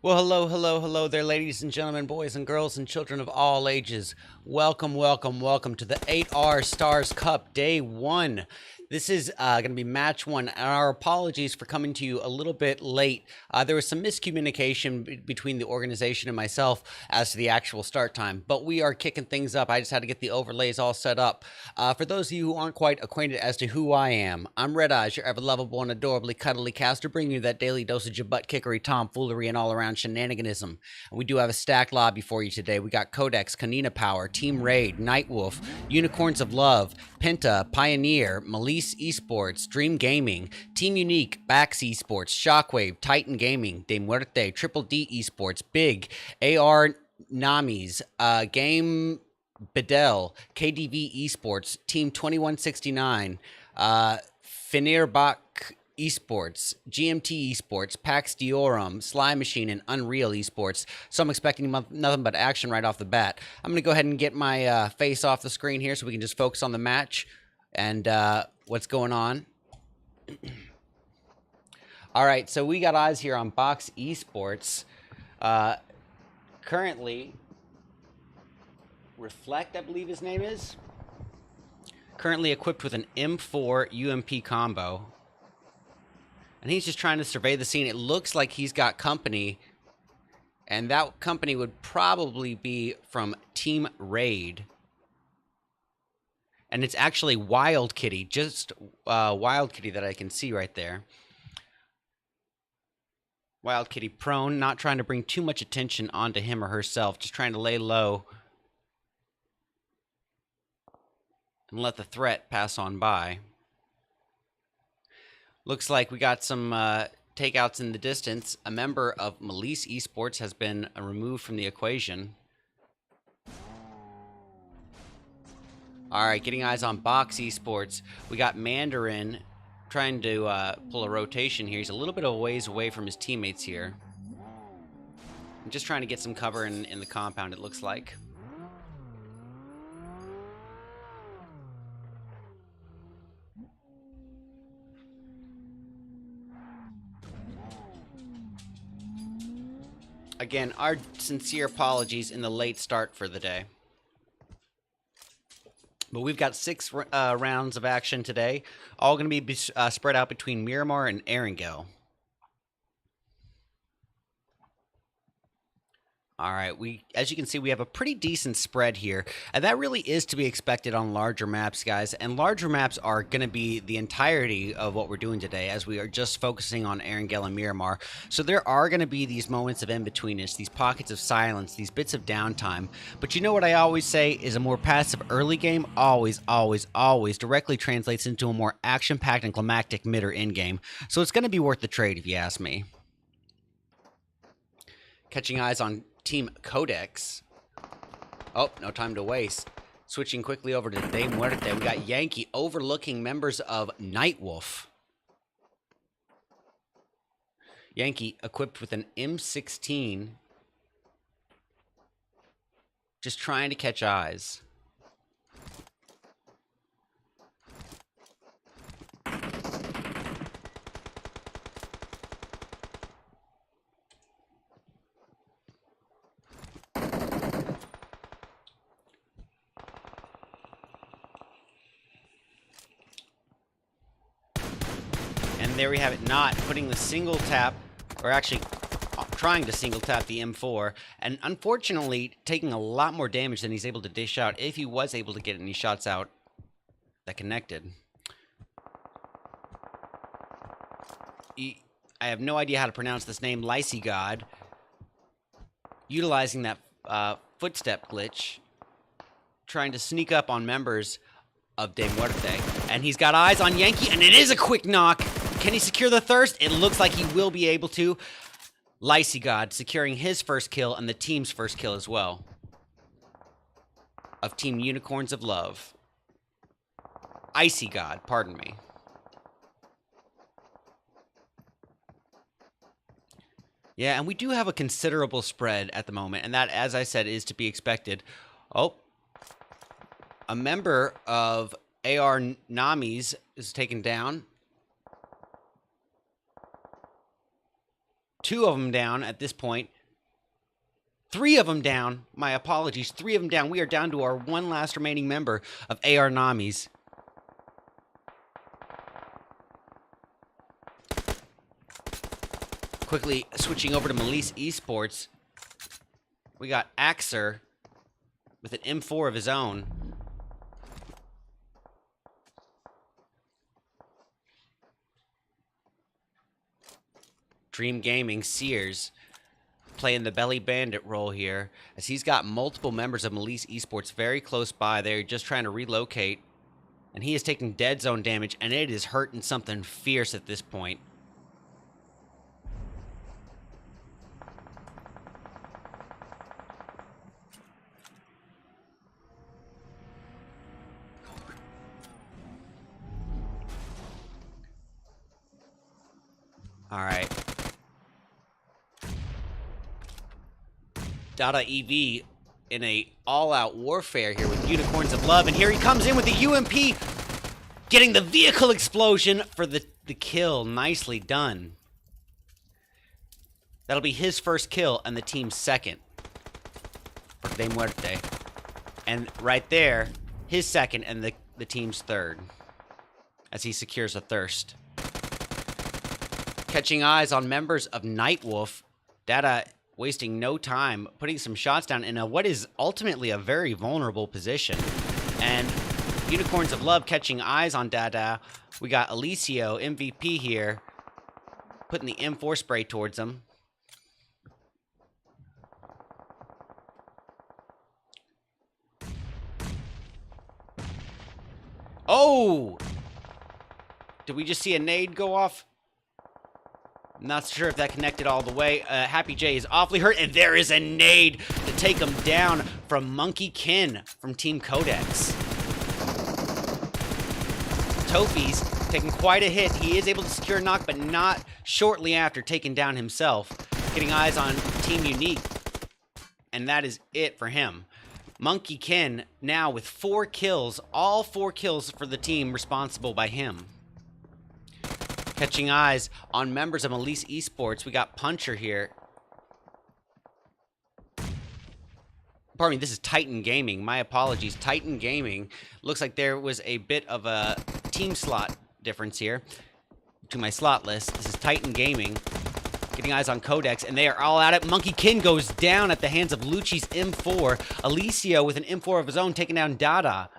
Well, hello there, ladies and gentlemen, boys and girls, and children of all ages. Welcome to the 8R Stars Cup Day 1. This is going to be match 1, and our apologies for coming to you a little bit late. There was some miscommunication between the organization and myself as to the actual start time, but we are kicking things up. I just had to get the overlays all set up. For those of you who aren't quite acquainted as to who I am, I'm Red Eyes, your ever lovable and adorably cuddly caster, bringing you that daily dosage of butt kickery, tomfoolery, and all-around shenaniganism. And we do have a stacked lobby for you today. We got Codex, Kanina Power, Team Raid, Nightwolf, Unicorns of Love, Penta, Pioneer, Melise Esports, Dream Gaming, Team Unique, Bax Esports, Shockwave, Titan Gaming, De Muerte, Triple D Esports, Big, AR Namis, Game Bedell, KDV Esports, Team 2169, Fenerbach Esports, GMT Esports, Pax Diorum, Sly Machine, and Unreal Esports. So I'm expecting nothing but action right off the bat. I'm going to go ahead and get my face off the screen here so we can just focus on the match and what's going on. All right, so we got eyes here on Box Esports. Currently, Reflect, I believe his name is. Currently equipped with an M4 UMP combo. And he's just trying to survey the scene. It looks like he's got company. And that company would probably be from Team Raid. And it's actually Wild Kitty. Just Wild Kitty that I can see right there. Wild Kitty prone. Not trying to bring too much attention onto him or herself. Just trying to lay low. And let the threat pass on by. Looks like we got some takeouts in the distance. A member of Melise Esports has been removed from the equation. All right, getting eyes on Box Esports. We got Mandarin trying to pull a rotation here. He's a little bit of a ways away from his teammates here. I'm just trying to get some cover in the compound, it looks like. Again, our sincere apologies in the late start for the day. But we've got 6 rounds of action today, all going to be spread out between Miramar and Erangel. All right, as you can see, we have a pretty decent spread here, and that really is to be expected on larger maps, guys. And larger maps are going to be the entirety of what we're doing today, as we are just focusing on Erangel and Miramar. So there are going to be these moments of in-betweenness, these pockets of silence, these bits of downtime. But you know what I always say is a more passive early game always directly translates into a more action-packed and climactic mid or end game. So it's going to be worth the trade, if you ask me. Catching eyes on Team Codex. Oh, no time to waste. Switching quickly over to De Muerte. We got Yankee overlooking members of Nightwolf. Yankee equipped with an M16. Just trying to catch eyes. And there we have it, not putting the single tap, or actually trying to single tap the M4, and unfortunately taking a lot more damage than he's able to dish out if he was able to get any shots out that connected. I have no idea how to pronounce this name, Lysegod, utilizing that footstep glitch, trying to sneak up on members of De Muerte, and he's got eyes on Yankee, and it is a quick knock. Can he secure the thirst? It looks like he will be able to. Lysegod securing his first kill and the team's first kill as well. Of Team Unicorns of Love. Icy God, pardon me. Yeah, and we do have a considerable spread at the moment, and that, as I said, is to be expected. Oh, a member of AR Namis is taken down. 2 of them down at this point. 3 of them down. My apologies. 3 of them down. We are down to our one last remaining member of AR Namis. Quickly switching over to Melise Esports. We got Axer with an M4 of his own. Dream Gaming, Sears, playing the belly bandit role here, as he's got multiple members of Melise Esports very close by. They're just trying to relocate, and he is taking dead zone damage, and it is hurting something fierce at this point. All right. Dada EV in a all-out warfare here with Unicorns of Love, and here he comes in with the UMP, getting the vehicle explosion for the kill. Nicely done. That'll be his first kill and the team's second. For De Muerte. And right there, his second and the team's third. As he secures a thirst. Catching eyes on members of Nightwolf. Dada wasting no time, putting some shots down in what is ultimately a very vulnerable position. And Unicorns of Love catching eyes on Dada. We got Alicio, MVP here, putting the M4 spray towards him. Oh! Did we just see a nade go off? Not sure if that connected all the way. Happy J is awfully hurt, and there is a nade to take him down from Monkey Kin from Team Codex. Tofi's taking quite a hit. He is able to secure a knock, but not shortly after taking down himself. Getting eyes on Team Unique, and that is it for him. Monkey Kin now with 4 kills, all 4 kills for the team responsible by him. Catching eyes on members of Melise Esports. We got Puncher here. Pardon me, this is Titan Gaming. My apologies. Titan Gaming. Looks like there was a bit of a team slot difference here to my slot list. This is Titan Gaming. Getting eyes on Codex, and they are all at it. Monkey Kin goes down at the hands of Lucci's M4. Alicio with an M4 of his own, taking down Dada.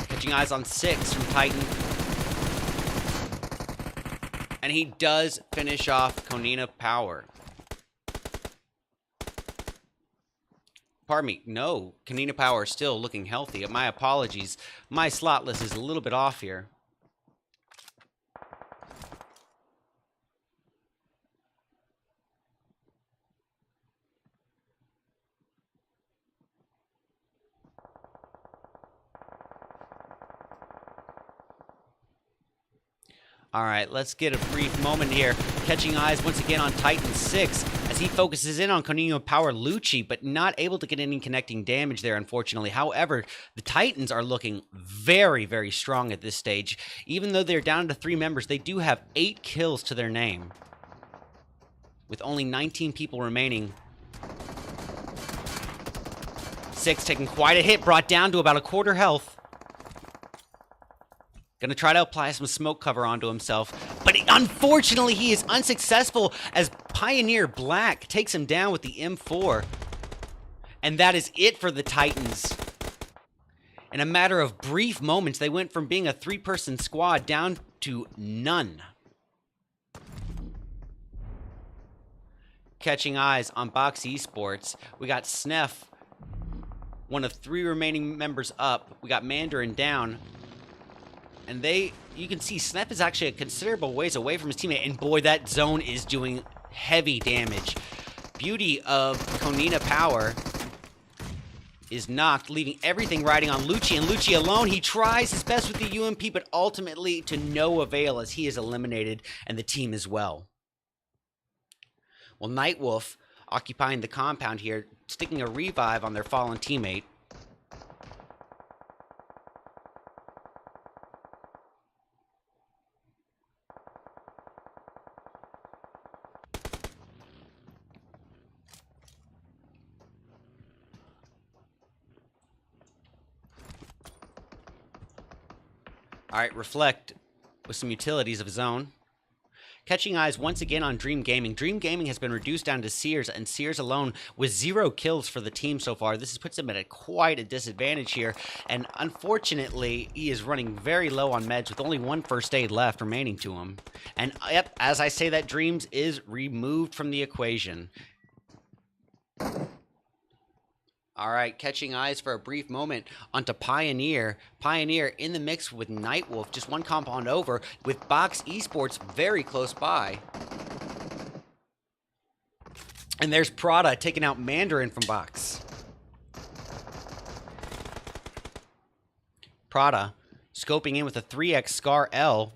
Catching eyes on 6 from Titan. And he does finish off Konina Power. Pardon me, no, Konina Power is still looking healthy. My apologies. My slot list is a little bit off here. All right, let's get a brief moment here. Catching eyes once again on Titan 6 as he focuses in on Konina Power Lucci, but not able to get any connecting damage there, unfortunately. However, the Titans are looking very, very strong at this stage. Even though they're down to 3 members, they do have 8 kills to their name, with only 19 people remaining. 6 taking quite a hit, brought down to about a quarter health. Gonna try to apply some smoke cover onto himself, but unfortunately he is unsuccessful as Pioneer Black takes him down with the M4. And that is it for the Titans. In a matter of brief moments, they went from being a 3-person squad down to none. Catching eyes on Box Esports, we got Sneff, one of 3 remaining members up. We got Mandarin down. And you can see Sneff is actually a considerable ways away from his teammate. And boy, that zone is doing heavy damage. Beauty of Konina Power is knocked, leaving everything riding on Lucci. And Lucci alone, he tries his best with the UMP, but ultimately to no avail as he is eliminated, and the team as well. Well, Nightwolf occupying the compound here, sticking a revive on their fallen teammate. All right, Reflect with some utilities of his own. Catching eyes once again on Dream Gaming. Dream Gaming has been reduced down to Sears, and Sears alone with 0 kills for the team so far. This puts him at quite a disadvantage here, and unfortunately, he is running very low on meds with only 1 first aid left remaining to him. And yep, as I say that, Dreams is removed from the equation. All right, catching eyes for a brief moment onto Pioneer. Pioneer in the mix with Nightwolf, just 1 compound over, with Box Esports very close by. And there's Prada taking out Mandarin from Box. Prada scoping in with a 3x Scar L.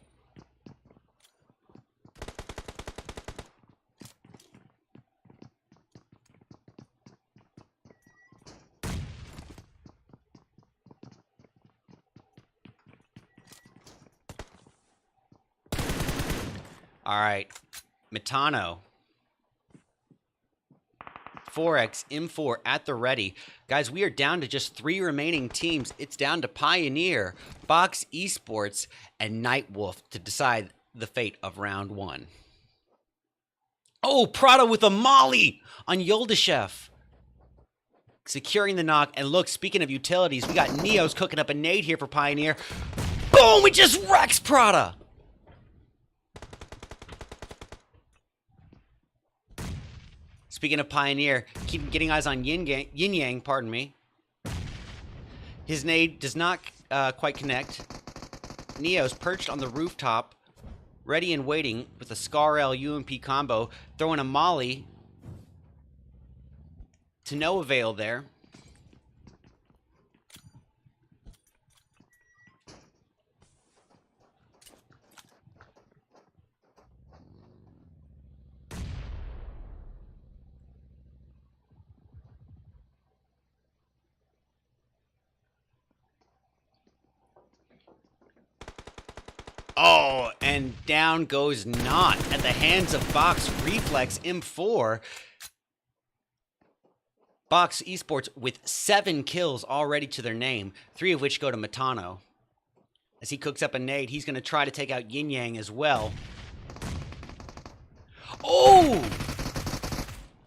All right, Metano. 4x M4 at the ready. Guys, we are down to just 3 remaining teams. It's down to Pioneer, Box Esports, and Nightwolf to decide the fate of round 1. Oh, Prada with a molly on Yoldashev. Securing the knock. And look, speaking of utilities, we got Neo's cooking up a nade here for Pioneer. Boom! It just wrecks Prada. Speaking of Pioneer, keep getting eyes on Yin Yang, pardon me. His nade does not quite connect. Neo's perched on the rooftop, ready and waiting with a Scar L UMP combo, throwing a molly to no avail there. Oh, and down goes Not at the hands of Box Reflex M4. Box Esports with 7 kills already to their name, 3 of which go to Metano. As he cooks up a nade, he's going to try to take out Yin Yang as well. Oh!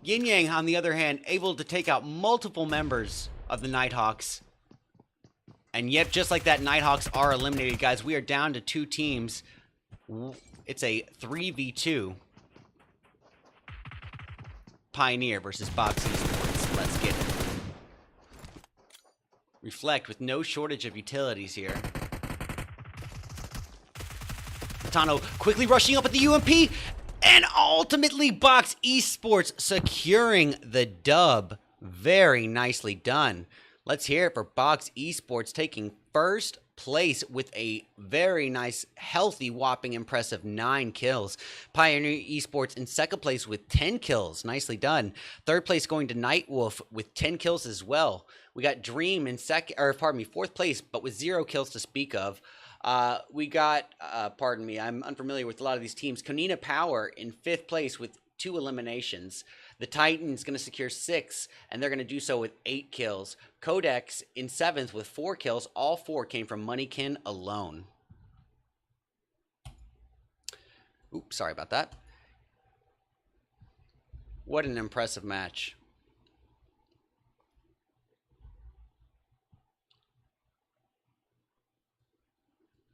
Yin Yang, on the other hand, able to take out multiple members of the Nighthawks. And yep, just like that, Nighthawks are eliminated, guys. We are down to 2 teams. It's a 3v2. Pioneer versus Box Esports. Let's get it. Reflect with no shortage of utilities here. Tano quickly rushing up at the UMP. And ultimately, Box Esports securing the dub. Very nicely done. Let's hear it for Box Esports taking first place with a very nice, healthy, whopping, impressive 9 kills. Pioneer Esports in second place with 10 kills. Nicely done. Third place going to Nightwolf with 10 kills as well. We got Dream in fourth place, but with 0 kills to speak of. We got, pardon me, I'm unfamiliar with a lot of these teams. Konina Power in 5th place with 2 eliminations. The Titans going to secure 6, and they're going to do so with 8 kills. Codex in 7th with 4 kills. All 4 came from Moneykin alone. Oops, sorry about that. What an impressive match.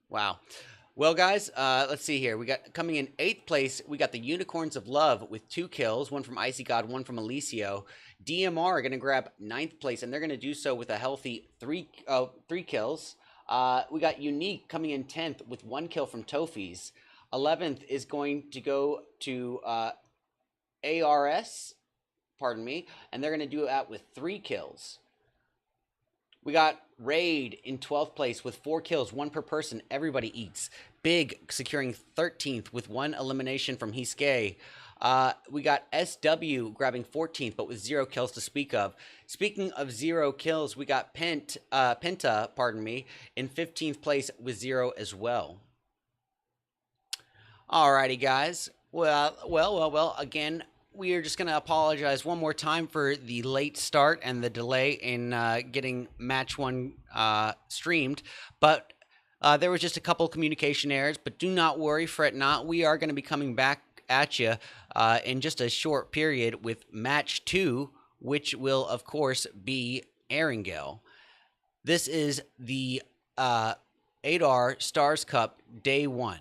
Wow. Well, guys, let's see here. We got coming in 8th place, we got the Unicorns of Love with 2 kills, 1 from Icy God, 1 from Alicio. DMR are going to grab 9th place, and they're going to do so with a healthy 3 kills. We got Unique coming in 10th with 1 kill from Tofis. 11th is going to go to ARS, pardon me, and they're going to do that with 3 kills. We got Raid in 12th place with 4 kills, 1 per person. Everybody eats. Big securing 13th with 1 elimination from Hiske. We got SW grabbing 14th, but with 0 kills to speak of. Speaking of 0 kills, we got Penta, pardon me, in 15th place with 0 as well. Alrighty, guys. Well. Again, we are just going to apologize one more time for the late start and the delay in getting match 1 streamed. But There was just a couple communication errors, but do not worry, fret not. We are going to be coming back at you in just a short period with match 2, which will, of course, be Erangel. This is the 8R Stars Cup Day 1.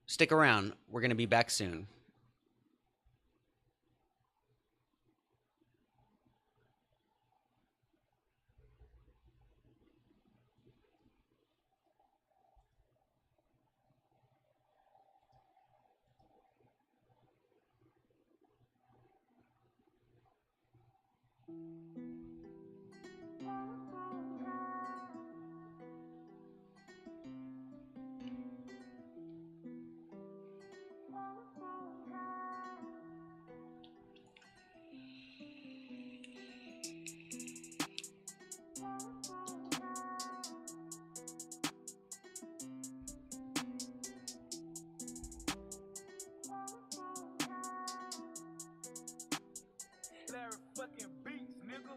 Stick around. We're going to be back soon. Fucking beats, nigga.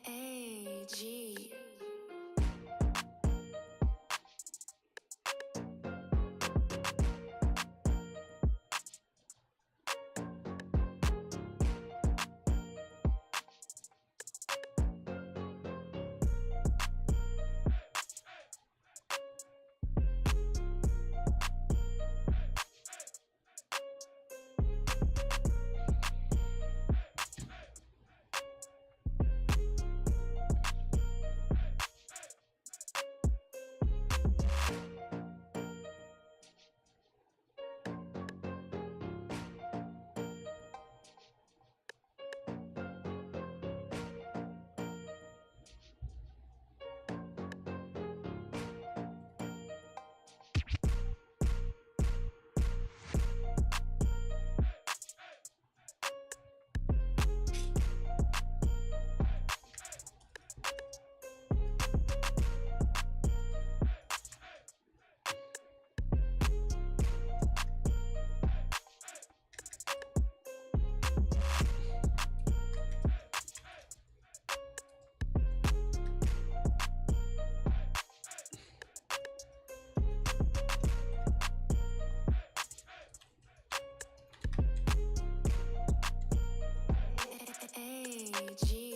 AG. AG.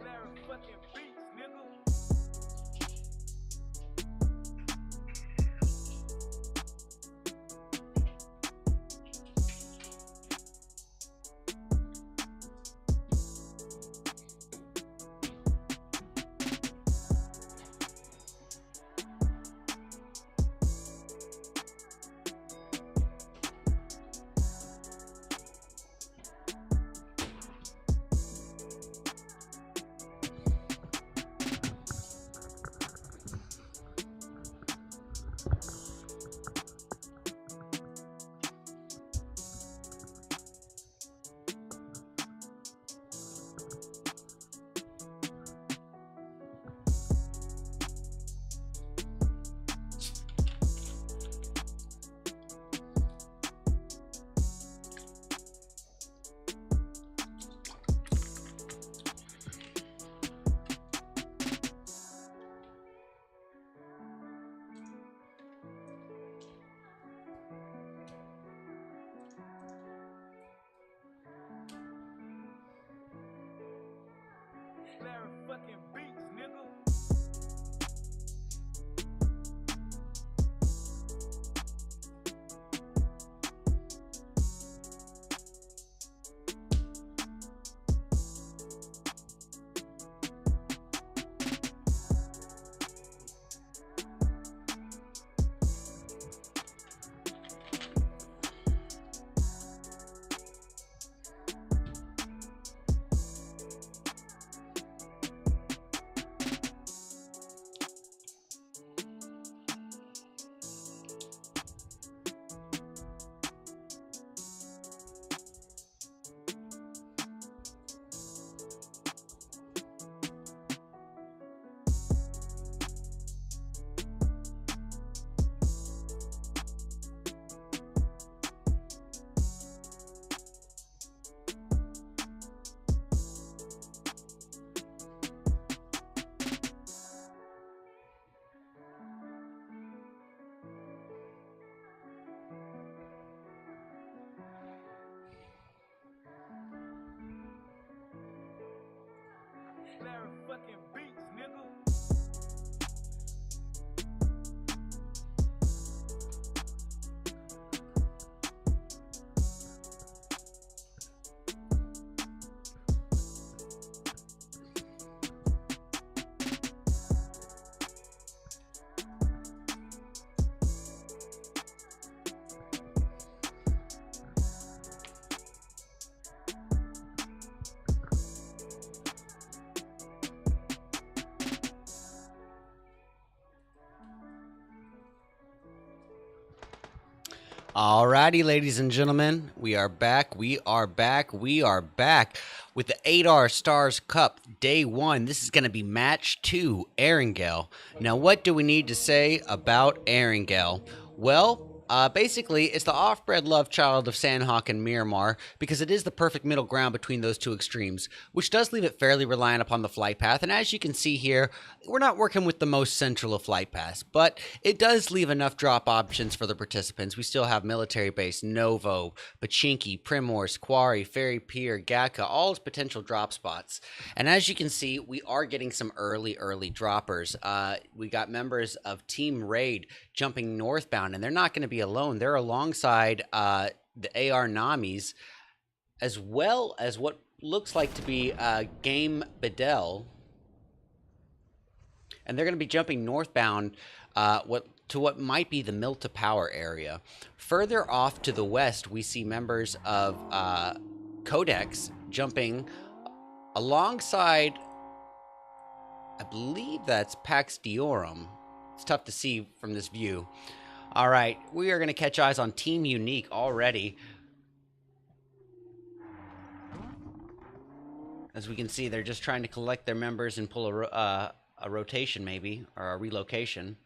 Larry fucking beats, nigga. Larry fucking beats, nigga. fucking beats, nigga. Alrighty, ladies and gentlemen, we are back with the 8R Stars Cup Day 1. This is going to be Match 2, Erangel. Now, what do we need to say about Erangel? Well, basically, it's the off-bred love child of Sandhawk and Miramar because it is the perfect middle ground between those two extremes, which does leave it fairly reliant upon the flight path. And as you can see here, we're not working with the most central of flight paths, but it does leave enough drop options for the participants. We still have Military Base, Novo, Pachinki, Primorse, Quarry, Ferry Pier, Gaka, all as potential drop spots. And as you can see, we are getting some early droppers. We got members of Team Raid jumping northbound, and they're not going to be alone. They're alongside the AR Namis, as well as what looks like to be Game Bedell. And they're going to be jumping northbound to what might be the Milta Power area. Further off to the west, we see members of Codex jumping alongside, I believe that's Pax Diorum. It's tough to see from this view. All right, we are going to catch eyes on Team Unique already. As we can see, they're just trying to collect their members and pull a rotation maybe, or a relocation.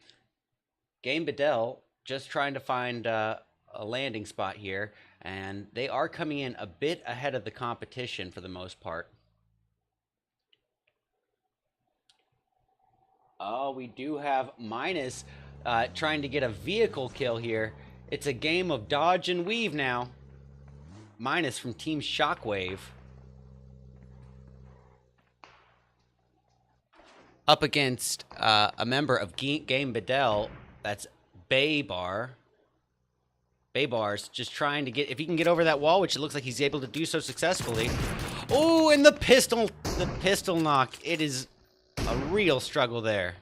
Game Bedell just trying to find a landing spot here, and they are coming in a bit ahead of the competition for the most part. Oh, we do have Minus trying to get a vehicle kill here. It's a game of dodge and weave now. Minus from Team Shockwave. Up against a member of Game Bedell, that's Baybar. Baybar's just trying to get, if he can get over that wall, which it looks like he's able to do so successfully. Oh, and the pistol knock. It is a real struggle there.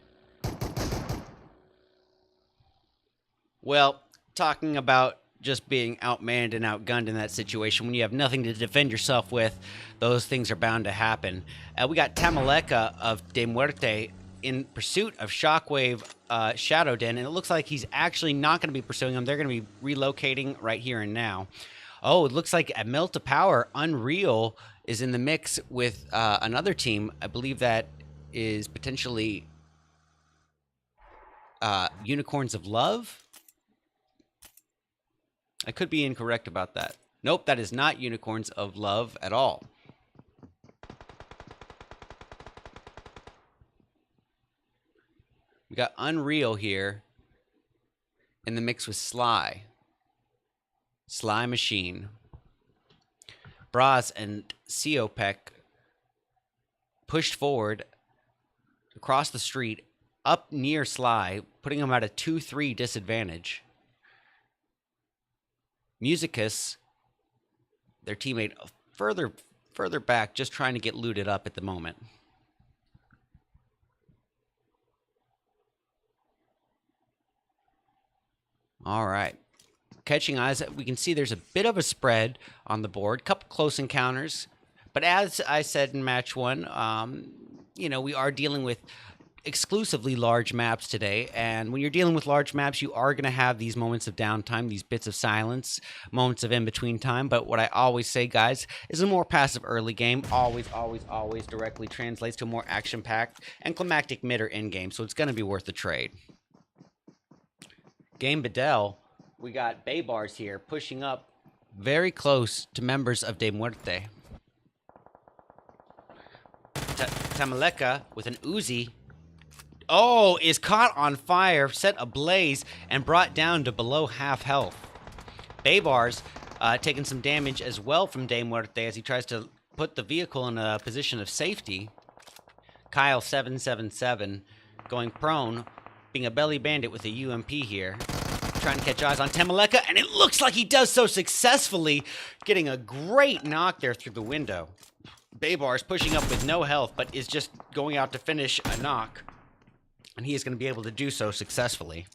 Well, talking about just being outmanned and outgunned in that situation, when you have nothing to defend yourself with, those things are bound to happen. We got Tamaleka of De Muerte in pursuit of Shockwave Shadow Den, and it looks like he's actually not going to be pursuing them. They're going to be relocating right here and now. Oh, it looks like at Milta Power, Unreal is in the mix with another team. I believe that is potentially Unicorns of Love. I could be incorrect about that. Nope, that is not Unicorns of Love at all. We got Unreal here in the mix with Sly. Sly Machine. Braz and Siopek pushed forward across the street up near Sly, putting him at a 2-3 disadvantage. Musicus, their teammate, further back, just trying to get looted up at the moment. All right. Catching eyes, we can see there's a bit of a spread on the board, couple close encounters. But as I said in match 1, you know, we are dealing with exclusively large maps today, and when you're dealing with large maps, you are going to have these moments of downtime, these bits of silence, moments of in-between time. But what I always say, guys, is a more passive early game always directly translates to a more action-packed and climactic mid or end game, so it's going to be worth the trade. Game Bedell, we got Baybars here pushing up very close to members of De Muerte. Tamaleka with an Uzi. Oh, is caught on fire, set ablaze, and brought down to below half health. Baybars taking some damage as well from De Muerte as he tries to put the vehicle in a position of safety. Kyle777 going prone, being a belly bandit with a UMP here. Trying to catch eyes on Temeleka, and it looks like he does so successfully, getting a great knock there through the window. Baybar is pushing up with no health, but is just going out to finish a knock, and he is going to be able to do so successfully.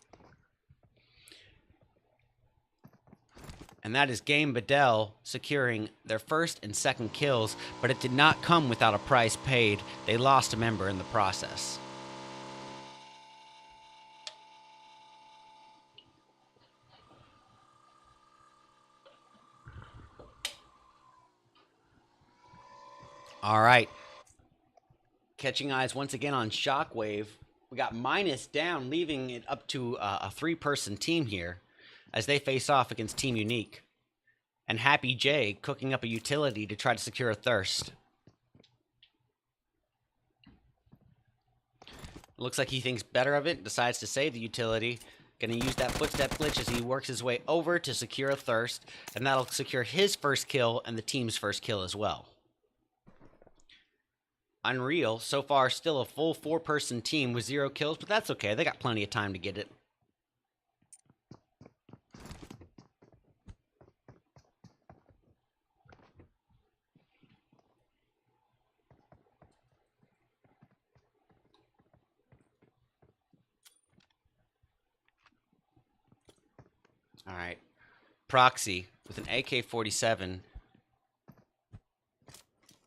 And that is Game Bedell securing their first and second kills, but it did not come without a price paid. They lost a member in the process. All right. Catching eyes once again on Shockwave. We got Minus down, leaving it up to a three-person team here as they face off against Team Unique. And Happy J cooking up a utility to try to secure a thirst. Looks like he thinks better of it, decides to save the utility. Gonna use that footstep glitch as he works his way over to secure a thirst, and that'll secure his first kill and the team's first kill as well. Unreal, so far still a full four-person team with 0 kills, but that's okay. They got plenty of time to get it. All right. Proxy with an AK-47.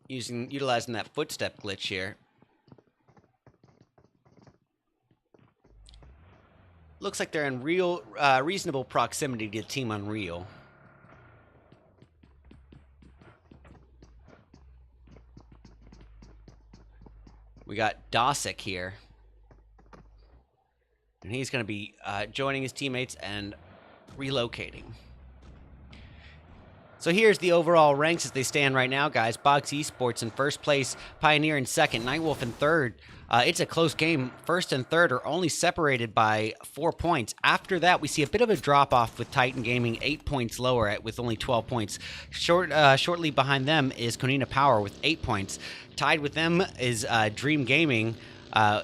Utilizing that footstep glitch here. Looks like they're in reasonable proximity to Team Unreal. We got Dosick here. And he's going to be joining his teammates and relocating. So here's the overall ranks as they stand right now, guys. Box Esports in first place, Pioneer in second, Nightwolf in third. It's a close game. First and third are only separated by 4 points. After that, we see a bit of a drop-off with Titan Gaming 8 points lower with only 12 points. Shortly behind them is Konina Power with 8 points. Tied with them is Dream Gaming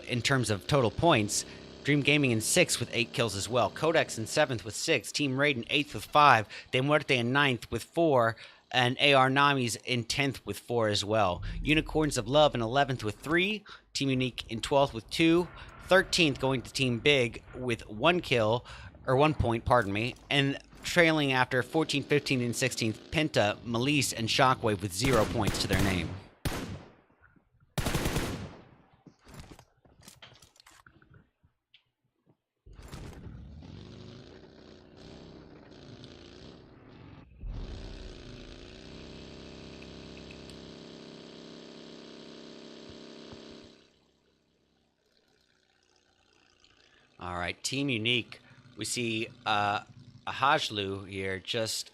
in terms of total points. Dream Gaming in 6th with 8 kills as well. Codex in 7th with 6. Team Raid in 8th with 5. De Muerte in 9th with 4. And AR Nami's in 10th with 4 as well. Unicorns of Love in 11th with 3. Team Unique in 12th with 2. 13th going to Team Big with 1 kill, or 1 point, pardon me. And trailing after 14th, 15th, and 16th, Penta, Melise, and Shockwave with 0 points to their name. All right, Team Unique. We see a Hajlu here just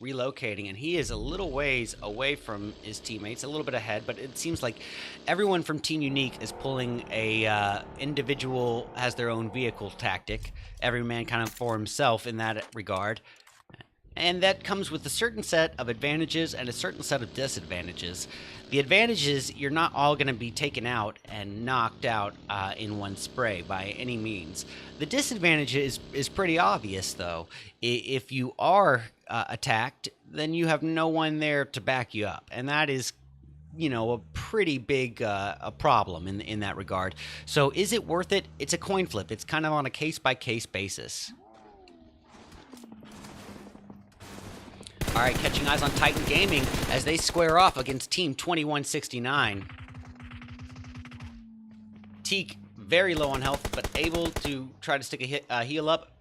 relocating, and he is a little ways away from his teammates, a little bit ahead, but it seems like everyone from Team Unique is pulling a individual, has their own vehicle tactic. Every man kind of for himself in that regard. And that comes with a certain set of advantages and a certain set of disadvantages. The advantages, you're not all going to be taken out and knocked out in one spray by any means. The disadvantage is pretty obvious, though. If you are attacked, then you have no one there to back you up. And that is, you know, a pretty big a problem in that regard. So is it worth it? It's a coin flip. It's kind of on a case-by-case basis. All right, catching eyes on Titan Gaming as they square off against Team 2169. Teak very low on health, but able to try to stick a heal up.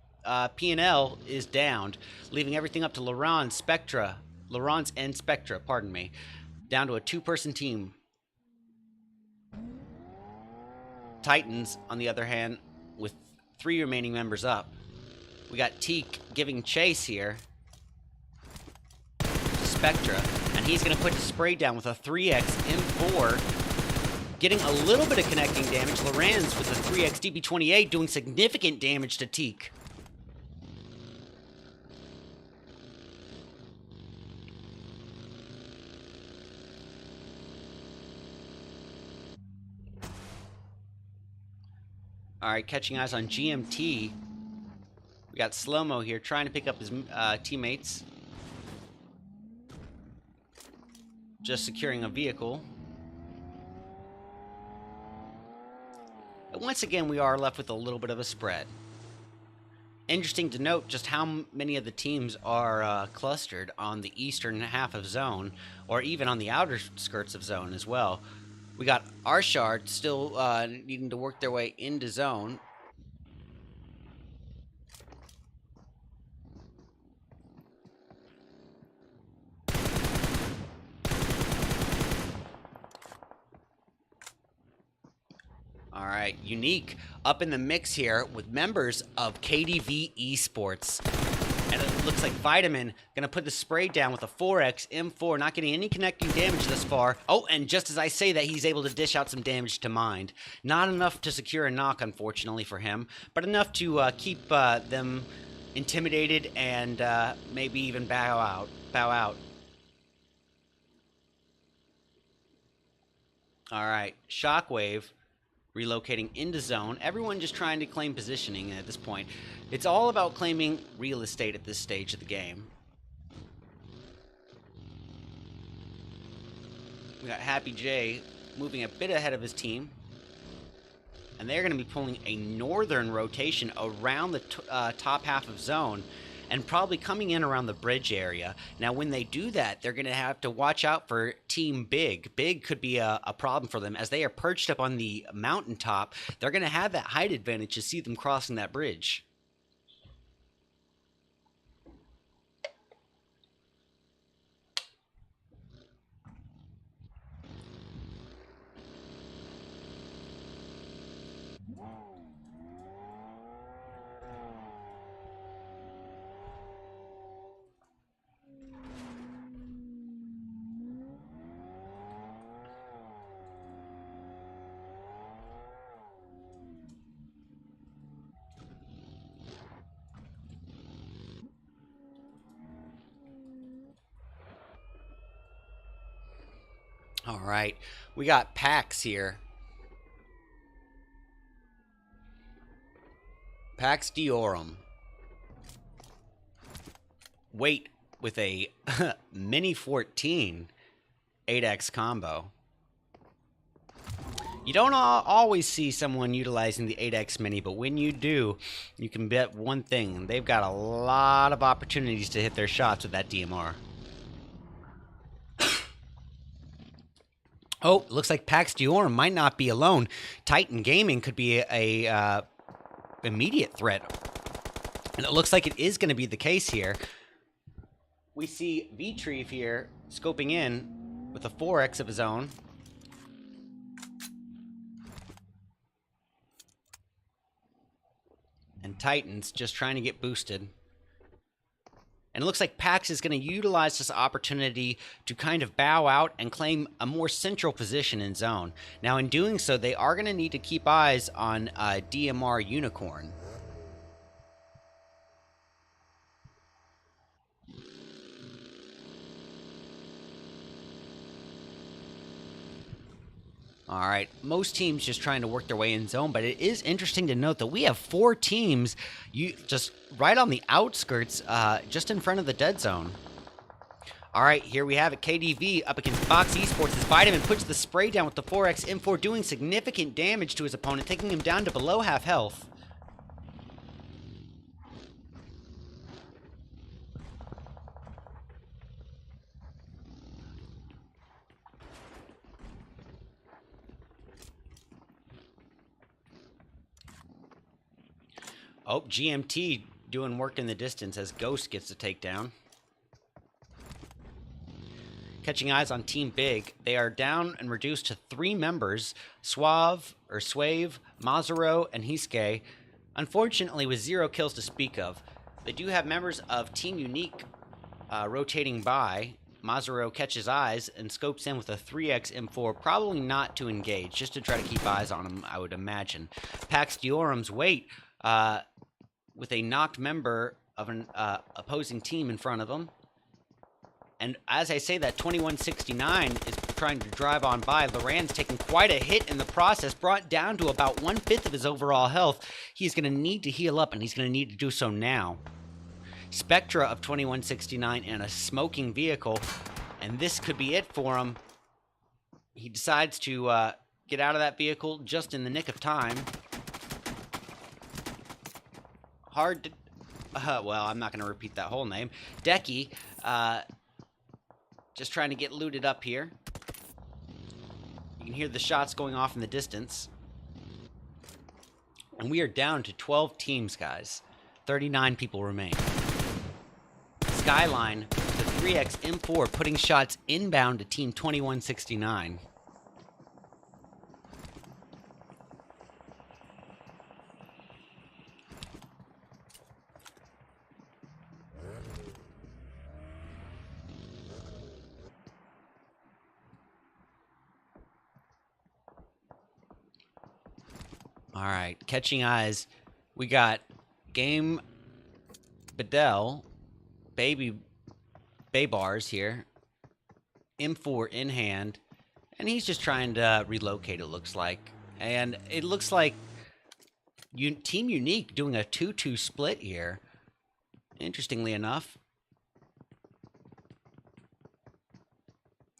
P&L is downed, leaving everything up to Laurent and Spectra, pardon me, down to a 2-person team. Titans, on the other hand, with 3 remaining members up. We got Teak giving chase here. Spectra, and he's going to put his spray down with a 3x M4, getting a little bit of connecting damage. Lorenz with a 3x DB28 doing significant damage to Teak. All right, catching eyes on GMT. We got Slow-Mo here trying to pick up his teammates. Just securing a vehicle. And once again, we are left with a little bit of a spread. Interesting to note just how many of the teams are clustered on the eastern half of zone, or even on the outer skirts of zone as well. We got Arshard still needing to work their way into zone. All right, Unique up in the mix here with members of KDV Esports. And it looks like Vitamin gonna put the spray down with a 4X M4, not getting any connecting damage thus far. Oh, and just as I say that, he's able to dish out some damage to Mind. Not enough to secure a knock, unfortunately for him, but enough to keep them intimidated and maybe even bow out. All right, Shockwave relocating into zone. Everyone just trying to claim positioning at this point. It's all about claiming real estate at this stage of the game. We got Happy J moving a bit ahead of his team. And they're going to be pulling a northern rotation around the top half of zone, and probably coming in around the bridge area. Now, when they do that, they're going to have to watch out for Team Big. Big could be a problem for them. As they are perched up on the mountaintop, they're going to have that height advantage to see them crossing that bridge. All right, we got Pax here. Pax Diorum. Wait with a Mini 14 8X combo. You don't always see someone utilizing the 8X Mini, but when you do, you can bet one thing. They've got a lot of opportunities to hit their shots with that DMR. Oh, looks like Pax Diorum might not be alone. Titan Gaming could be a immediate threat. And it looks like it is going to be the case here. We see Vitrieve here scoping in with a 4X of his own. And Titans just trying to get boosted. And it looks like Pax is going to utilize this opportunity to kind of bow out and claim a more central position in zone. Now, in doing so, they are going to need to keep eyes on DMR Unicorn. All right, most teams just trying to work their way in zone, but it is interesting to note that we have 4 teams just right on the outskirts, just in front of the dead zone. All right, here we have it. KDV up against Fox Esports as Vitamin puts the spray down with the 4X M4, doing significant damage to his opponent, taking him down to below half health. Oh, GMT doing work in the distance as Ghost gets the takedown. Catching eyes on Team Big, they are down and reduced to 3 members, Swave, Mazaro, and Hiske, unfortunately with 0 kills to speak of. They do have members of Team Unique rotating by. Mazaro catches eyes and scopes in with a 3X M4, probably not to engage, just to try to keep eyes on him, I would imagine. Pax Diorum's wait with a knocked member of an opposing team in front of him. And as I say that, 2169 is trying to drive on by. Loran's taking quite a hit in the process, brought down to about 1/5 of his overall health. He's going to need to heal up, and he's going to need to do so now. Spectra of 2169 and a smoking vehicle, and this could be it for him. He decides to get out of that vehicle just in the nick of time. Hard to... well, I'm not going to repeat that whole name. Decky, just trying to get looted up here. You can hear the shots going off in the distance. And we are down to 12 teams, guys. 39 people remain. Skyline, the 3X M4, putting shots inbound to Team 2169. All right, catching eyes. We got Game Bedell, Baybars here, M4 in hand, and he's just trying to relocate, it looks like. And it looks like Team Unique doing a 2-2 split here, interestingly enough.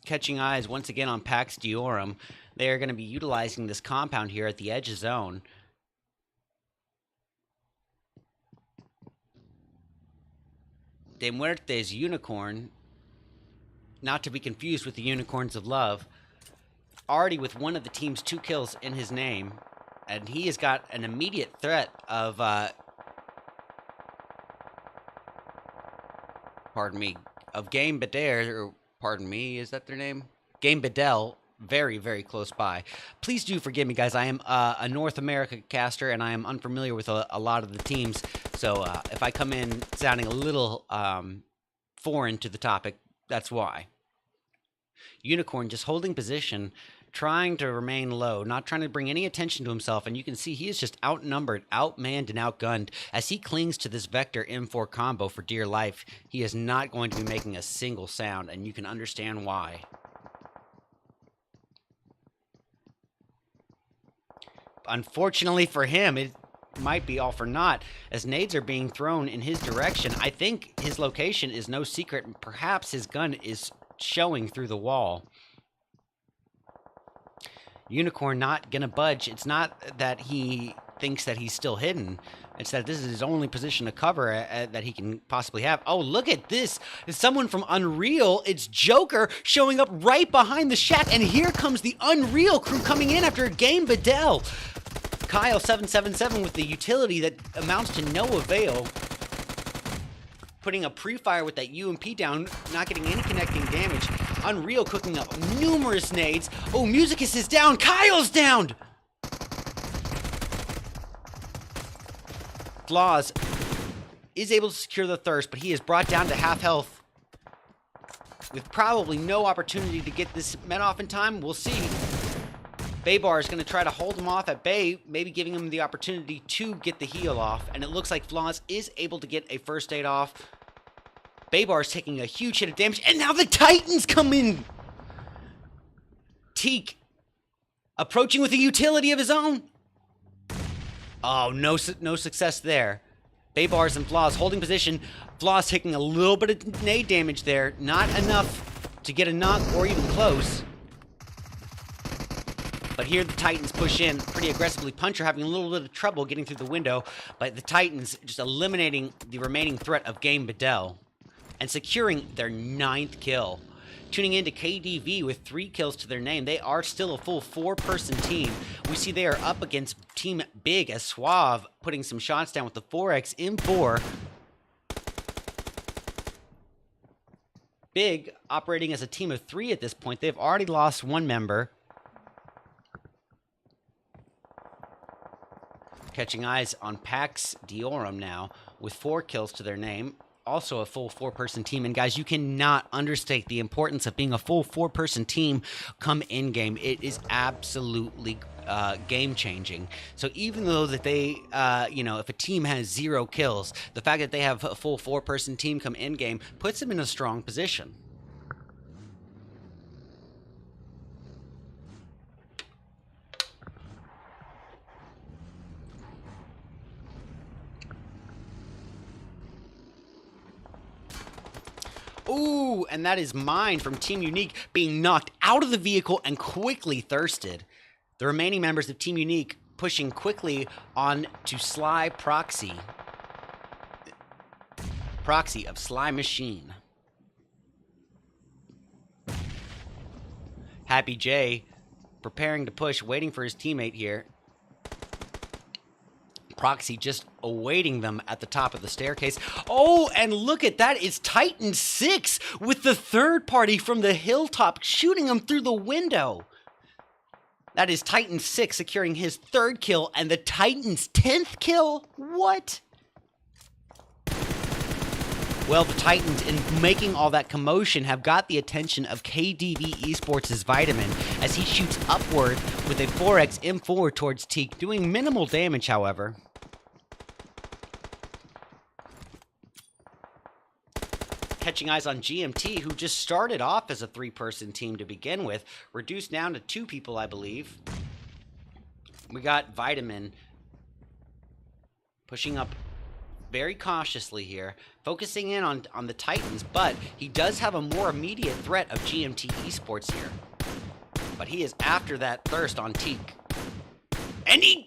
Catching eyes once again on Pax Diorum. They are going to be utilizing this compound here at the edge of zone. De Muerte's Unicorn, not to be confused with the Unicorns of Love, already with one of the team's 2 kills in his name, and he has got an immediate threat of, of Game Bedell, or pardon me, is that their name? Game Bedell. Very, very close by. Please do forgive me, guys. I am a North America caster, and I am unfamiliar with a lot of the teams. So if I come in sounding a little foreign to the topic, that's why. Unicorn just holding position, trying to remain low, not trying to bring any attention to himself. And you can see he is just outnumbered, outmanned, and outgunned. As he clings to this Vector M4 combo for dear life, he is not going to be making a single sound, and you can understand why. Unfortunately for him, it might be all for naught, as nades are being thrown in his direction. I think his location is no secret, and perhaps his gun is showing through the wall. Unicorn not gonna budge. It's not that he thinks that he's still hidden. It's that this is his only position of cover that he can possibly have. Oh, look at this. It's someone from Unreal. It's Joker showing up right behind the shack. And here comes the Unreal crew coming in after a Game Bedell. Kyle 777 with the utility that amounts to no avail. Putting a pre-fire with that UMP down, not getting any connecting damage. Unreal cooking up numerous nades. Oh, Musicus is down. Kyle's downed. Flaws is able to secure the thirst, but he is brought down to half health with probably no opportunity to get this met off in time. We'll see. Baybar is going to try to hold him off at bay, maybe giving him the opportunity to get the heal off, and it looks like Flaws is able to get a first aid off. Baybar is taking a huge hit of damage, and now the Titans come in. Teak approaching with a utility of his own. Oh, no success there. Baybars and Flaws holding position. Flaws taking a little bit of nade damage there. Not enough to get a knock or even close. But here the Titans push in pretty aggressively. Puncher having a little bit of trouble getting through the window. But the Titans just eliminating the remaining threat of Game Bedell and securing their 9th kill. Tuning in to KDV with 3 kills to their name. They are still a full 4-person team. We see they are up against Team Big as Suave putting some shots down with the 4X M4. Big operating as a team of 3 at this point. They've already lost 1 member. Catching eyes on Pax Diorum now with 4 kills to their name. Also a full 4-person team. And guys, you cannot understate the importance of being a full 4-person team come in game. It is absolutely game changing. So even though that they, if a team has 0 kills, the fact that they have a full 4-person team come in game puts them in a strong position. Ooh, and that is mine from Team Unique, being knocked out of the vehicle and quickly thirsted. The remaining members of Team Unique pushing quickly on to Sly Proxy. Proxy of Sly Machine. Happy J preparing to push, waiting for his teammate here. Proxy just awaiting them at the top of the staircase. Oh, and look at that. It's Titan 6 with the third party from the hilltop shooting him through the window. That is Titan 6 securing his third kill and the Titan's 10th kill? What? Well, the Titans, in making all that commotion, have got the attention of KDV Esports' Vitamin as he shoots upward with a 4x M4 towards Teak, doing minimal damage, however. Catching eyes on GMT, who just started off as a 3-person team to begin with, reduced down to 2 people, I believe. We got Vitamin pushing up very cautiously here, focusing in on the Titans, but he does have a more immediate threat of GMT Esports here. But he is after that thirst on Teak. And he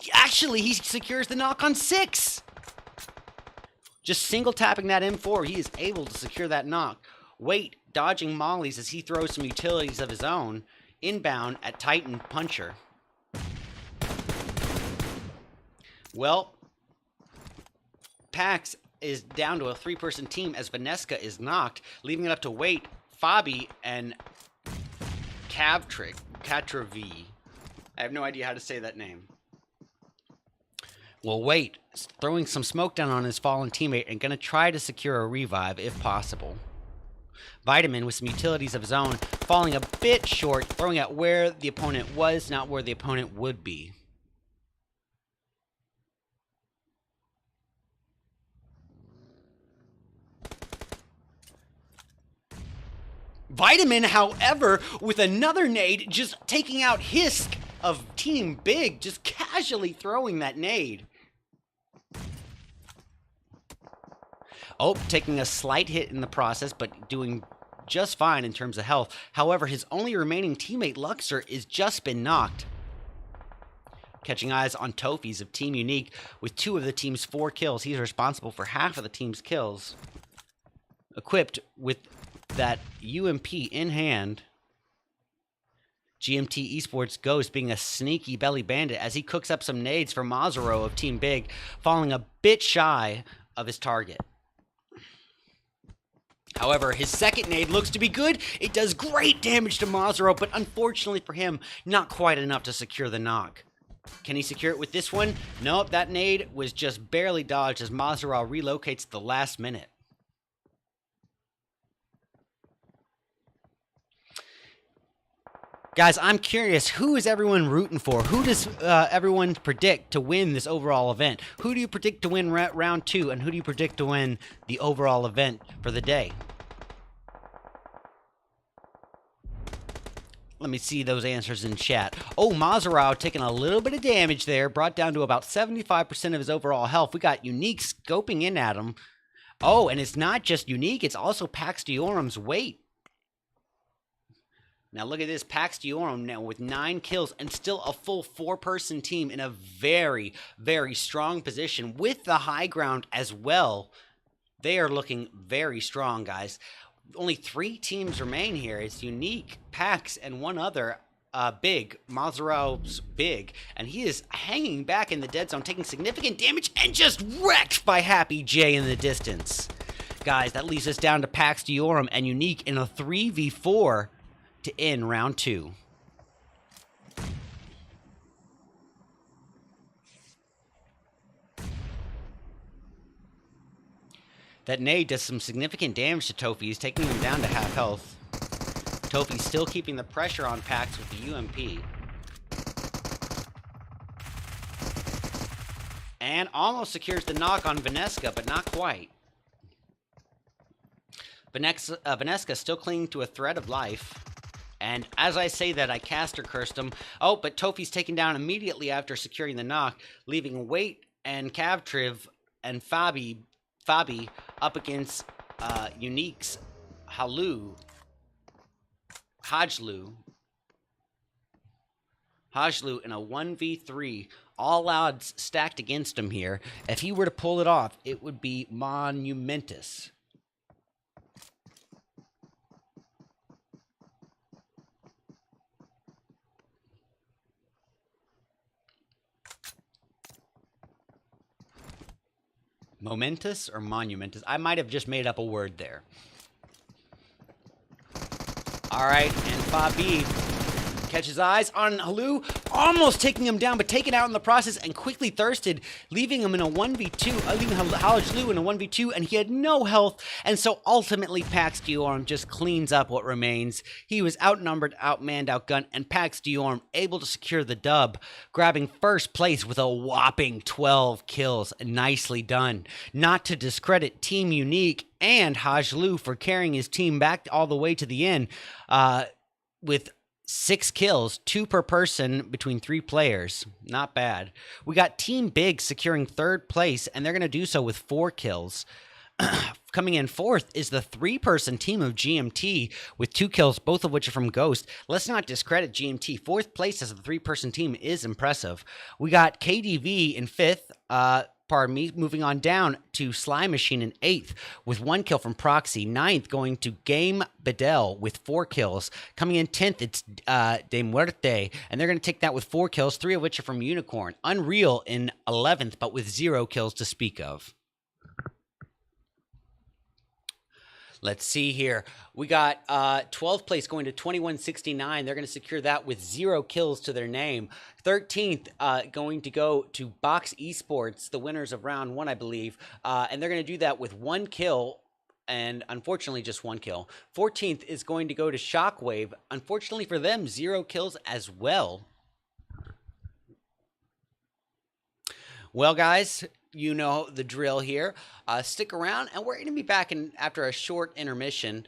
secures the knock on 6! Just single tapping that M4, he is able to secure that knock. Wait, dodging mollies as he throws some utilities of his own, inbound at Titan Puncher. Well, Pax is down to a 3-person team as Vaneska is knocked, leaving it up to Wait, Fabi, and Catravi. I have no idea how to say that name. Well, Wait, throwing some smoke down on his fallen teammate and going to try to secure a revive if possible. Vitamin with some utilities of his own, falling a bit short, throwing at where the opponent was, not where the opponent would be. Vitamin, however, with another nade, just taking out Hisk of Team Big, just casually throwing that nade. Oh, taking a slight hit in the process, but doing just fine in terms of health. However, his only remaining teammate, Luxor, is just been knocked. Catching eyes on Tofis of Team Unique with 2 of the team's 4 kills. He's responsible for half of the team's kills. Equipped with that UMP in hand. GMT Esports Ghost being a sneaky belly bandit as he cooks up some nades for Mazaro of Team Big, falling a bit shy of his target. However, his second nade looks to be good. It does great damage to Mazaro, but unfortunately for him, not quite enough to secure the knock. Can he secure it with this one? Nope, that nade was just barely dodged as Mazaro relocates at the last minute. Guys, I'm curious, who is everyone rooting for? Who does everyone predict to win this overall event? Who do you predict to win round 2, and who do you predict to win the overall event for the day? Let me see those answers in chat. Oh, Mazarao taking a little bit of damage there, brought down to about 75% of his overall health. We got Unique scoping in at him. Oh, and it's not just Unique, it's also Pax Diorum's Weight. Now look at this, Pax Diorum now with 9 kills and still a full 4-person team in a very, very strong position with the high ground as well. They are looking very strong, guys. Only 3 teams remain here. It's Unique, Pax, and one other, Big, Mazarao's Big. And he is hanging back in the dead zone, taking significant damage and just wrecked by Happy J in the distance. Guys, that leaves us down to Pax Diorum and Unique in a 3v4. To end round 2. That nade does some significant damage to Tofis, taking him down to half health. Tofis still keeping the pressure on Pax with the UMP. And almost secures the knock on Vaneska, but not quite. Vaneska still clinging to a thread of life. And as I say that, I caster cursed him. Oh, but Tofi's taken down immediately after securing the knock, leaving Wait and Cavtriv and Fabi up against Unique's Hajlu, in a 1v3, all odds stacked against him here. If he were to pull it off, it would be monumentous. Momentous or monumentous? I might have just made up a word there. All right, and Fabi catches eyes on Hajlu, almost taking him down, but taken out in the process and quickly thirsted, leaving him in a 1v2, leaving Hajlu in a 1v2, and he had no health, and so ultimately Pax Diorm just cleans up what remains. He was outnumbered, outmanned, outgunned, and Pax Diorm able to secure the dub, grabbing first place with a whopping 12 kills. Nicely done. Not to discredit Team Unique and Hajlu for carrying his team back all the way to the end, with 6 kills, 2 per person between 3 players. Not bad. We got Team Big securing 3rd place, and they're going to do so with 4 kills. Coming in 4th is the 3-person team of GMT with 2 kills, both of which are from Ghost. Let's not discredit GMT. 4th place as a 3-person team is impressive. We got KDV in 5th. Moving on down to Sly Machine in 8th with 1 kill from Proxy. 9th going to Game Bedell with 4 kills. Coming in 10th, it's De Muerte, and they're going to take that with 4 kills, 3 of which are from Unicorn. Unreal in 11th, but with 0 kills to speak of. Let's see here. We got 12th place going to 2169. They're going to secure that with 0 kills to their name. 13th going to go to Box Esports, the winners of round 1, I believe. And they're going to do that with 1 kill. And unfortunately, just 1 kill. 14th is going to go to Shockwave. Unfortunately for them, 0 kills as well. Well, guys, you know the drill here. Stick around, and we're going to be back after a short intermission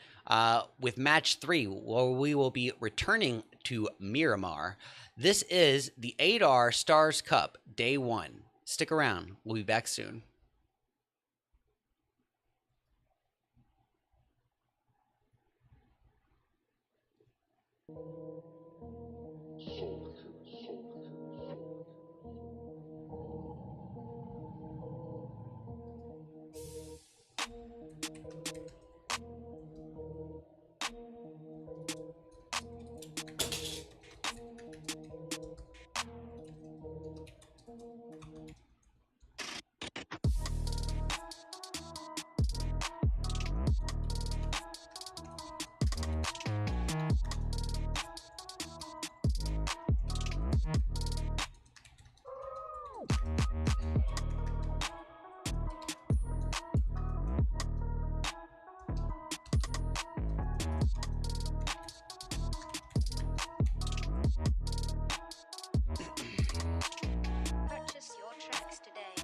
with match 3, where we will be returning to Miramar. This is the 8R Stars Cup, Day 1. Stick around. We'll be back soon. Purchase your tracks today.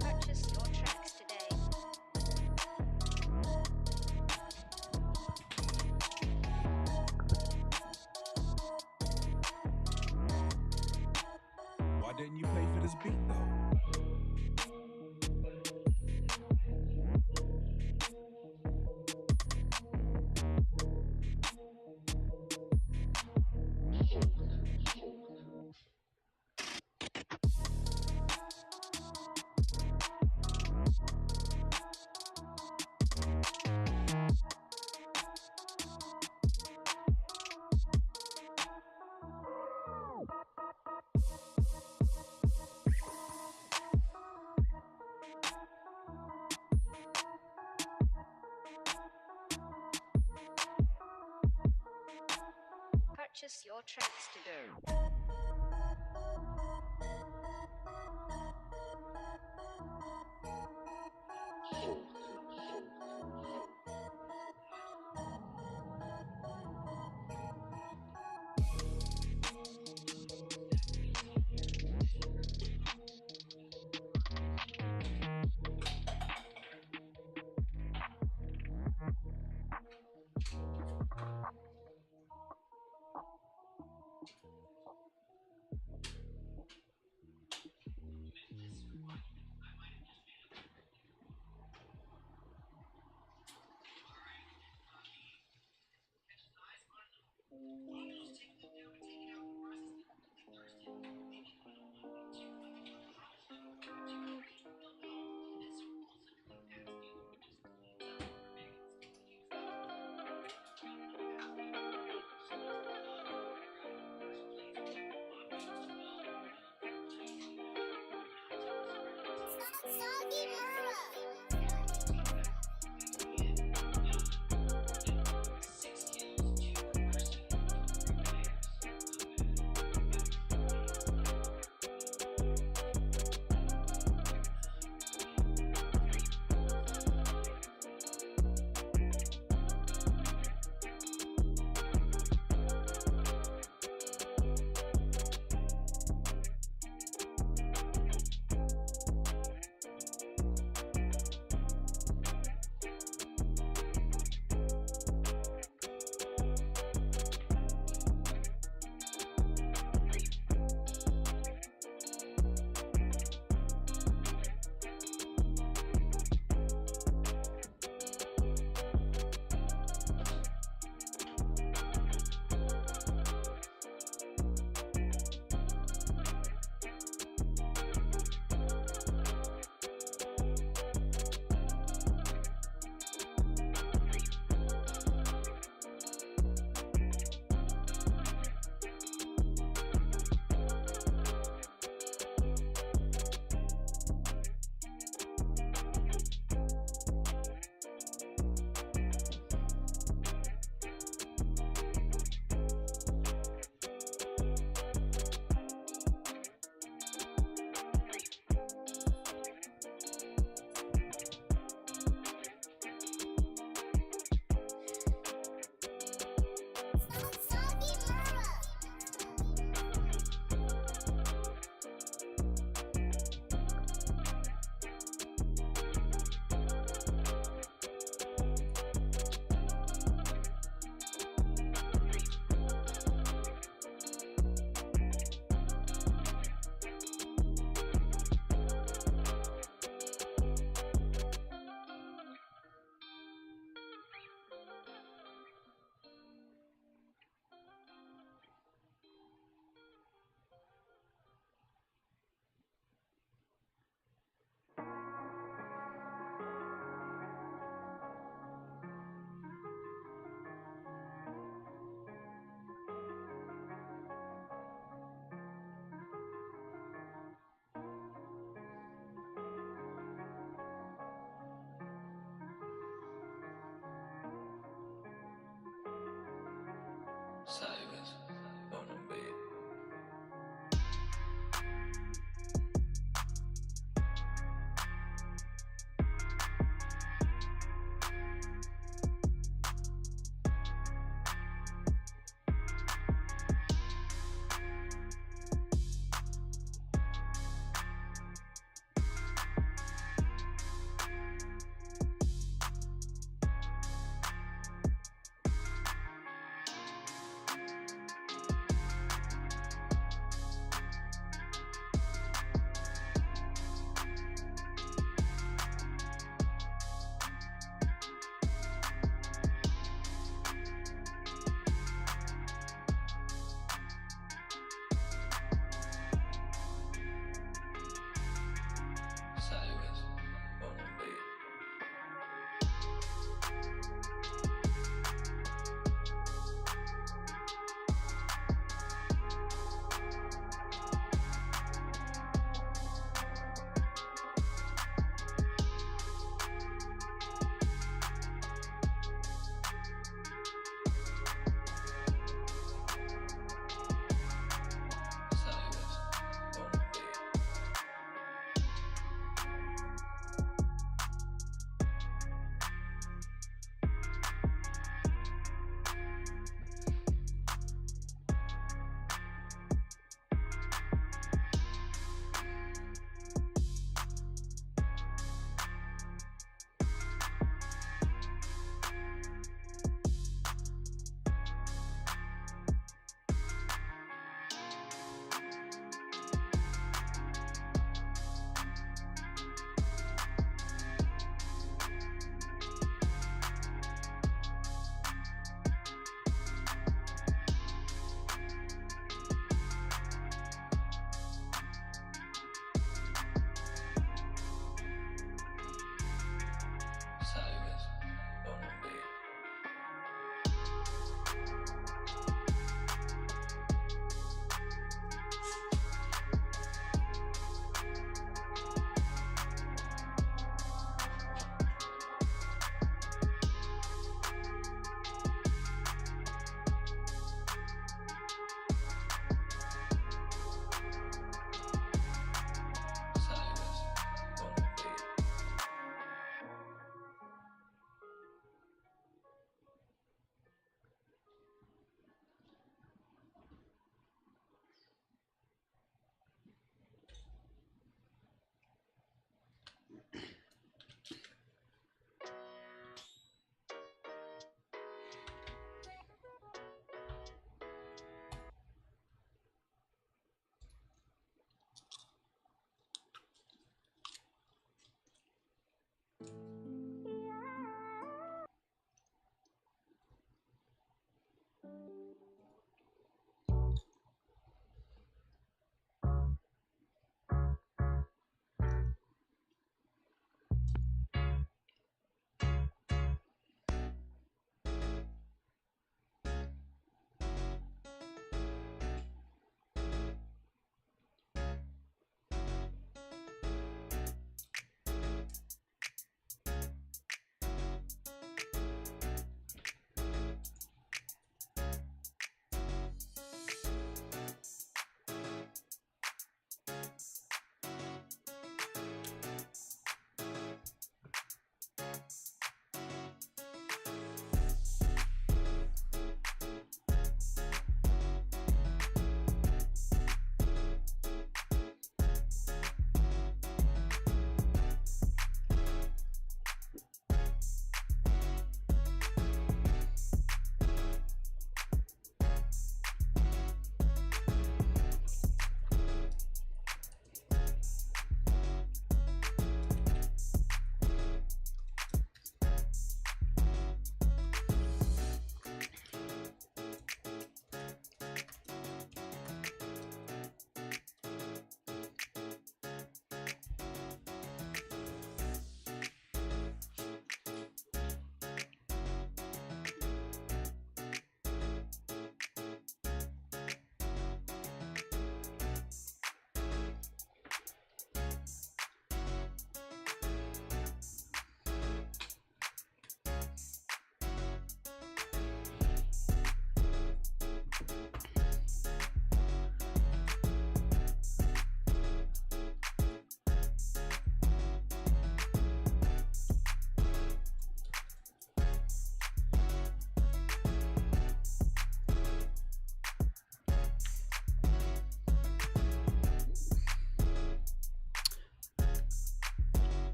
Purchase your tracks today. Why didn't you pay for this beat though? tracks today.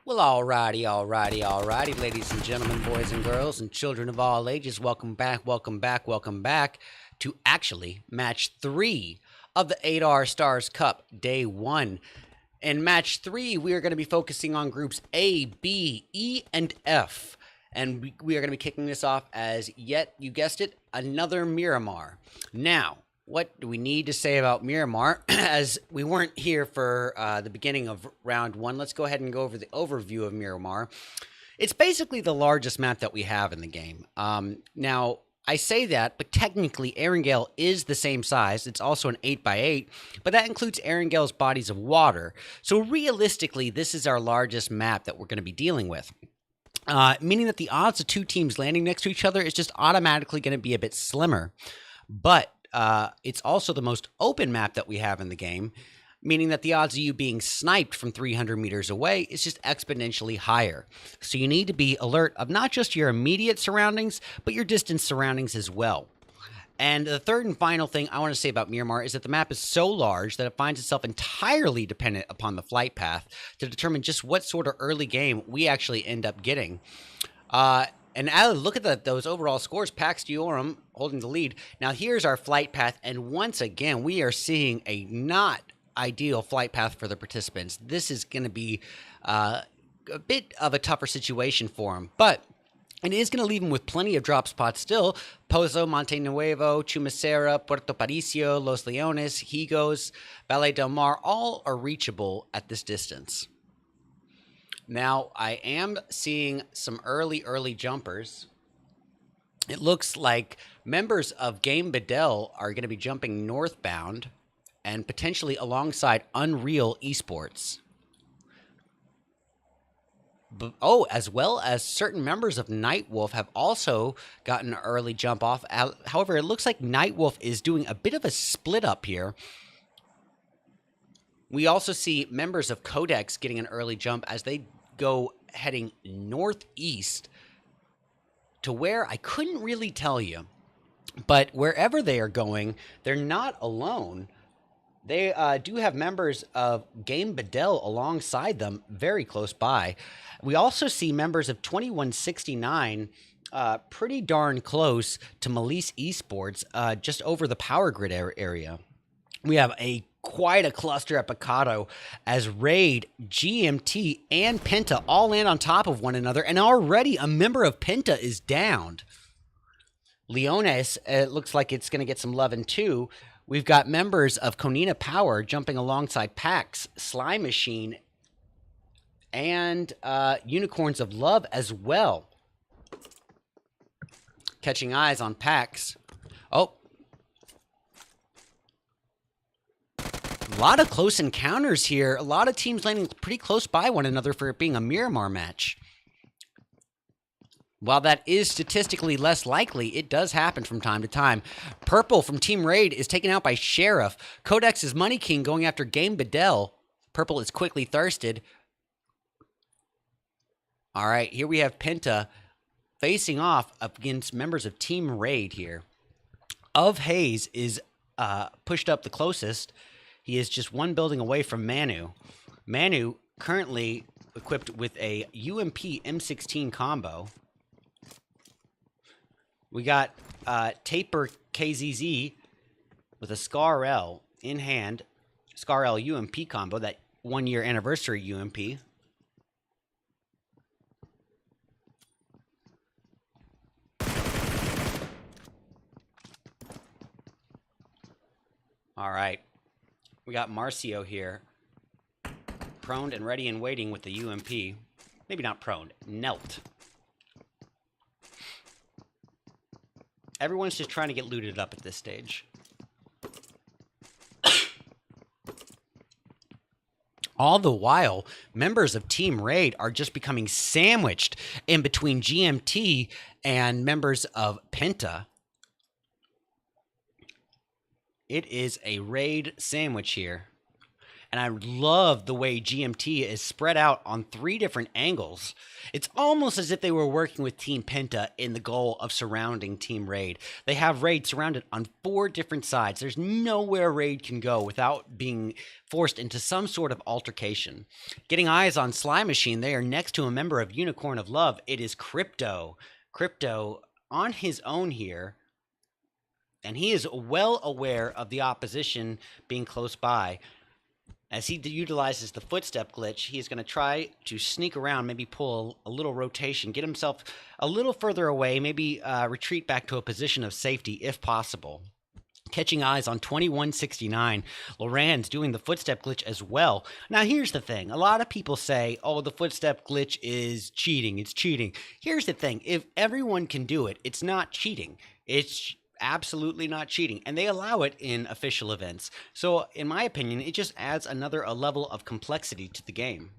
Well, alrighty, ladies and gentlemen, boys and girls, and children of all ages. Welcome back to actually match 3 of the 8R Stars Cup, day 1. In match 3, we are going to be focusing on groups A, B, E, and F. And we are going to be kicking this off as, yet, you guessed it, another Miramar. Now, what do we need to say about Miramar? As we weren't here for the beginning of round 1, let's go ahead and go over the overview of Miramar. It's basically the largest map that we have in the game. Now, I say that, but technically Erangel is the same size. It's also an 8x8, but that includes Erangel's bodies of water. So realistically, this is our largest map that we're going to be dealing with. Meaning that the odds of 2 teams landing next to each other is just automatically going to be a bit slimmer. But it's also the most open map that we have in the game, meaning that the odds of you being sniped from 300 meters away is just exponentially higher. So you need to be alert of not just your immediate surroundings, but your distant surroundings as well. And the third and final thing I want to say about Miramar is that the map is so large that it finds itself entirely dependent upon the flight path to determine just what sort of early game we actually end up getting. And look at those overall scores. Pax Diorum holding the lead. Now here's our flight path, and once again, we are seeing a not ideal flight path for the participants. This is going to be a bit of a tougher situation for them, but it is going to leave them with plenty of drop spots still. Pozo, Monte Nuevo, Chumacera, Puerto Paricio, Los Leones, Higos, Valle del Mar, all are reachable at this distance. Now, I am seeing some early jumpers. It looks like members of Game Bedell are going to be jumping northbound and potentially alongside Unreal Esports. As well as certain members of Nightwolf have also gotten an early jump off. However, it looks like Nightwolf is doing a bit of a split up here. We also see members of Codex getting an early jump as they go heading northeast to where I couldn't really tell you. But wherever they are going, they're not alone. They do have members of Game Bedell alongside them very close by. We also see members of 2169 pretty darn close to Melise Esports, just over the power grid area. We have quite a cluster at Picado as Raid, GMT, and Penta all land on top of one another, and already a member of Penta is downed. Leones, it looks like it's going to get some loving too. We've got members of Conina Power jumping alongside Pax, Slime Machine, and Unicorns of Love as well. Catching eyes on Pax. Oh. A lot of close encounters here. A lot of teams landing pretty close by one another for it being a Miramar match. While that is statistically less likely, it does happen from time to time. Purple from Team Raid is taken out by Sheriff. Codex is Money King going after Game Bedell. Purple is quickly thirsted. All right, here we have Penta facing off against members of Team Raid here. Of Hayes is pushed up the closest. He is just one building away from Manu. Manu currently equipped with a UMP M16 combo. We got Taper KZZ with a Scar L in hand. Scar L UMP combo, that 1-year anniversary UMP. All right. We got Marcio here. Proned and ready and waiting with the UMP. Maybe not proned, knelt. Everyone's just trying to get looted up at this stage. All the while, members of Team Raid are just becoming sandwiched in between GMT and members of Penta. It is a Raid sandwich here. And I love the way GMT is spread out on 3 different angles. It's almost as if they were working with Team Penta in the goal of surrounding Team Raid. They have Raid surrounded on 4 different sides. There's nowhere Raid can go without being forced into some sort of altercation. Getting eyes on Slime Machine, they are next to a member of Unicorn of Love. It is Crypto. Crypto on his own here. And he is well aware of the opposition being close by. As he utilizes the footstep glitch, he is going to try to sneak around, maybe pull a little rotation, get himself a little further away, maybe retreat back to a position of safety if possible. Catching eyes on 2169. Loran's doing the footstep glitch as well. Now, here's the thing. A lot of people say, oh, the footstep glitch is cheating. It's cheating. Here's the thing. If everyone can do it, it's not cheating. It's absolutely not cheating, and they allow it in official events. So in my opinion, it just adds a level of complexity to the game,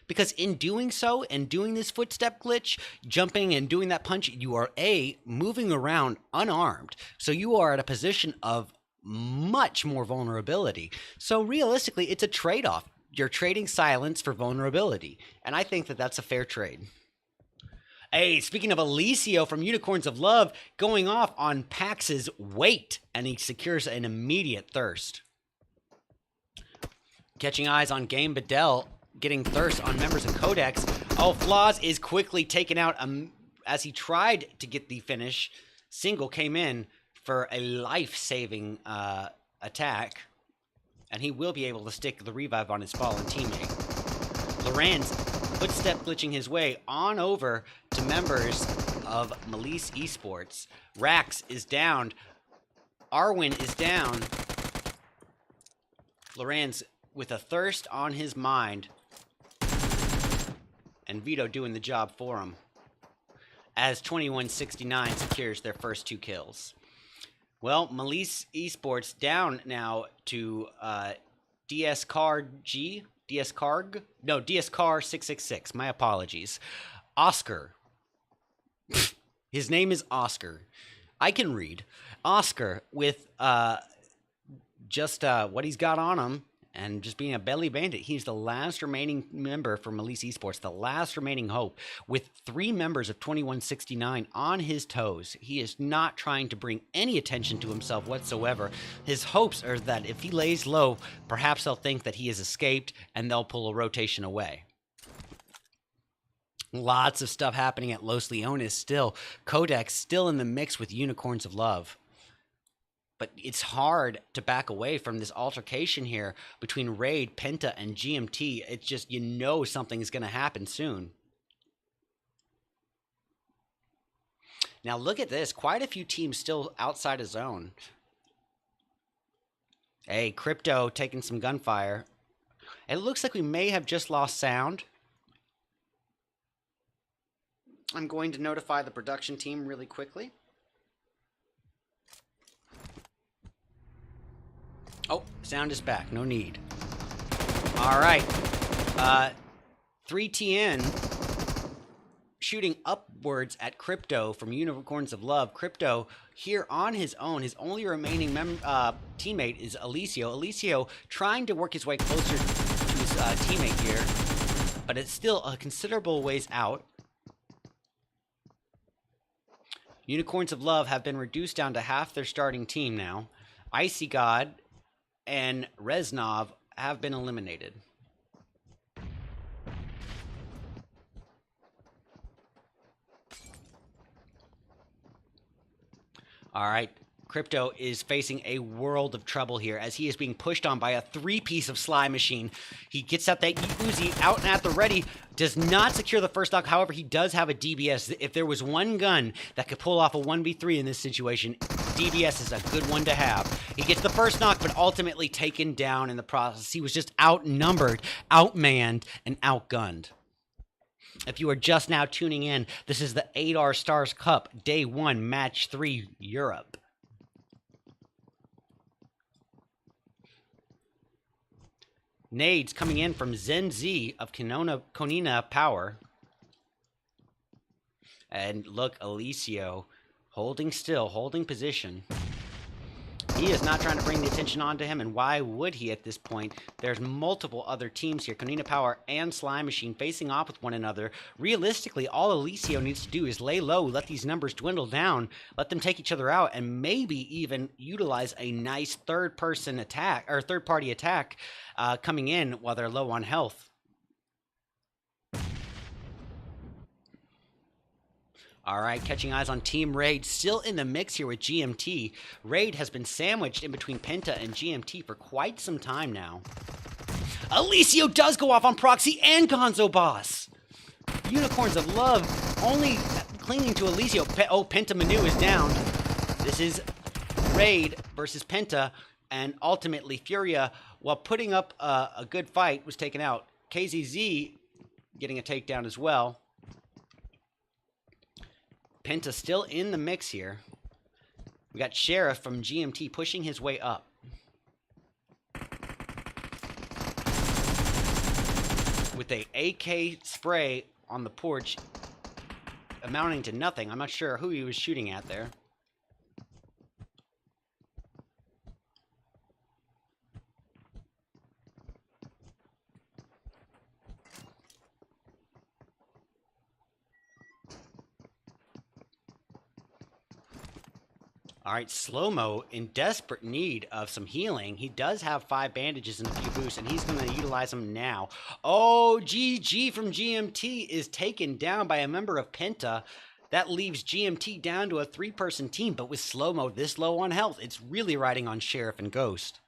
because in doing so and doing this footstep glitch, jumping and doing that punch, you are moving around unarmed, so you are at a position of much more vulnerability. So realistically, it's a trade-off. You're trading silence for vulnerability, and I think that that's a fair trade. Hey, speaking of Alicio from Unicorns of Love, going off on Pax's weight, and he secures an immediate thirst. Catching eyes on Game Bedell, getting thirst on members of Codex. Oh, Flaws is quickly taken out as he tried to get the finish. Single came in for a life-saving attack, and he will be able to stick the revive on his fallen teammate. Lorenz footstep glitching his way on over to members of Melise Esports. Rax is down. Arwin is down. Lorenz with a thirst on his mind. And Vito doing the job for him, as 2169 secures their first 2 kills. Well, Melise Esports down now to DS Carg. No, DS Car 666. My apologies. Oscar. His name is Oscar. I can read. Oscar with just what he's got on him, and just being a belly bandit. He's the last remaining member for Melise Esports, the last remaining hope, with 3 members of 2169 on his toes. He is not trying to bring any attention to himself whatsoever. His hopes are that if he lays low, perhaps they'll think that he has escaped and they'll pull a rotation away. Lots of stuff happening at Los Leones still. Codex still in the mix with Unicorns of Love. But it's hard to back away from this altercation here between Raid, Penta, and GMT. It's just, you know, something is going to happen soon. Now look at this. Quite a few teams still outside of zone. Hey, Crypto taking some gunfire. It looks like we may have just lost sound. I'm going to notify the production team really quickly. Oh, sound is back. No need. All right. 3TN shooting upwards at Crypto from Unicorns of Love. Crypto here on his own. His only remaining teammate is Alicio. Alicio trying to work his way closer to his teammate here, but it's still a considerable ways out. Unicorns of Love have been reduced down to half their starting team now. Icy God and Reznov have been eliminated. All right, Crypto is facing a world of trouble here as he is being pushed on by a 3-piece of Slime Machine. He gets out that Uzi out and at the ready, does not secure the first knock. However, he does have a DBS. If there was one gun that could pull off a 1v3 in this situation, DBS is a good one to have. He gets the first knock, but ultimately taken down in the process. He was just outnumbered, outmanned, and outgunned. If you are just now tuning in, this is the 8R Stars Cup, Day 1, Match 3, Europe. Nades coming in from Zen Z of Konina Power. And look, Alicio holding still, holding position. He is not trying to bring the attention onto him, and why would he at this point? There's multiple other teams here. Konina Power and Slime Machine facing off with one another. Realistically, all Alicio needs to do is lay low, let these numbers dwindle down, let them take each other out, and maybe even utilize a nice third-person attack, or third-party attack coming in while they're low on health. All right, catching eyes on Team Raid, still in the mix here with GMT. Raid has been sandwiched in between Penta and GMT for quite some time now. Alicio does go off on Proxy and Gonzo Boss. Unicorns of Love only clinging to Alicio. Penta Manu is down. This is Raid versus Penta, and ultimately Furia, while putting up a good fight, was taken out. KZZ getting a takedown as well. Penta still in the mix here. We got Sheriff from GMT pushing his way up. With a AK spray on the porch amounting to nothing. I'm not sure who he was shooting at there. All right, Slow-Mo in desperate need of some healing. He does have 5 bandages and a few boosts, and he's going to utilize them now. Oh, GG from GMT is taken down by a member of Penta. That leaves GMT down to a 3-person team, but with Slow-Mo this low on health, it's really riding on Sheriff and Ghost.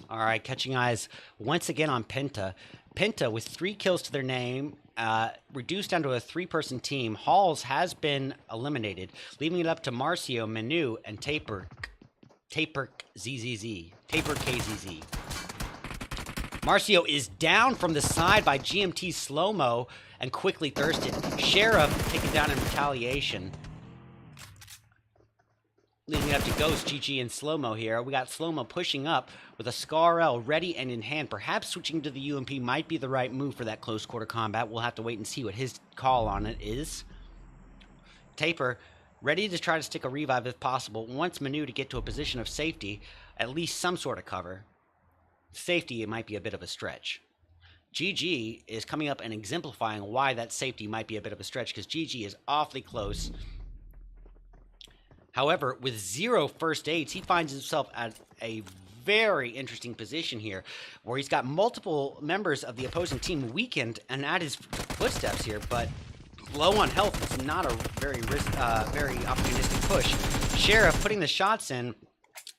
All right, catching eyes once again on Penta. Penta with 3 kills to their name, reduced down to a 3-person team. Halls has been eliminated, leaving it up to Marcio, Manu, and Taper KZZ. Marcio is down from the side by GMT Slow-Mo and quickly thirsted. Sheriff taken down in retaliation. Leading it up to Ghost, GG, and Slow-Mo here. We got Slow-Mo pushing up with a Scar-L ready and in hand. Perhaps switching to the UMP might be the right move for that close quarter combat. We'll have to wait and see what his call on it is. Taper, ready to try to stick a revive if possible. Wants Manu to get to a position of safety, at least some sort of cover. Safety, it might be a bit of a stretch. GG is coming up and exemplifying why that safety might be a bit of a stretch, because GG is awfully close. However, with 0 first aids, he finds himself at a very interesting position here, where he's got multiple members of the opposing team weakened and at his footsteps here, but low on health is not a very opportunistic push. Sheriff putting the shots in.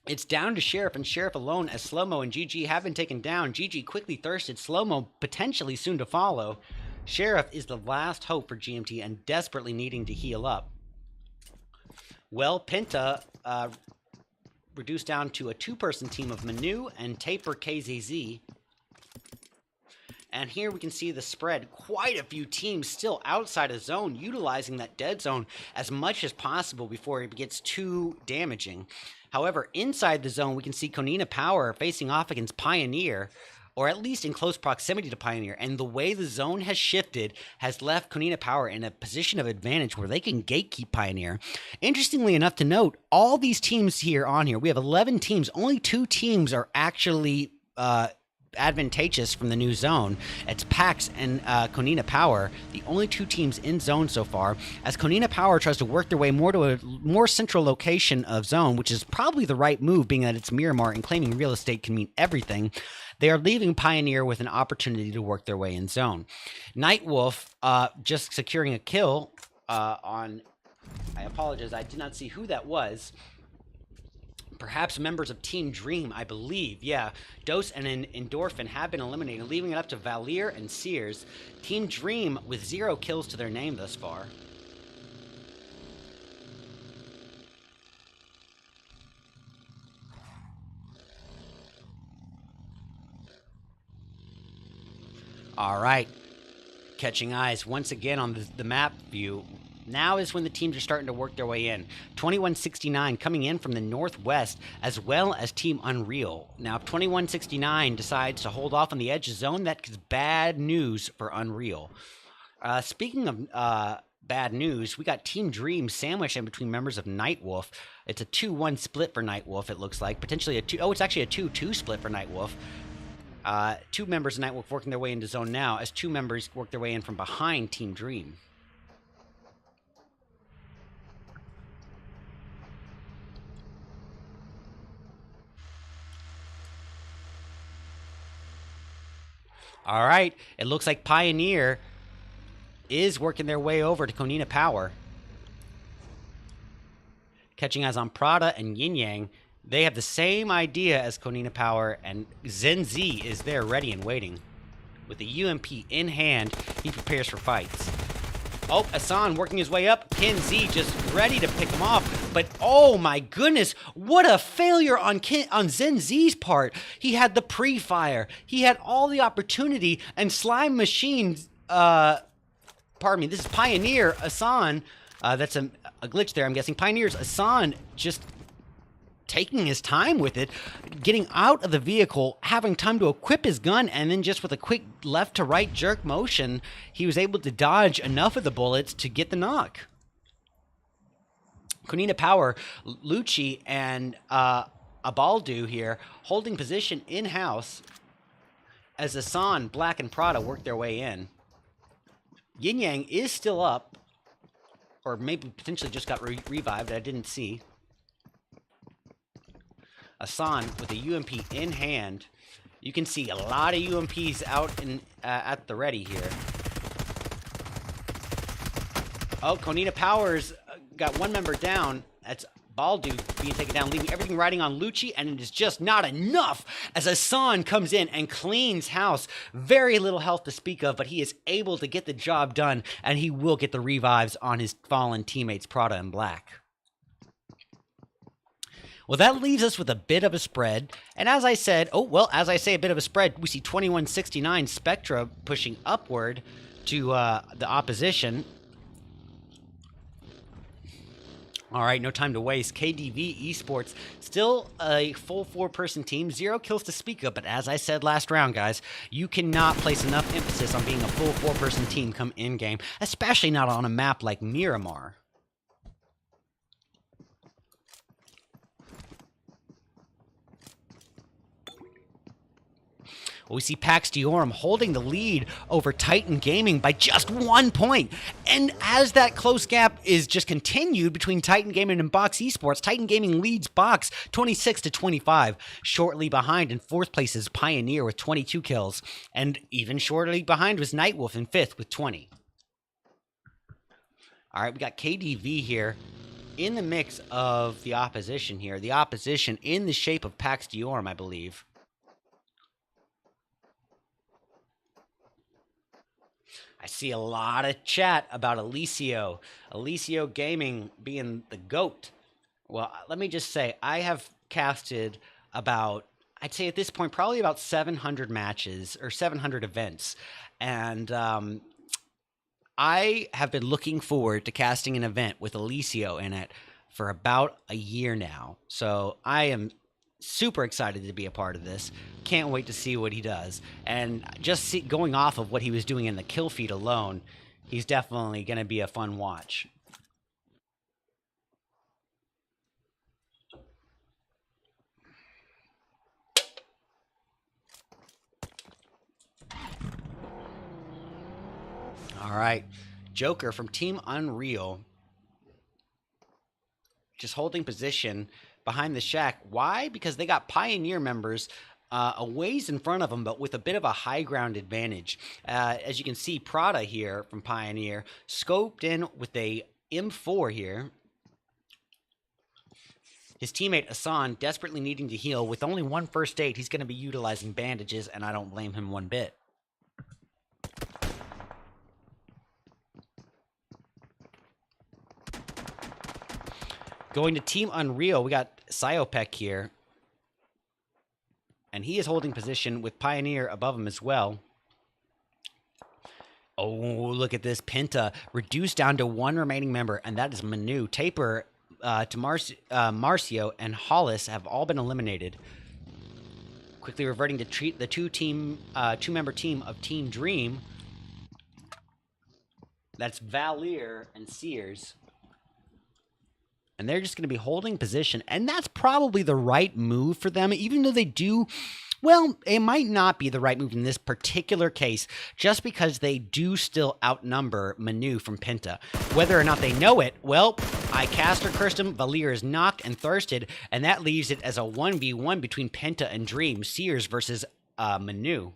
It's down to Sheriff and Sheriff alone, as Slow-Mo and GG have been taken down. GG quickly thirsted, Slow-Mo potentially soon to follow. Sheriff is the last hope for GMT and desperately needing to heal up. Well, Penta reduced down to a 2-person team of Manu and Taper KZZ. And here we can see the spread. Quite a few teams still outside of zone, utilizing that dead zone as much as possible before it gets too damaging. However, inside the zone, we can see Konina Power facing off against Pioneer, or at least in close proximity to Pioneer. And the way the zone has shifted has left Konina Power in a position of advantage where they can gatekeep Pioneer. Interestingly enough to note, all these teams here on here, we have 11 teams. Only 2 teams are actually advantageous from the new zone. It's Pax and Konina Power, the only 2 teams in zone so far, as Konina Power tries to work their way more to a more central location of zone, which is probably the right move, being that it's Miramar and claiming real estate can mean everything. They are leaving Pioneer with an opportunity to work their way in zone. Nightwolf just securing a kill on, I apologize, I did not see who that was, Perhaps members of Team Dream, I believe. Yeah, Dose and Endorphin have been eliminated, leaving it up to Valier and Sears. Team Dream with 0 kills to their name thus far. All right. Catching eyes once again on the map view. Now is when the teams are starting to work their way in. 2169 coming in from the northwest, as well as Team Unreal. Now, if 2169 decides to hold off on the edge zone, that's bad news for Unreal. Speaking of bad news, we got Team Dream sandwiched in between members of Nightwolf. It's a 2-1 split for Nightwolf, it looks like. Potentially a 2... Oh, it's actually a 2-2 split for Nightwolf. 2 members of Nightwolf working their way into zone now, as 2 members work their way in from behind Team Dream. All right, it looks like Pioneer is working their way over to Konina Power. Catching eyes on Prada and Yin Yang. They have the same idea as Konina Power, and Zen Z is there ready and waiting. With the UMP in hand, he prepares for fights. Oh, Asan working his way up. Ken Z just ready to pick him off. But oh my goodness, what a failure on Zen Z's part. He had the pre-fire. He had all the opportunity, and Slime Machine, pardon me, this is Pioneer, Asan. That's a glitch there, I'm guessing. Pioneer's Asan just taking his time with it, getting out of the vehicle, having time to equip his gun, and then just with a quick left to right jerk motion, he was able to dodge enough of the bullets to get the knock. Konina Power, Lucci, and Abaldu here holding position in-house as Asan, Black, and Prada work their way in. Yin Yang is still up, or maybe potentially just got revived, I didn't see. Asan with a UMP in hand. You can see a lot of UMPs out in at the ready here. Oh, Konina Powers got 1 member down. That's Baldu being taken down, leaving everything riding on Lucci, and it is just not enough as Asan comes in and cleans house. Very little health to speak of, but he is able to get the job done, and he will get the revives on his fallen teammates, Prada and Black. Well, that leaves us with a bit of a spread. And as I said, as I say a bit of a spread, we see 2169 Spectra pushing upward to the opposition. All right, no time to waste. KDV Esports, still a full 4-person team, 0 kills to speak of. But as I said last round, guys, you cannot place enough emphasis on being a full 4-person team come in-game, especially not on a map like Miramar. We see Pax Diorum holding the lead over Titan Gaming by just 1 point. And as that close gap is just continued between Titan Gaming and Box Esports, Titan Gaming leads Box 26-25. Shortly behind in 4th place is Pioneer with 22 kills. And even shortly behind was Nightwolf in 5th with 20. All right, we got KDV here in the mix of the opposition here. The opposition in the shape of Pax Diorum, I believe. I see a lot of chat about Alicio. Alicio Gaming being the GOAT. Well, let me just say, I have casted about, I'd say at this point, probably about 700 matches or 700 events. And I have been looking forward to casting an event with Alicio in it for about a year now. So I am super excited to be a part of this. Can't wait to see what he does. And just going off of what he was doing in the kill feed alone, he's definitely going to be a fun watch. All right. Joker from Team Unreal just holding position behind the shack. Why? Because they got Pioneer members a ways in front of them, but with a bit of a high ground advantage. As you can see, Prada here from Pioneer scoped in with a M4 here. His teammate Asan desperately needing to heal. With only one first aid, he's going to be utilizing bandages, and I don't blame him one bit. Going to Team Unreal, we got Psyopek here. And he is holding position with Pioneer above him as well. Oh, look at this. Penta reduced down to one remaining member, and that is Manu. Taper to Marcio and Hollis have all been eliminated. Quickly reverting to treat the two-member team of Team Dream. That's Valier and Sears. And they're just going to be holding position. And that's probably the right move for them, even though they do... Well, it might not be the right move in this particular case, just because they do still outnumber Manu from Penta. Whether or not they know it, well, I cast or cursed him, Valier is knocked and thirsted, and that leaves it as a 1v1 between Penta and Dream, Sears versus Manu.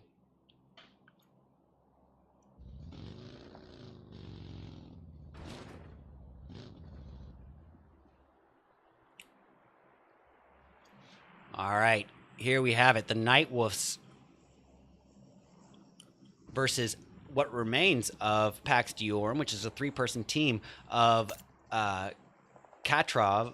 All right, here we have it. The Nightwolves versus what remains of Pax Diorum, which is a three-person team of Katrov,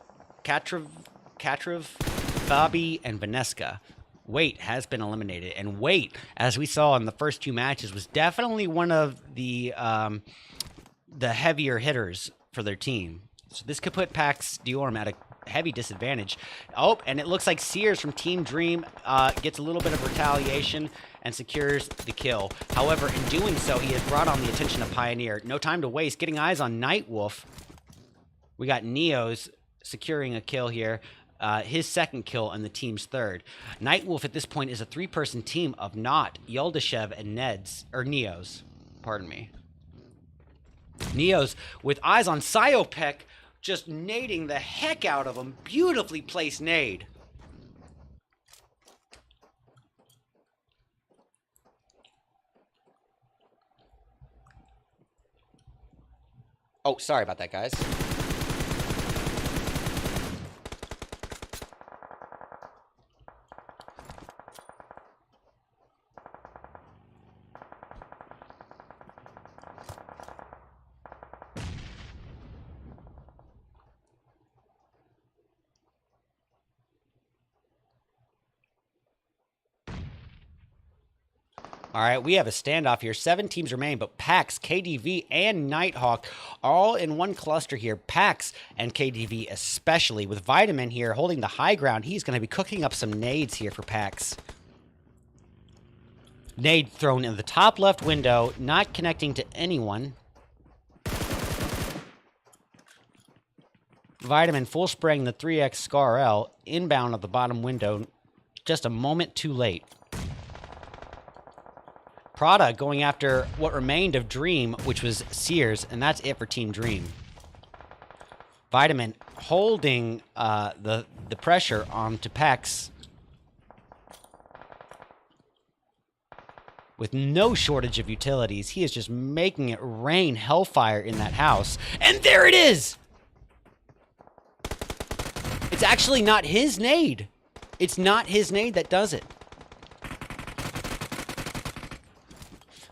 Fabi, and Vaneska. Wait has been eliminated, and Wait, as we saw in the first two matches, was definitely one of the heavier hitters for their team. So this could put Pax Diorum at a heavy disadvantage. Oh, and it looks like Sears from Team Dream gets a little bit of retaliation and secures the kill. However, in doing so, he has brought on the attention of Pioneer. No time to waste. Getting eyes on Nightwolf. We got Neos securing a kill here. His second kill and the team's third. Nightwolf at this point is a three-person team of Not, Yoldashev, and Neos. Pardon me. Neos with eyes on Psyopek, just nading the heck out of him. Beautifully placed nade. Oh, sorry about that, guys. All right, we have a standoff here. 7 teams remain, but Pax, KDV, and Nighthawk all in one cluster here. Pax and KDV especially, with Vitamin here holding the high ground. He's going to be cooking up some nades here for Pax. Nade thrown in the top left window, not connecting to anyone. Vitamin full spraying the 3X Scar L, inbound of the bottom window, just a moment too late. Prada going after what remained of Dream, which was Sears, and that's it for Team Dream. Vitamin holding the pressure onto Pax with no shortage of utilities. He is just making it rain hellfire in that house. And there it is! It's actually not his nade. It's not his nade that does it.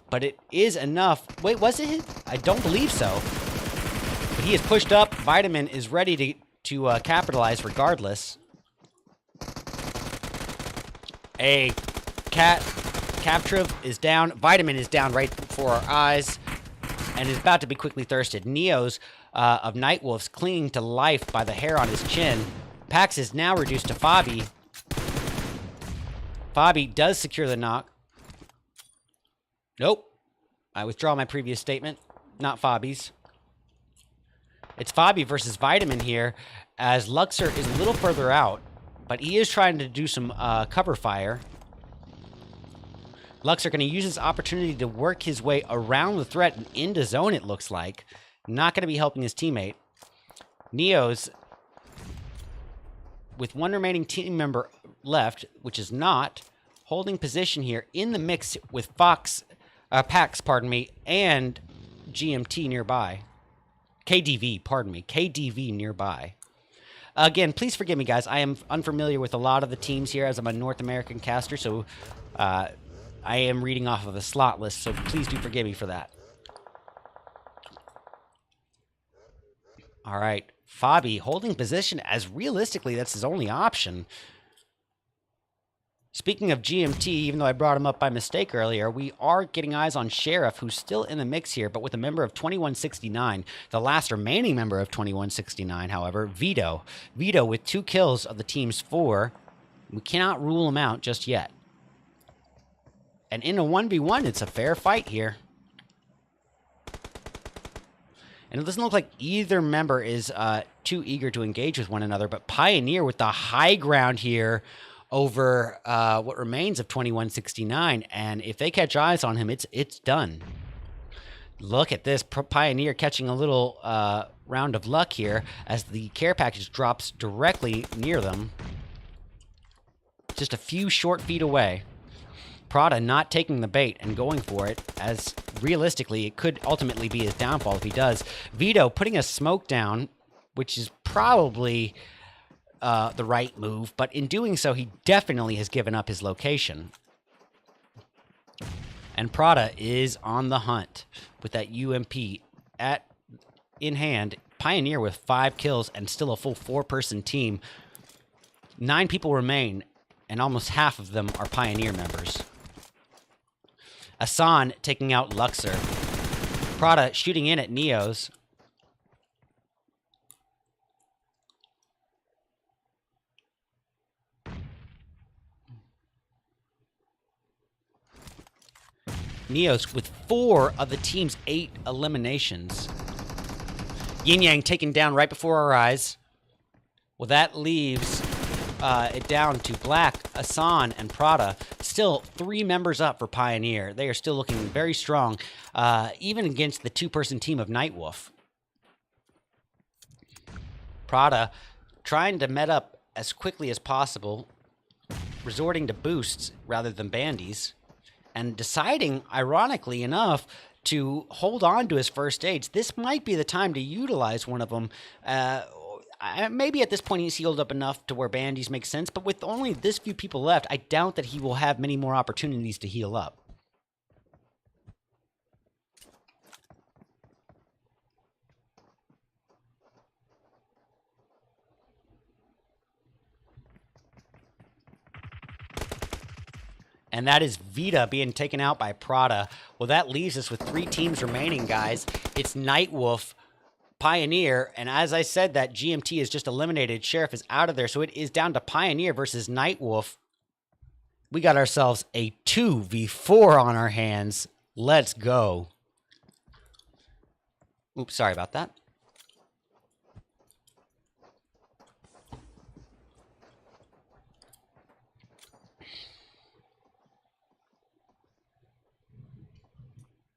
But it is enough. Wait, was it his? I don't believe so. But he is pushed up. Vitamin is ready to capitalize regardless. A Captriv is down. Vitamin is down right before our eyes and is about to be quickly thirsted. Neos of Nightwolves clinging to life by the hair on his chin. Pax is now reduced to Fabi. Fabi does secure the knock. Nope. I withdraw my previous statement. Not Fabi's. It's Fabi versus Vitamin here, as Luxor is a little further out, but he is trying to do some cover fire. Luxor going to use this opportunity to work his way around the threat and into zone, it looks like. Not going to be helping his teammate. Neos, with one remaining team member left, which is Not, holding position here in the mix with Pax, and GMT nearby. KDV nearby. Again, please forgive me, guys. I am unfamiliar with a lot of the teams here as I'm a North American caster, so I am reading off of a slot list, so please do forgive me for that. All right. Fabi holding position as realistically that's his only option. Speaking of GMT, even though I brought him up by mistake earlier, we are getting eyes on Sheriff, who's still in the mix here, but with a member of 2169. The last remaining member of 2169, however, Vito. Vito with 2 kills of the team's 4. We cannot rule him out just yet. And in a 1v1, it's a fair fight here. And it doesn't look like either member is too eager to engage with one another, but Pioneer with the high ground here over what remains of 2169, and if they catch eyes on him, it's done. Look at this, Pioneer catching a little round of luck here as the care package drops directly near them. Just a few short feet away. Prada not taking the bait and going for it, as realistically it could ultimately be his downfall if he does. Vito putting a smoke down, which is probably the right move, but in doing so, he definitely has given up his location. And Prada is on the hunt with that UMP in hand. Pioneer with 5 kills and still a full 4-person team. 9 people remain, and almost half of them are Pioneer members. Asan taking out Luxor. Prada shooting in at Neos. Neos with 4 of the team's 8 eliminations. Yin Yang taken down right before our eyes. Well, that leaves it down to Black, Asan, and Prada. Still 3 members up for Pioneer. They are still looking very strong, even against the 2-person team of Nightwolf. Prada trying to met up as quickly as possible, resorting to boosts rather than bandies, and deciding, ironically enough, to hold on to his first aids. This might be the time to utilize one of them. Maybe at this point he's healed up enough to where bandies make sense, but with only this few people left, I doubt that he will have many more opportunities to heal up. And that is Vita being taken out by Prada. Well, that leaves us with 3 teams remaining, guys. It's Nightwolf, Pioneer, and as I said, that GMT is just eliminated. Sheriff is out of there, so it is down to Pioneer versus Nightwolf. We got ourselves a 2v4 on our hands. Let's go. Oops, sorry about that.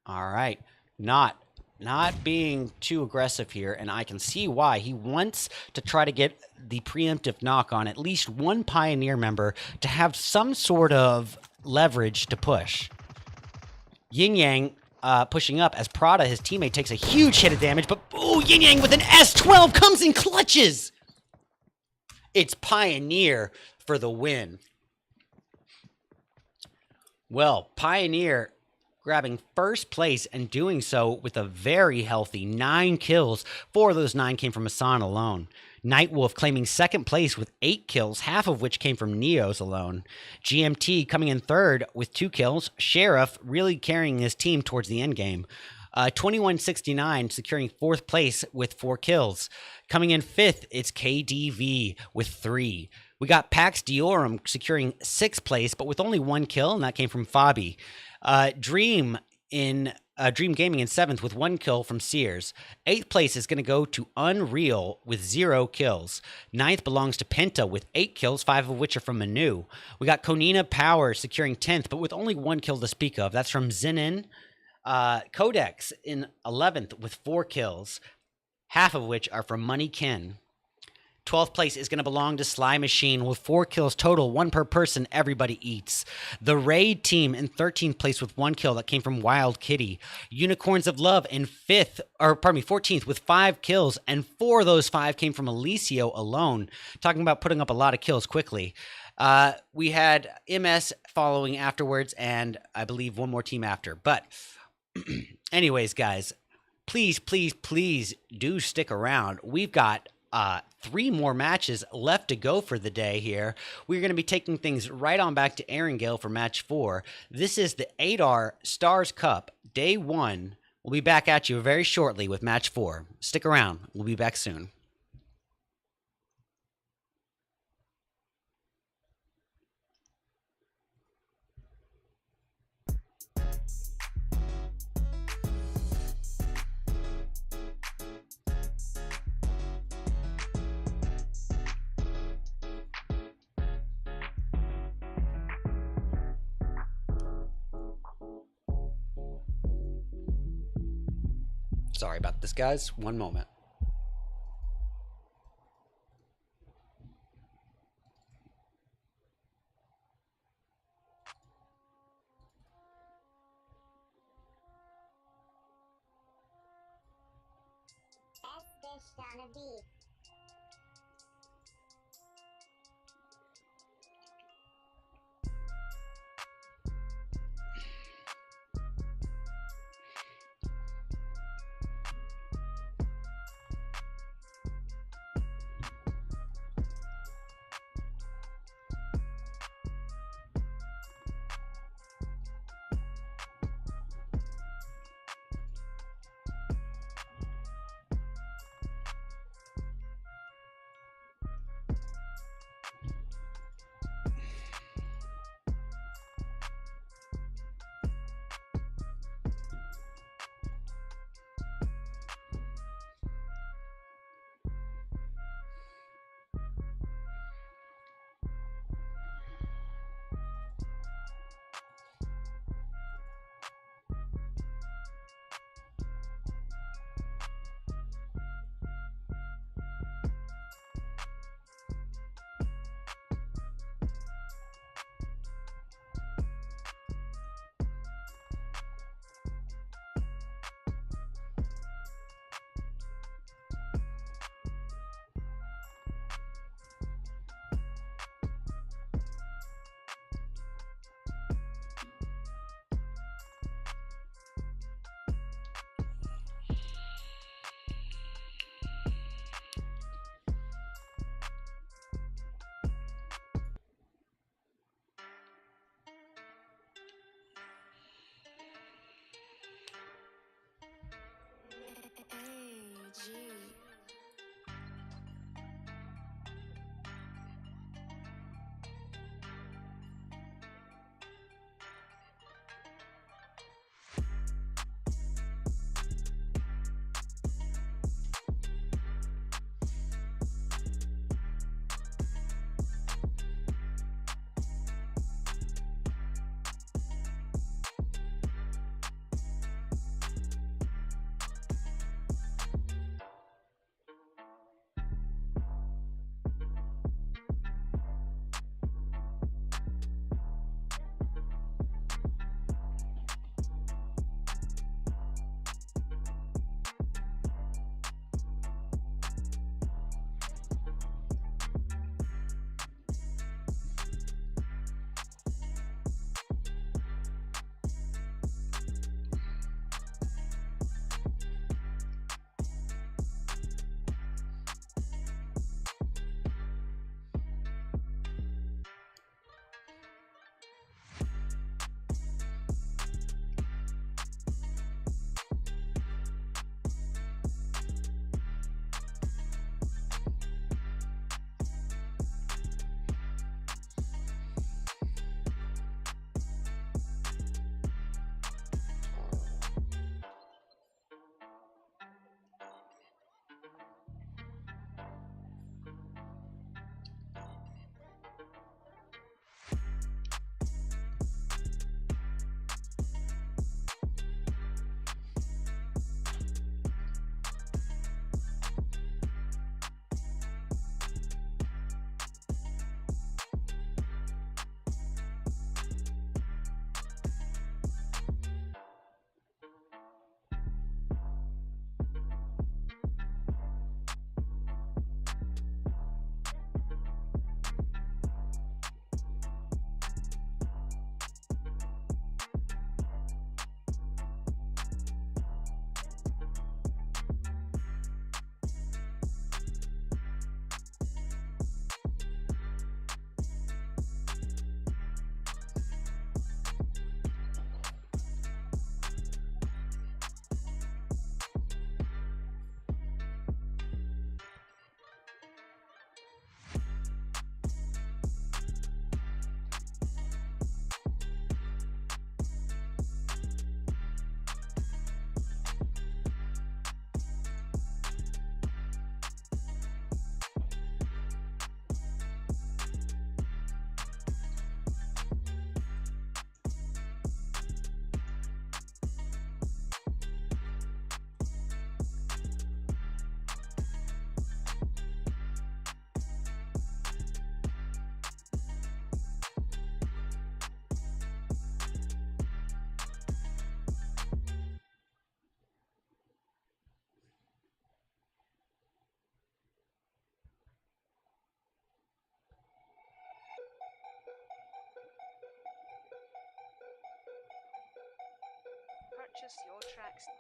All right, not being too aggressive here, and I can see why. He wants to try to get the preemptive knock on at least one Pioneer member to have some sort of leverage to push. Yin Yang pushing up as Prada, his teammate, takes a huge hit of damage, but ooh, Yin Yang with an S12 comes in clutches. It's Pioneer for the win. Well, Pioneer grabbing first place and doing so with a very healthy 9 kills. 4 of those 9 came from Asan alone. Nightwolf claiming second place with 8 kills, half of which came from Neos alone. GMT coming in third with 2 kills. Sheriff really carrying his team towards the end game. 2169 securing 4th place with 4 kills. Coming in 5th, it's KDV with 3. We got Pax Diorum securing 6th place, but with only 1 kill, and that came from Fabi. Dream Gaming in 7th with 1 kill from Sears. 8th place is going to go to Unreal with 0 kills. 9th belongs to Penta with 8 kills, 5 of which are from Manu. We got Konina Power securing 10th, but with only 1 kill to speak of. That's from Zenin. Codex in 11th with 4 kills, half of which are from Money Ken. 12th place is going to belong to Sly Machine with 4 kills total, 1 per person. Everybody eats. The Raid team in 13th place with 1 kill that came from Wild Kitty. Unicorns of Love in 14th with 5 kills, and 4 of those 5 came from Alicio alone. Talking about putting up a lot of kills quickly. We had MS following afterwards, and I believe one more team after. But anyways, guys, please do stick around. We've got 3 more matches left to go for the day here. We're going to be taking things right on back to Erangel for match 4. This is the 8R Stars Cup, day 1. We'll be back at you very shortly with match 4. Stick around. We'll be back soon. Sorry about this, guys. One moment. Purchase your tracks today.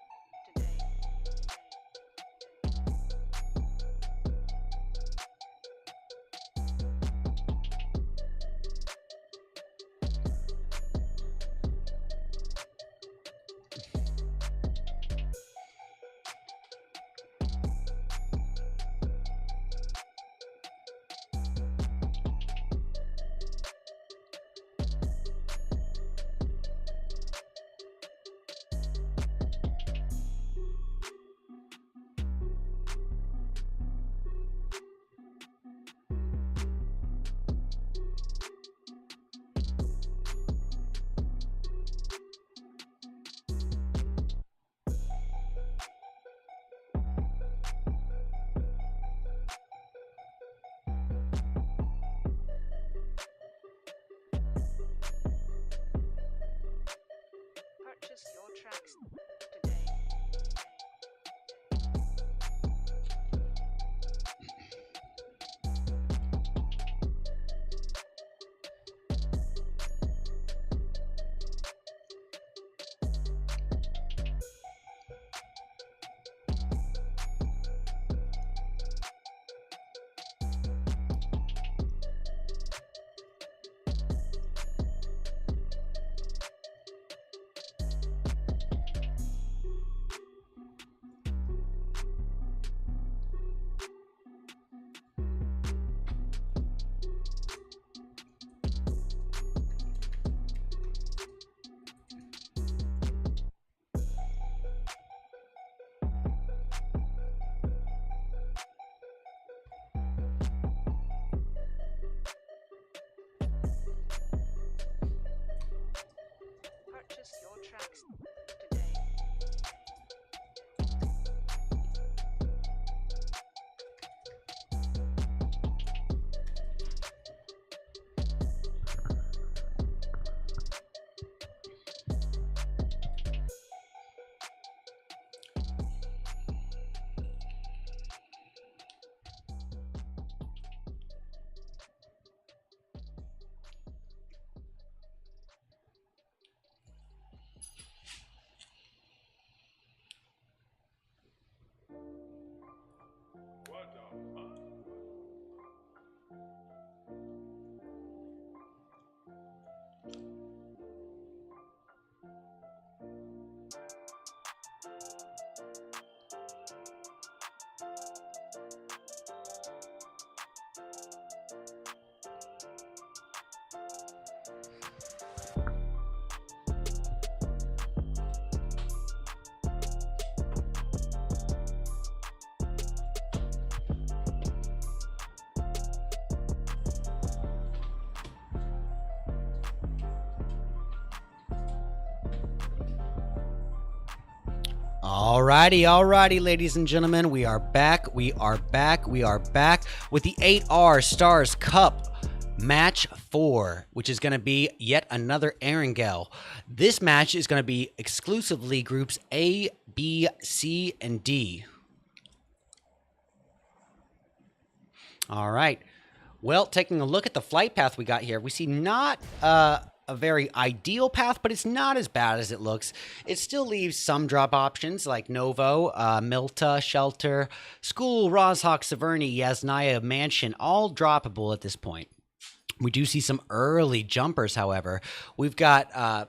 Purchase your tracks today. Purchase your tracks today. Alrighty, ladies and gentlemen, we are back with the 8R Stars Cup Match 4, which is going to be yet another Erangel. This match is going to be exclusively groups A, B, C, and D. All right. Well, taking a look at the flight path we got here, we see not a very ideal path, but it's not as bad as it looks. It still leaves some drop options like Novo, Milta, Shelter, School, Rozhok, Severny, Yasnaya, Mansion, all droppable at this point. We do see some early jumpers, however. We've got,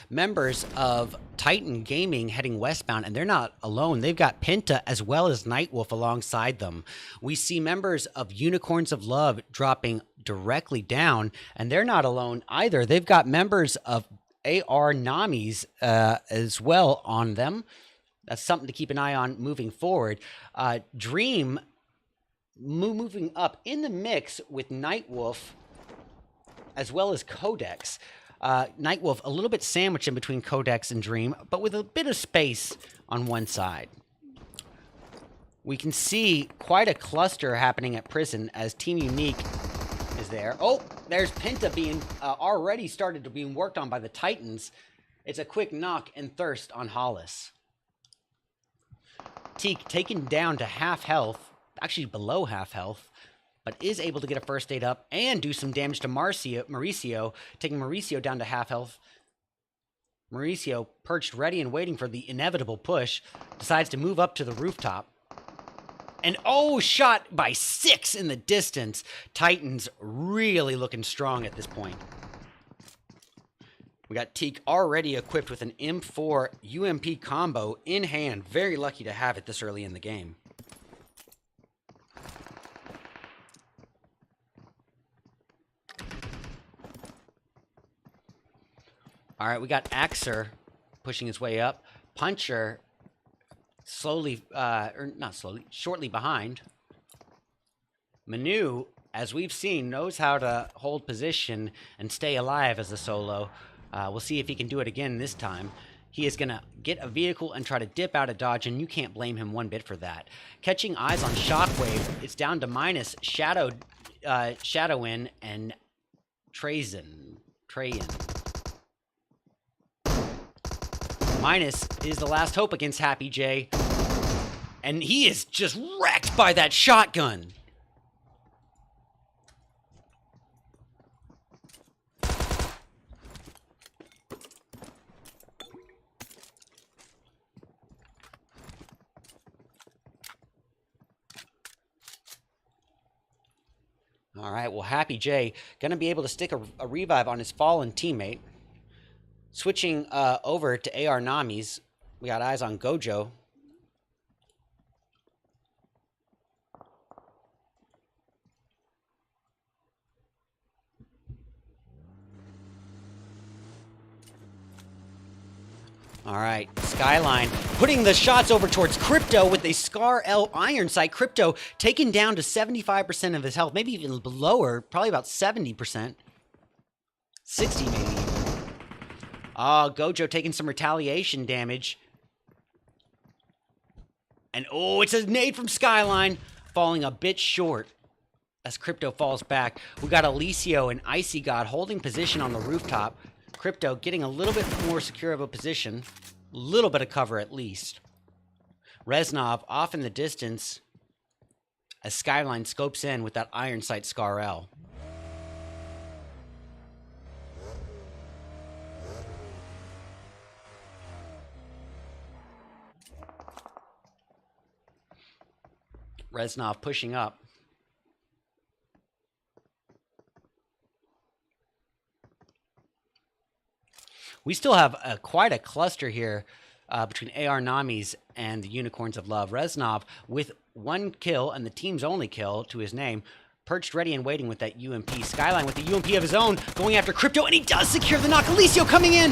members of Titan Gaming heading westbound, and they're not alone. They've got Pinta as well as Nightwolf alongside them. We see members of Unicorns of Love dropping directly down, and they're not alone either. They've got members of AR Namis as well on them. That's something to keep an eye on moving forward. Dream moving up in the mix with Nightwolf as well as Codex. Nightwolf a little bit sandwiched in between Codex and Dream, but with a bit of space on one side. We can see quite a cluster happening at Prison as Team Unique is there. Oh, there's Pinta being already started to being worked on by the Titans. It's a quick knock and thirst on Hollis. Teak taken down to half health, actually below half health, but is able to get a first aid up and do some damage to Mauricio, taking Mauricio down to half health. Mauricio, perched ready and waiting for the inevitable push, decides to move up to the rooftop. And oh, shot by 6 in the distance. Titans really looking strong at this point. We got Teak already equipped with an M4 UMP combo in hand. Very lucky to have it this early in the game. All right, we got Axer pushing his way up. Puncher slowly, or not slowly, shortly behind. Manu, as we've seen, knows how to hold position and stay alive as a solo. We'll see if he can do it again this time. He is going to get a vehicle and try to dip out of dodge, and you can't blame him one bit for that. Catching eyes on Shockwave, it's down to minus Shadow in, and Trayan. Minus is the last hope against Happy J. And he is just wrecked by that shotgun. All right, well, Happy J going to be able to stick a revive on his fallen teammate. Switching over to AR Nami's, we got eyes on Gojo. All right, Skyline putting the shots over towards Crypto with a Scar L iron sight. Crypto taken down to 75% of his health, maybe even lower, probably about 70%. 60 maybe. Oh, Gojo taking some retaliation damage. And oh, it's a nade from Skyline, falling a bit short as Crypto falls back. We got Alicio and Icy God holding position on the rooftop. Crypto getting a little bit more secure of a position. A little bit of cover at least. Reznov off in the distance as Skyline scopes in with that iron sight Scar L. Reznov pushing up. We still have quite a cluster here between AR Nami's and the Unicorns of Love. Reznov with 1 kill and the team's only kill to his name. Perched ready and waiting with that UMP. Skyline with the UMP of his own going after Crypto, and he does secure the knock. Alicio coming in.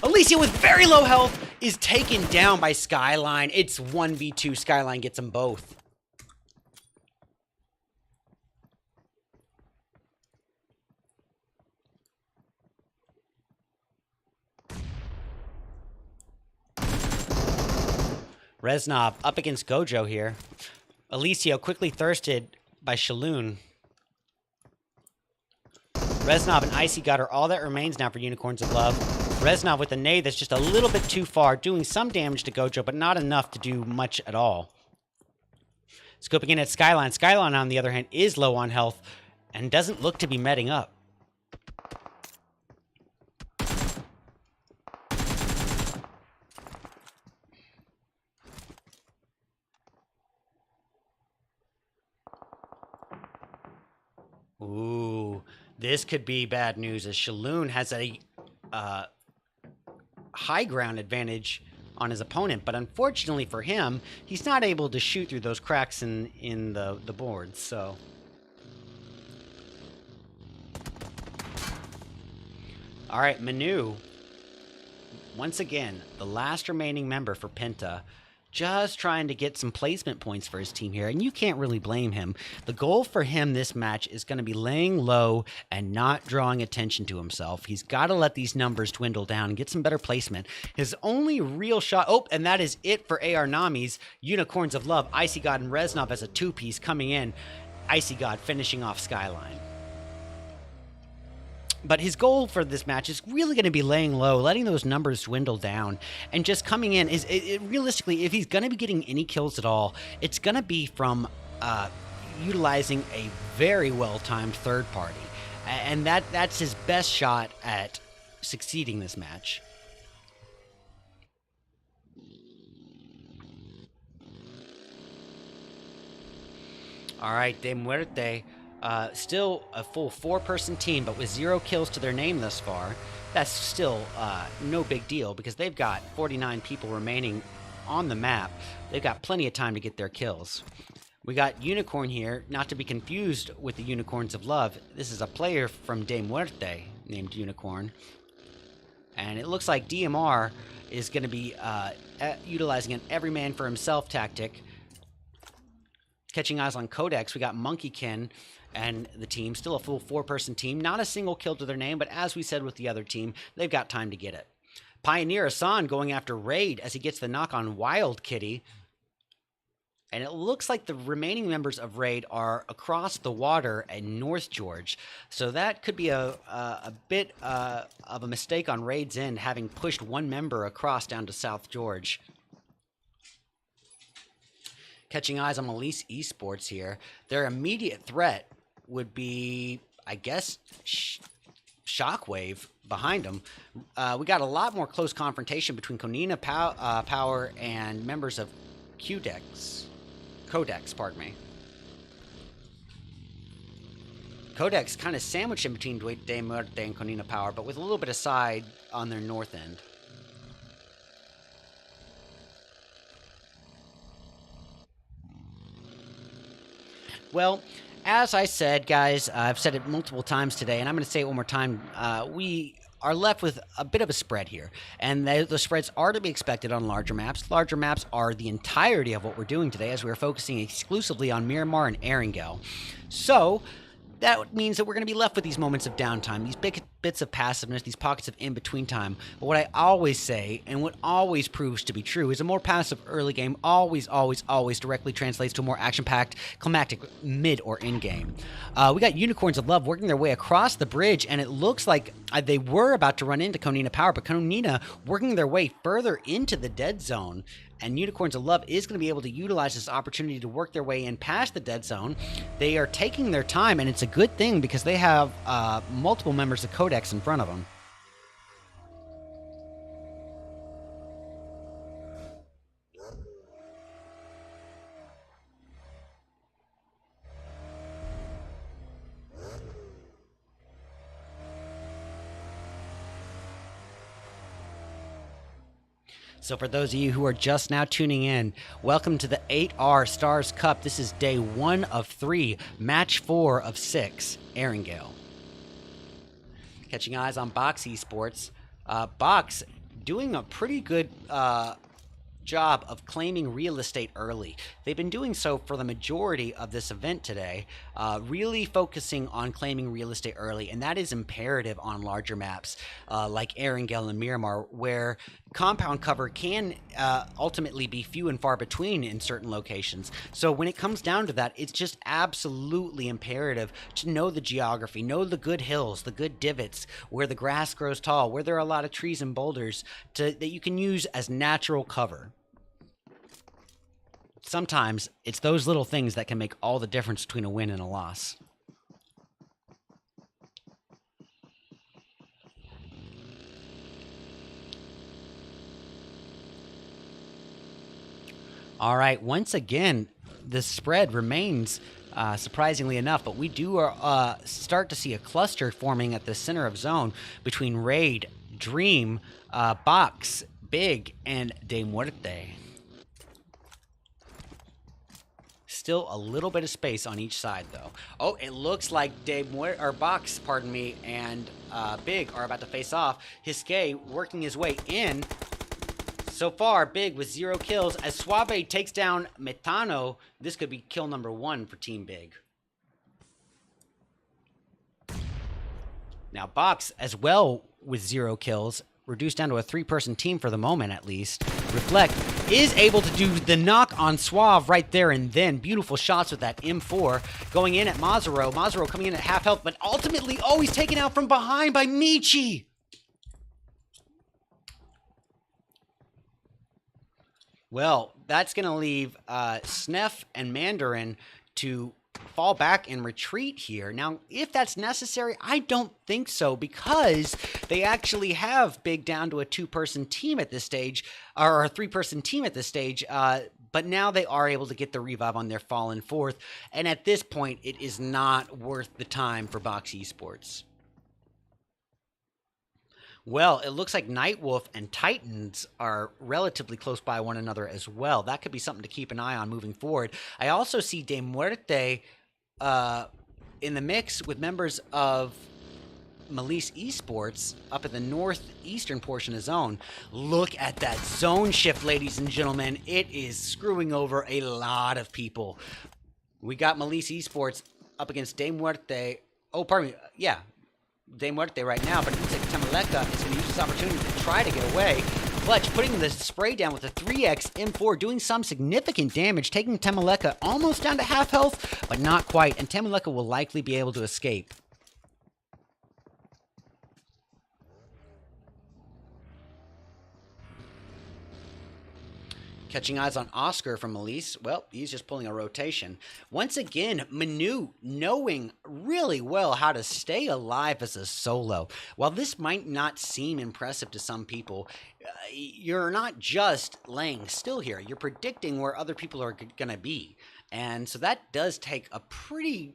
Alicio with very low health is taken down by Skyline. It's 1v2. Skyline gets them both. Reznov up against Gojo here. Alicio quickly thirsted by Shaloon. Reznov and Icy God are all that remains now for Unicorns of Love. Reznov with a nade that's just a little bit too far, doing some damage to Gojo, but not enough to do much at all. Scoping in at Skyline. Skyline, on the other hand, is low on health and doesn't look to be meting up. Ooh, this could be bad news as Shaloon has a high ground advantage on his opponent, but unfortunately for him, he's not able to shoot through those cracks in the boards, so. All right, Manu, once again, the last remaining member for Penta, just trying to get some placement points for his team here, and you can't really blame him. The goal for him this match is going to be laying low and not drawing attention to himself. He's got to let these numbers dwindle down and get some better placement. His only real shot, oh, and that is it for AR Nami's Unicorns of Love. Icy God and Reznov as a two-piece coming in. Icy God finishing off Skyline. But his goal for this match is really going to be laying low, letting those numbers dwindle down, and just coming in. Realistically, if he's going to be getting any kills at all, it's going to be from utilizing a very well-timed third party. And that's his best shot at succeeding this match. All right, De Muerte, still a full 4-person team, but with 0 kills to their name thus far. That's still no big deal because they've got 49 people remaining on the map. They've got plenty of time to get their kills. We got Unicorn here, not to be confused with the Unicorns of Love. This is a player from De Muerte named Unicorn. And it looks like DMR is going to be utilizing an every man for himself tactic. Catching eyes on Codex, we got Monkeykin and the team, still a full 4-person team. Not a single kill to their name, but as we said with the other team, they've got time to get it. Pioneer Hassan going after Raid as he gets the knock on Wild Kitty. And it looks like the remaining members of Raid are across the water at North George. So that could be a bit of a mistake on Raid's end, having pushed one member across down to South George. Catching eyes on Elise Esports here. Their immediate threat would be, I guess, Shockwave behind them. We got a lot more close confrontation between Konina Power and members of Codex, pardon me. Codex kind of sandwiched in between De Muerte and Konina Power, but with a little bit of side on their north end. Well, as I said, guys, I've said it multiple times today, and I'm going to say it one more time. We are left with a bit of a spread here, and the spreads are to be expected on larger maps. Larger maps are the entirety of what we're doing today, as we're focusing exclusively on Miramar and Erangel. So that means that we're going to be left with these moments of downtime, these big bits of passiveness, these pockets of in-between time. But what I always say, and what always proves to be true, is a more passive early game always directly translates to a more action-packed, climactic mid or in-game. We got Unicorns of Love working their way across the bridge, and it looks like they were about to run into Konina Power, but Konina working their way further into the dead zone. And Unicorns of Love is going to be able to utilize this opportunity to work their way in past the dead zone. They are taking their time, and it's a good thing because they have multiple members of Codex in front of them. So for those of you who are just now tuning in, welcome to the 8R Stars Cup. This is day 1 of 3, match 4 of 6, Erangel. Catching eyes on Box Esports. Box doing a pretty good job of claiming real estate early. They've been doing so for the majority of this event today, really focusing on claiming real estate early, and that is imperative on larger maps like Erangel and Miramar, where compound cover can ultimately be few and far between in certain locations. So when it comes down to that, it's just absolutely imperative to know the geography, know the good hills, the good divots, where the grass grows tall, where there are a lot of trees and boulders that you can use as natural cover. Sometimes it's those little things that can make all the difference between a win and a loss. All right, once again, the spread remains surprisingly enough, but we do start to see a cluster forming at the center of zone between Raid, Dream, Box, Big, and De Muerte. Still a little bit of space on each side, though. Oh, it looks like Box, pardon me, and Big are about to face off. Hiskay working his way in. So far, Big with 0 kills. As Suave takes down Metano, this could be kill number 1 for Team Big. Now, Box, as well with 0 kills, reduced down to a 3-person team for the moment, at least. Reflect is able to do the knock on Suave right there and then. Beautiful shots with that M4 going in at Mazaro. Mazaro coming in at half health, but ultimately always taken out from behind by Michi. Well, that's going to leave Sneff and Mandarin to fall back and retreat here. Now, if that's necessary, I don't think so, because they actually have Big down to a 2-person team at this stage, or a 3-person team at this stage, but now they are able to get the revive on their fallen fourth, and at this point, it is not worth the time for Box Esports. Well, it looks like Nightwolf and Titans are relatively close by one another as well. That could be something to keep an eye on moving forward. I also see De Muerte in the mix with members of Melise Esports up at the northeastern portion of zone. Look at that zone shift, ladies and gentlemen. It is screwing over a lot of people. We got Melise Esports up against De Muerte. Oh, pardon me. Yeah, De Muerte right now, but it looks like Temeleka is going to use this opportunity to try to get away. Fletch putting the spray down with a 3x M4, doing some significant damage, taking Temeleka almost down to half health, but not quite, and Temeleka will likely be able to escape. Catching eyes on Oscar from Melise. Well, he's just pulling a rotation. Once again, Manu knowing really well how to stay alive as a solo. While this might not seem impressive to some people, you're not just laying still here. You're predicting where other people are going to be. And so that does take a pretty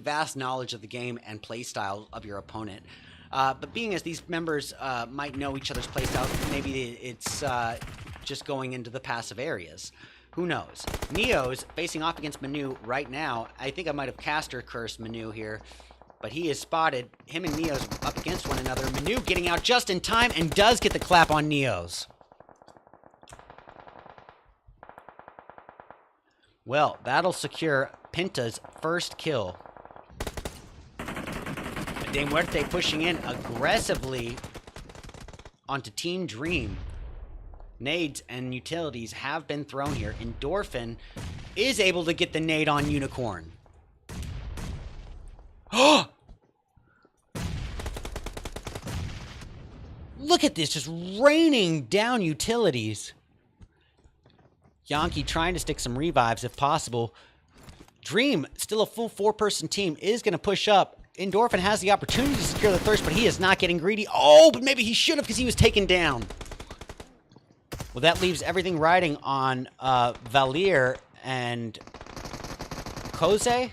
vast knowledge of the game and play style of your opponent. But being as these members might know each other's play style, maybe it's just going into the passive areas. Who knows? Neo's facing off against Manu right now. I think I might have caster cursed Manu here, but he is spotted. Him and Neo's up against one another. Manu getting out just in time and does get the clap on Neo's. Well, that'll secure Pinta's first kill. De Muerte pushing in aggressively onto Team Dream. Nades and utilities have been thrown here. Endorphin is able to get the nade on Unicorn. Look at this, just raining down utilities. Yankee trying to stick some revives if possible. Dream, still a full 4-person team, is going to push up. Endorphin has the opportunity to secure the thirst, but he is not getting greedy. Oh, but maybe he should have, because he was taken down. Well, that leaves everything riding on Valier and Koze.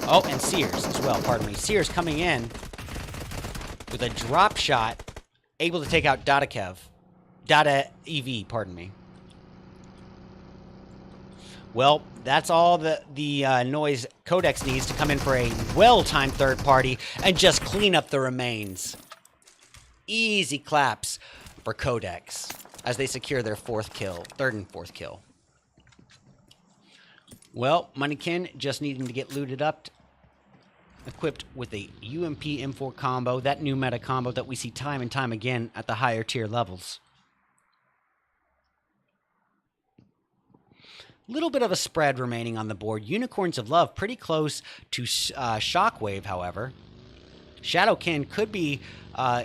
Oh, and Sears as well, pardon me. Sears coming in with a drop shot, able to take out Dadakev. Dada EV, pardon me. Well, that's all the noise Codex needs to come in for a well-timed third party and just clean up the remains. Easy claps for Codex as they secure their third and fourth kill. Well, Moneykin just needing to get looted up, equipped with a UMP M4 combo, that new meta combo that we see time and time again at the higher tier levels. Little bit of a spread remaining on the board. Unicorns of Love pretty close to Shockwave, however. Shadowkin could be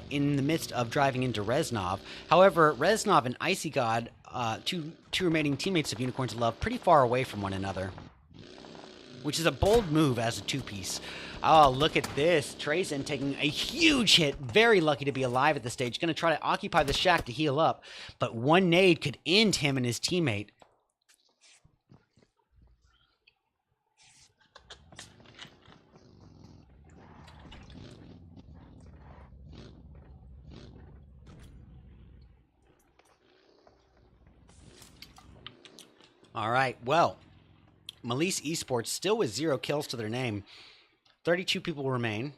in the midst of driving into Reznov. However, Reznov and Icy God, two remaining teammates of Unicorns of Love, pretty far away from one another, which is a bold move as a two-piece. Oh, look at this. Trazen taking a huge hit. Very lucky to be alive at this stage. Going to try to occupy the shack to heal up, but one nade could end him and his teammate. All right, well, Melise Esports still with 0 kills to their name. 32 people remain.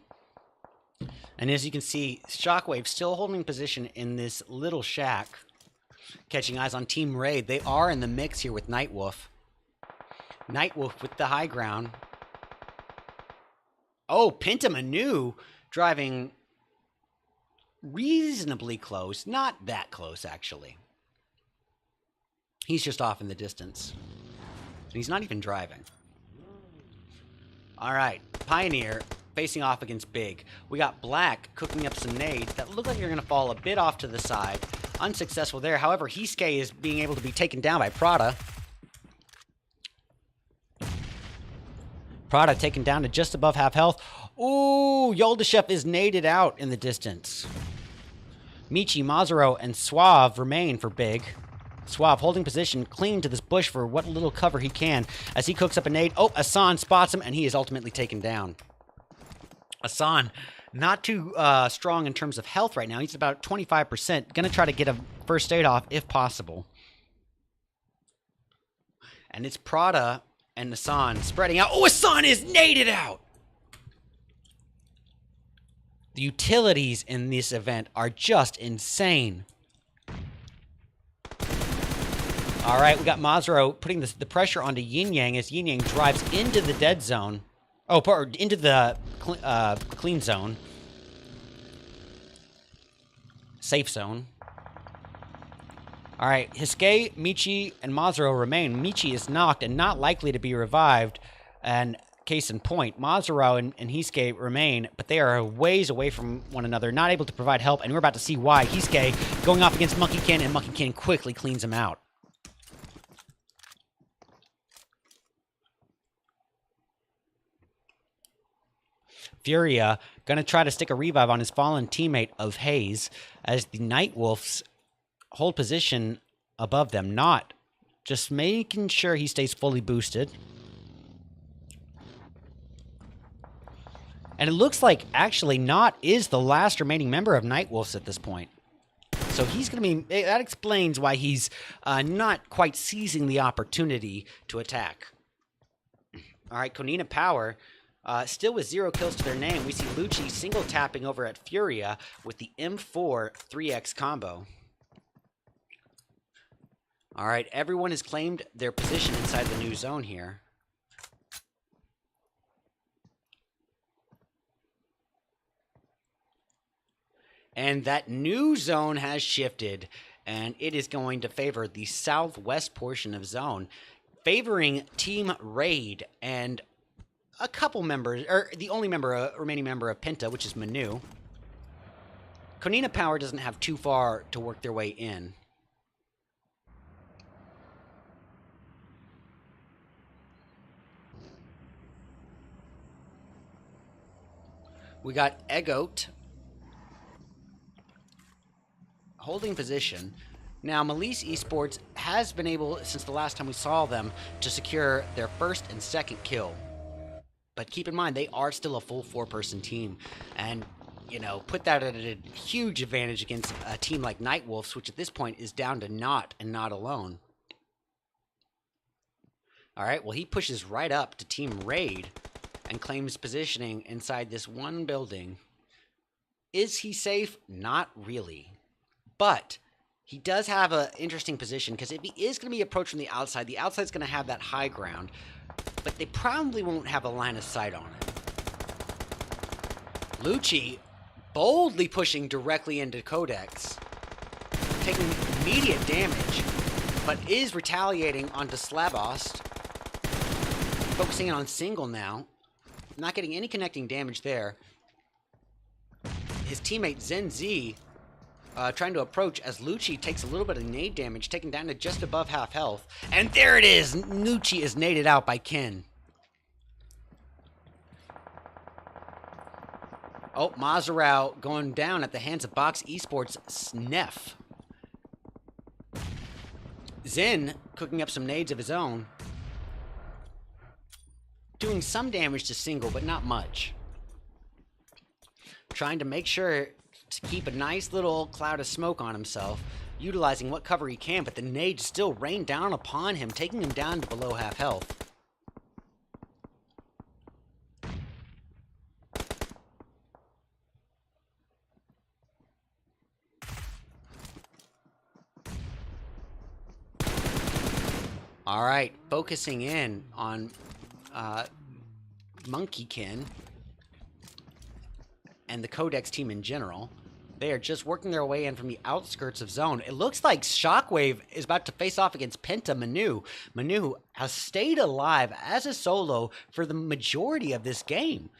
And as you can see, Shockwave still holding position in this little shack. Catching eyes on Team Raid. They are in the mix here with Nightwolf. Nightwolf with the high ground. Oh, Pinta Manu driving reasonably close. Not that close, actually. He's just off in the distance. And he's not even driving. All right, Pioneer facing off against Big. We got Black cooking up some nades that look like they're going to fall a bit off to the side. Unsuccessful there. However, Hiske is being able to be taken down by Prada. Prada taken down to just above half health. Ooh, Yoldashev is naded out in the distance. Michi, Mazaro, and Suave remain for big. Suave holding position, clinging to this bush for what little cover he can as he cooks up a nade. Oh, Asan spots him, and he is ultimately taken down. Asan, not too strong in terms of health right now. He's about 25%. Gonna try to get a first aid off if possible. And it's Prada and Asan spreading out. Oh, Asan is naded out! The utilities in this event are just insane. All right, we got Mazaro putting the pressure onto Yin Yang as Yin Yang drives into the dead zone. Oh, into the clean zone. Safe zone. All right, Hiske, Michi, and Mazaro remain. Michi is knocked and not likely to be revived. And case in point, Mazaro and Hiske remain, but they are a ways away from one another, not able to provide help, and we're about to see why. Hiske going off against Monkeykin, and Monkeykin quickly cleans him out. Furia gonna try to stick a revive on his fallen teammate of Hayes as the Nightwolves hold position above them, not just making sure he stays fully boosted. And it looks like actually Not is the last remaining member of Nightwolves at this point. So he's going to be, that explains why he's not quite seizing the opportunity to attack. All right, Konina Power, still with 0 kills to their name. We see Lucci single tapping over at Furia with the M4 3x combo. All right, everyone has claimed their position inside the new zone here. And that new zone has shifted, and it is going to favor the southwest portion of zone, favoring Team Raid and a couple members, or the only remaining member of Penta, which is Manu. Konina Power doesn't have too far to work their way in. We got Egoat holding position. Now, Melise Esports has been able, since the last time we saw them, to secure their first and second kill. But keep in mind, they are still a full 4-person team. And, you know, put that at a huge advantage against a team like Nightwolves, which at this point is down to Not and Not alone. All right, well, he pushes right up to Team Raid and claims positioning inside this one building. Is he safe? Not really. But he does have an interesting position, because if he is going to be approached from the outside's going to have that high ground, but they probably won't have a line of sight on it. Lucci boldly pushing directly into Codex, taking immediate damage, but is retaliating onto Slabost, focusing on single now, not getting any connecting damage there. His teammate Zen Z trying to approach as Lucci takes a little bit of nade damage, taken down to just above half health. And there it is! Lucci is naded out by Ken. Oh, Mazarao going down at the hands of Box Esports' Snef. Zen cooking up some nades of his own. Doing some damage to single, but not much. Trying to make sure to keep a nice little cloud of smoke on himself, utilizing what cover he can, but the nades still rain down upon him, taking him down to below half health. All right, focusing in on Monkeykin and the Codex team in general. They are just working their way in from the outskirts of zone. It looks like Shockwave is about to face off against Penta Manu. Manu has stayed alive as a solo for the majority of this game.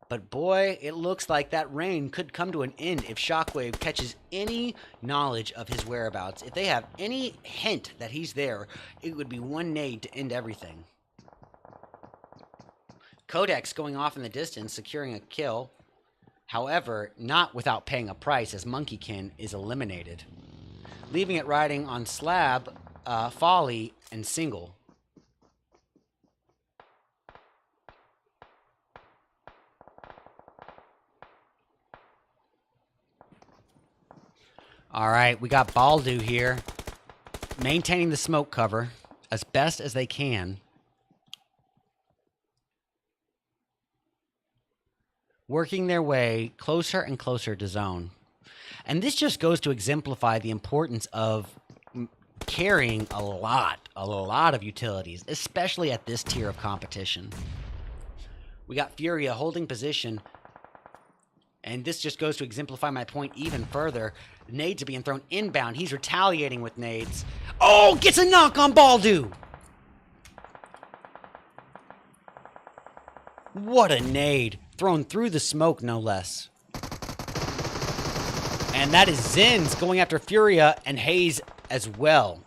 But boy, it looks like that reign could come to an end if Shockwave catches any knowledge of his whereabouts. If they have any hint that he's there, it would be one nade to end everything. Codex going off in the distance, securing a kill. However, not without paying a price, as Monkeykin is eliminated, leaving it riding on Slab, Folly, and Single. All right, we got Baldu here, maintaining the smoke cover as best as they can. Working their way closer and closer to zone. And this just goes to exemplify the importance of carrying a lot of utilities, especially at this tier of competition. We got Furia holding position, and this just goes to exemplify my point even further. Nades are being thrown inbound. He's retaliating with nades. Oh, gets a knock on Baldu! What a nade. Thrown through the smoke, no less. And that is Zins going after Furia and Hayes as well.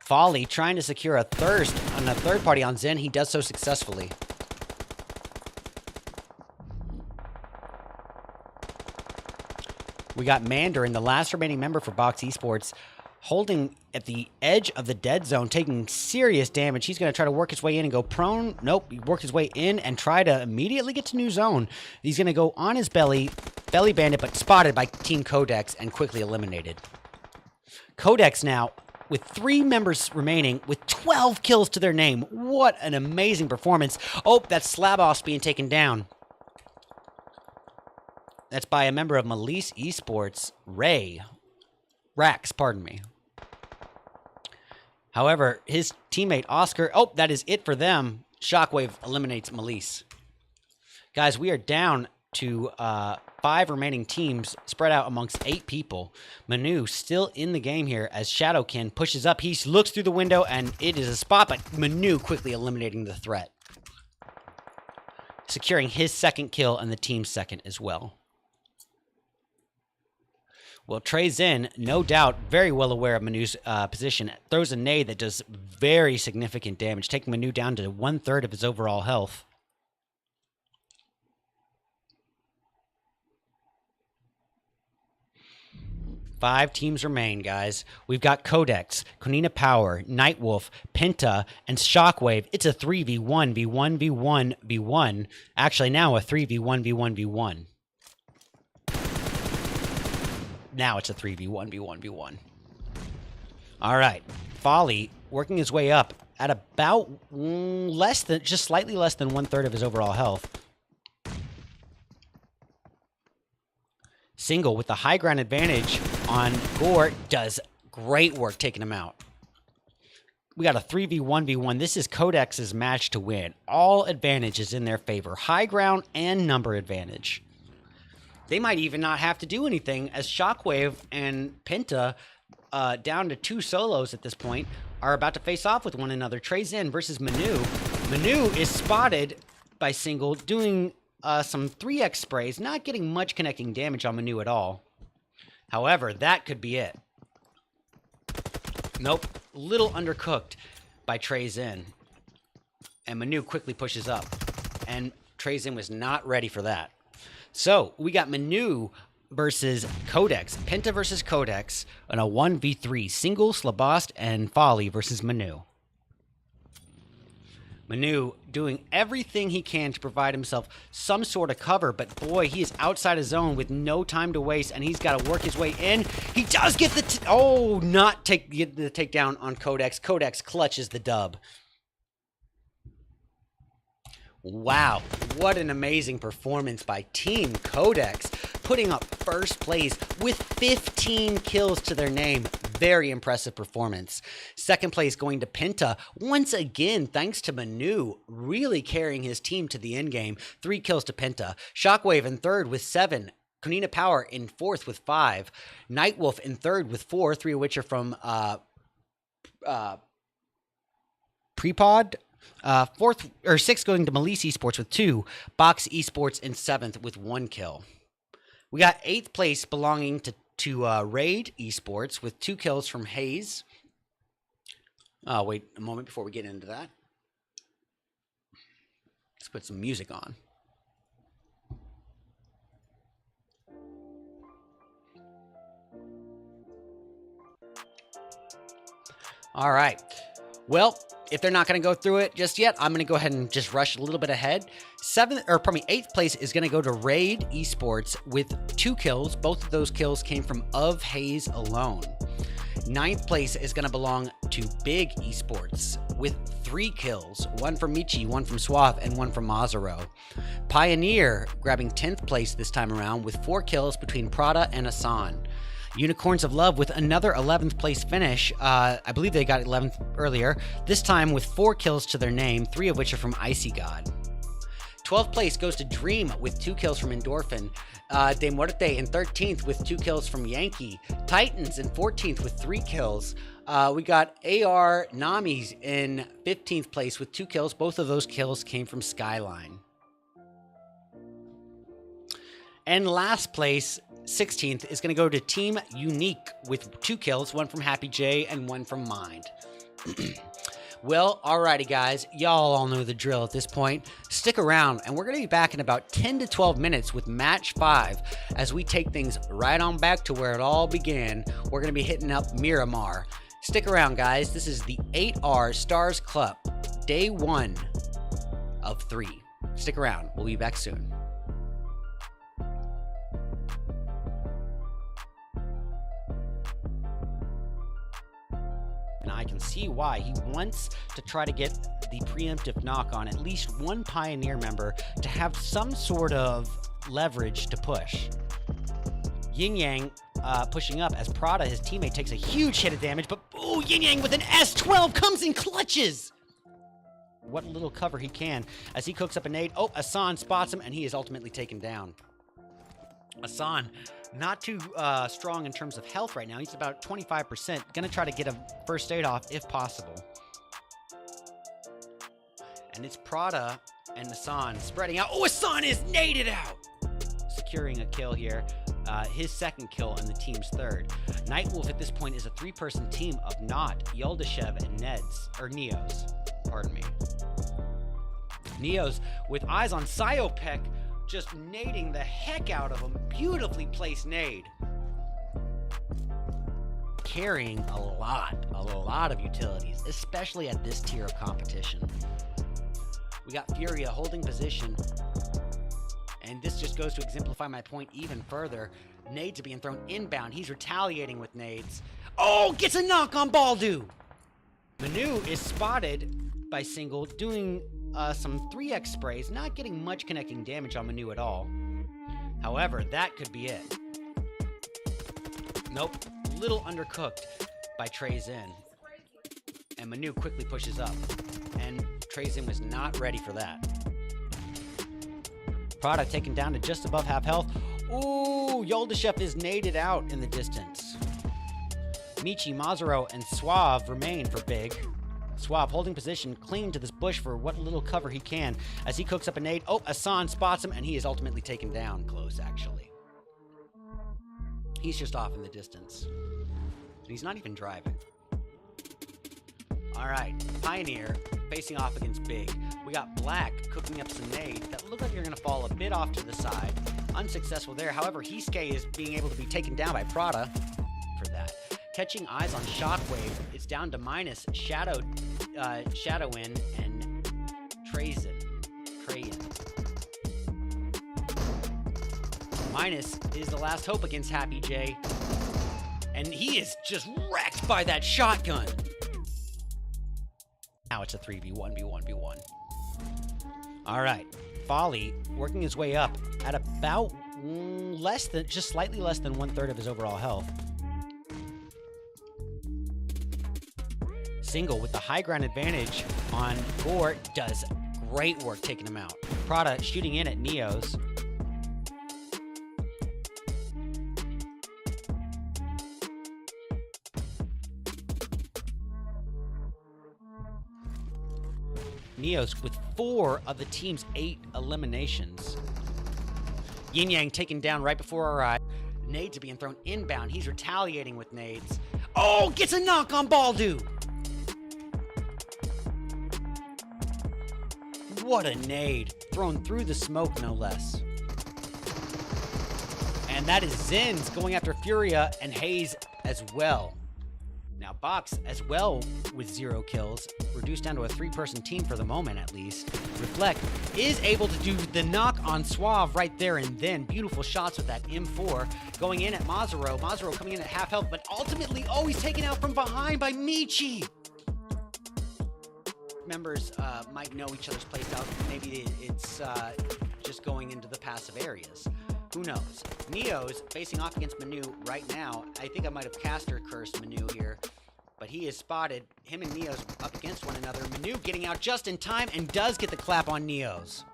Folly trying to secure a thirst on a third party on Zen. He does so successfully. We got Mandarin, the last remaining member for Box Esports, holding at the edge of the dead zone, taking serious damage. He's going to try to work his way in and go prone. Nope, he worked his way in and try to immediately get to new zone. He's going to go on his belly bandit, but spotted by Team Codex and quickly eliminated. Codex now with 3 members remaining with 12 kills to their name. What an amazing performance. Oh, that's Slabos being taken down. That's by a member of Melise Esports, Rax, pardon me. However, his teammate Oscar, oh, that is it for them. Shockwave eliminates Melise. Guys, we are down to 5 remaining teams spread out amongst 8 people. Manu still in the game here as Shadowkin pushes up. He looks through the window and it is a spot, but Manu quickly eliminating the threat. Securing his second kill and the team's second as well. Well, Trey Zen, no doubt, very well aware of Manu's position, throws a nade that does very significant damage, taking Manu down to 1/3 of his overall health. Five teams remain, guys. We've got Codex, Konina Power, Nightwolf, Penta, and Shockwave. It's a 3v1, v1, v1, v1. Actually, now a 3v1, v1, v1. Now it's a 3v1, v1, v1. All right. Folly working his way up at about just slightly less than 1/3 of his overall health. Single with the high ground advantage on Gore does great work taking him out. We got a 3v1, v1. This is Codex's match to win. All advantage is in their favor. High ground and number advantage. They might even not have to do anything as Shockwave and Penta, down to 2 solos at this point, are about to face off with one another. Trey Zen versus Manu. Manu is spotted by Single doing some 3x sprays, not getting much connecting damage on Manu at all. However, that could be it. Nope. Little undercooked by Trey Zen. And Manu quickly pushes up. And Trey Zen was not ready for that. So, we got Manu versus Codex. Penta versus Codex on a 1v3. Single, Slabast, and Folly versus Manu. Manu doing everything he can to provide himself some sort of cover, but boy, he is outside his zone with no time to waste, and he's got to work his way in. He does get the get the takedown on Codex. Codex clutches the dub. Wow, what an amazing performance by Team Codex, putting up first place with 15 kills to their name. Very impressive performance. Second place going to Penta, once again, thanks to Manu, really carrying his team to the end game. 3 kills to Penta. Shockwave in third with 7. Konina Power in fourth with 5. Nightwolf in third with 4, 3 of which are from Prepod. Fourth or sixth going to Melise Esports with 2. Box Esports in 7th with 1 kill. We got 8th place belonging to Raid Esports with 2 kills from Hayes. Wait a moment before we get into that. Let's put some music on. All right. Well, if they're not going to go through it just yet, I'm going to go ahead and just rush a little bit ahead. 8th place is going to go to Raid Esports with 2 kills. Both of those kills came from Of Haze alone. 9th place is going to belong to Big Esports with 3 kills. 1 from Michi, 1 from Suave, and 1 from Mazaro. Pioneer grabbing 10th place this time around with 4 kills between Prada and Asan. Unicorns of Love with another 11th place finish. I believe they got 11th earlier. This time with 4 kills to their name, 3 of which are from Icy God. 12th place goes to Dream with 2 kills from Endorphin. De Muerte in 13th with 2 kills from Yankee. Titans in 14th with 3 kills. We got AR Namis in 15th place with 2 kills. Both of those kills came from Skyline. And last place, 16th, is going to go to Team Unique with 2 kills, 1 from Happy J and 1 from Mind. Well, alrighty guys, y'all all know the drill at this point. Stick around, and we're going to be back in about 10 to 12 minutes with Match 5 as we take things right on back to where it all began. We're going to be hitting up Miramar. Stick around, guys. This is the 8R Stars Club, day 1 of 3. Stick around. We'll be back soon. And I can see why. He wants to try to get the preemptive knock on at least one Pioneer member to have some sort of leverage to push. Yin Yang pushing up as Prada, his teammate, takes a huge hit of damage, but ooh, Yin Yang with an S12 comes in clutches! What little cover he can as he cooks up a nade. Oh, Asan spots him, and he is ultimately taken down. Asan, not too strong in terms of health right now. He's about 25%. Gonna try to get a first aid off if possible. And it's Prada and Asan spreading out. Oh, Asan is naded out! Securing a kill here. His second kill and the team's third. Nightwolf at this point is a 3-person team of Not, Yoldashev, and Neos. Pardon me. Neos with eyes on Psyopek, just nading the heck out of him. Beautifully placed nade. Carrying a lot of utilities, especially at this tier of competition. We got Furia holding position. And this just goes to exemplify my point even further. Nades are being thrown inbound. He's retaliating with nades. Oh, gets a knock on Baldu! Manu is spotted by Single doing some 3x sprays, not getting much connecting damage on Manu at all. However, that could be it. Nope, little undercooked by Treyzen. And Manu quickly pushes up. And Treyzen was not ready for that. Prada taken down to just above half health. Ooh, Yoldashev is naded out in the distance. Michi, Mazaro, and Suave remain for Big. Suave holding position, clinging to this bush for what little cover he can as he cooks up a nade. Oh, Asan spots him, and he is ultimately taken down close, actually. He's just off in the distance. And he's not even driving. All right, Pioneer facing off against Big. We got Black cooking up some nades that look like you're going to fall a bit off to the side. Unsuccessful there. However, Hiske is being able to be taken down by Prada for that. Catching eyes on Shockwave. It's down to minus Shadowin and Trayan. Minus is the last hope against Happy J. And he is just wrecked by that shotgun. Now it's a 3v1v1v1. All right, Folly working his way up at about just slightly less than 1/3 of his overall health. Single with the high ground advantage on Gore does great work taking him out. Prada shooting in at Neos. Neos with 4 of the team's 8 eliminations. Yin Yang taken down right before our eyes. Nades are being thrown inbound. He's retaliating with nades. Oh, gets a knock on Baldu! What a nade. Thrown through the smoke, no less. And that is Zins going after Furia and Hayes as well. Now Box as well with 0 kills, reduced down to a 3-person team for the moment at least. Reflect is able to do the knock on Suave right there and then. Beautiful shots with that M4 going in at Mazaro. Mazaro coming in at half health, but ultimately always taken out from behind by Michi. Members might know each other's playstyle. Maybe it's just going into the passive areas. Who knows? Neo's facing off against Manu right now. I think I might have caster cursed Manu here, but he is spotted. Him and Neo's up against one another. Manu getting out just in time and does get the clap on Neo's.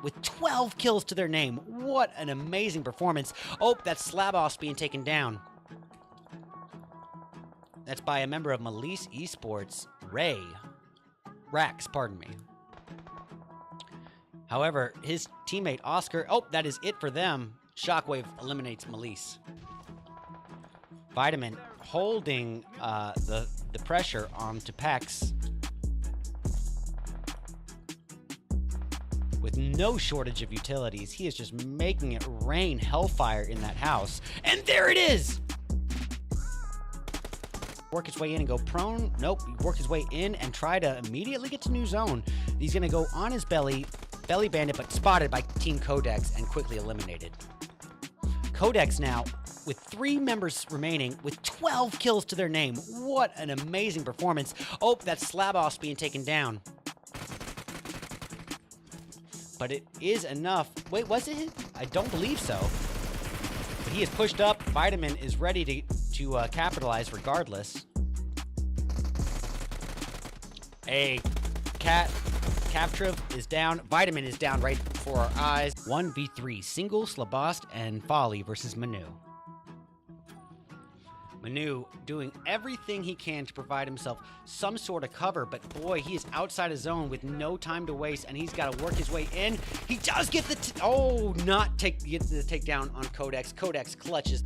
With 12 kills to their name. What an amazing performance. Oh, that's Slabos being taken down. That's by a member of Melise Esports, Rax, pardon me. However, his teammate Oscar, oh, that is it for them. Shockwave eliminates Melise. Vitamin holding the pressure onto Pex with no shortage of utilities. He is just making it rain hellfire in that house. And there it is! Work his way in and go prone. Nope, work his way in and try to immediately get to new zone. He's gonna go on his belly bandit, but spotted by Team Codex and quickly eliminated. Codex now with 3 members remaining with 12 kills to their name. What an amazing performance. Oh, that's Slabos being taken down. But it is enough. Wait, was it? I don't believe so. But he is pushed up. Vitamin is ready to capitalize regardless. Captriv is down. Vitamin is down right before our eyes. 1v3, single, Slabost, and Folly versus Manu. Manu doing everything he can to provide himself some sort of cover, but boy, he is outside his zone with no time to waste, and he's got to work his way in. He does get the get the takedown on Codex. Codex clutches.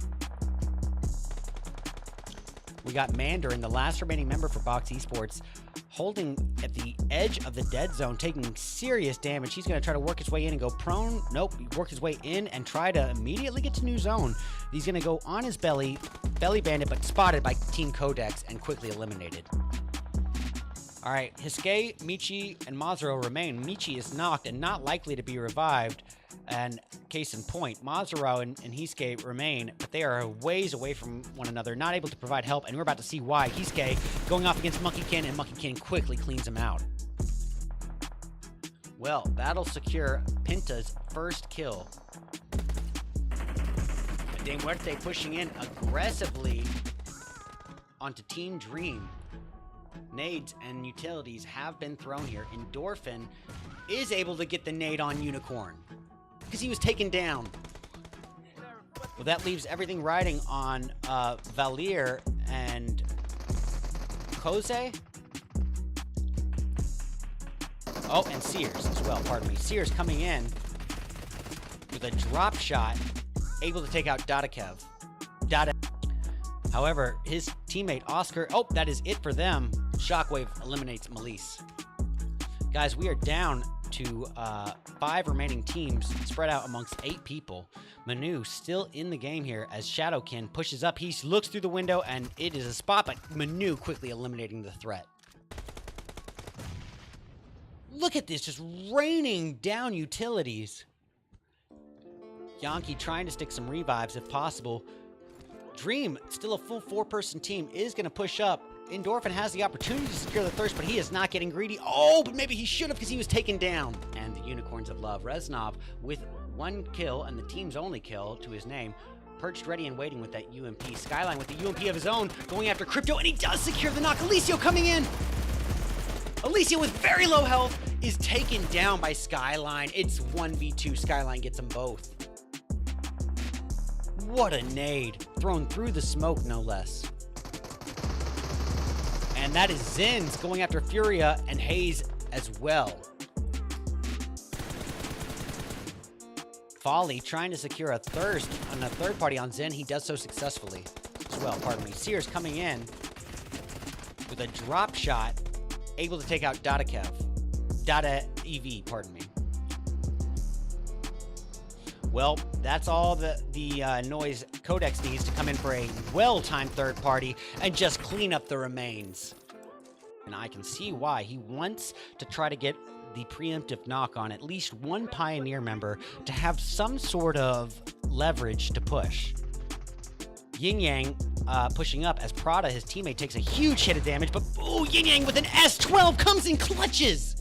We got Mandarin, the last remaining member for Box Esports, holding at the edge of the dead zone, taking serious damage. He's going to try to work his way in and go prone. Nope, work his way in and try to immediately get to new zone. He's going to go on his belly bandit, but spotted by Team Codex and quickly eliminated. All right, Hiske, Michi, and Mazaro remain. Michi is knocked and not likely to be revived. And case in point, Mazaro and Hiske remain, but they are ways away from one another, not able to provide help, and we're about to see why. Hiske going off against Monkeykin, and Monkeykin quickly cleans him out. Well, that'll secure Pinta's first kill. De Muerte pushing in aggressively onto Team Dream. Nades and utilities have been thrown here. Endorphin is able to get the nade on Unicorn because he was taken down. Well, that leaves everything riding on Valier and Kose. Oh, and Sears as well, pardon me. Sears coming in with a drop shot, able to take out Dadakev. However, his teammate Oscar, oh, that is it for them. Shockwave eliminates Melise. Guys, we are down to 5 remaining teams spread out amongst 8 people. Manu still in the game here as Shadowkin pushes up. He looks through the window and it is a spot, but Manu quickly eliminating the threat. Look at this, just raining down utilities. Yankee trying to stick some revives if possible. Dream, still a full 4-person team, is going to push up. Endorphin has the opportunity to secure the thirst, but he is not getting greedy. Oh, but maybe he should have because he was taken down. And the Unicorns of Love, Reznov with 1 kill and the team's only kill to his name. Perched ready and waiting with that UMP. Skyline with the UMP of his own, going after Crypto, and he does secure the knock. Alicio coming in. Alicio with very low health is taken down by Skyline. It's 1v2. Skyline gets them both. What a nade. Thrown through the smoke, no less. And that is Zins going after Furia and Hayes as well. Folly trying to secure a thirst on a third party on Zen. He does so successfully as well, pardon me. Sears coming in with a drop shot, able to take out Dadakev. Data EV, pardon me. Well, that's all the noise Codex needs to come in for a well-timed third party and just clean up the remains. And I can see why. He wants to try to get the preemptive knock on at least one Pioneer member to have some sort of leverage to push. Yin Yang pushing up as Prada, his teammate, takes a huge hit of damage, but ooh, Yin Yang with an S12 comes in clutches!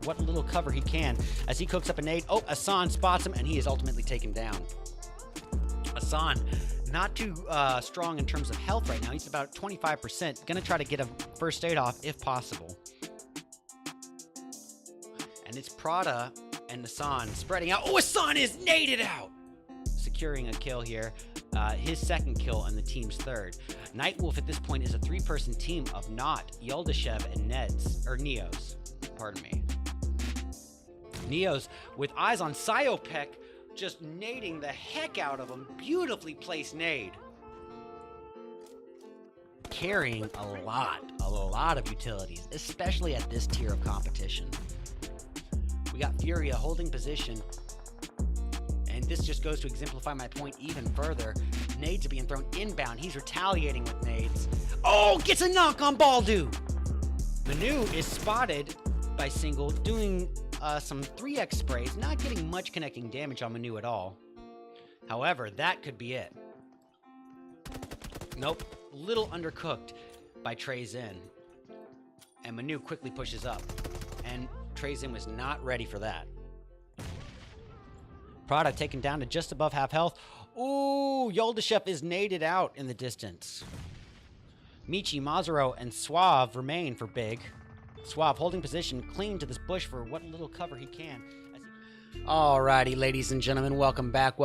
What little cover he can as he cooks up a nade. Oh, Asan spots him, and he is ultimately taken down. Asan, not too strong in terms of health right now. He's about 25%. Gonna try to get a first aid off if possible. And it's Prada and Asan spreading out. Oh, Asan is naded out! Securing a kill here. His second kill and the team's third. Nightwolf at this point is a three-person team of Not, Yoldashev, and Neos. Pardon me. Neos with eyes on Psyopek, just nading the heck out of him. Beautifully placed nade. Carrying a lot of utilities, especially at this tier of competition. We got Furia holding position. And this just goes to exemplify my point even further. Nades are being thrown inbound. He's retaliating with nades. Oh, gets a knock on Baldu. Manu is spotted by Single doing some 3x sprays, not getting much connecting damage on Manu at all. However, that could be it. Nope, little undercooked by Treyzen. And Manu quickly pushes up. And Treyzen was not ready for that. Prada taken down to just above half health. Ooh, Yoldashev is naded out in the distance. Michi, Mazaro, and Suave remain for Big. Suave holding position, clinging to this bush for what little cover he can. Alrighty, ladies and gentlemen, welcome back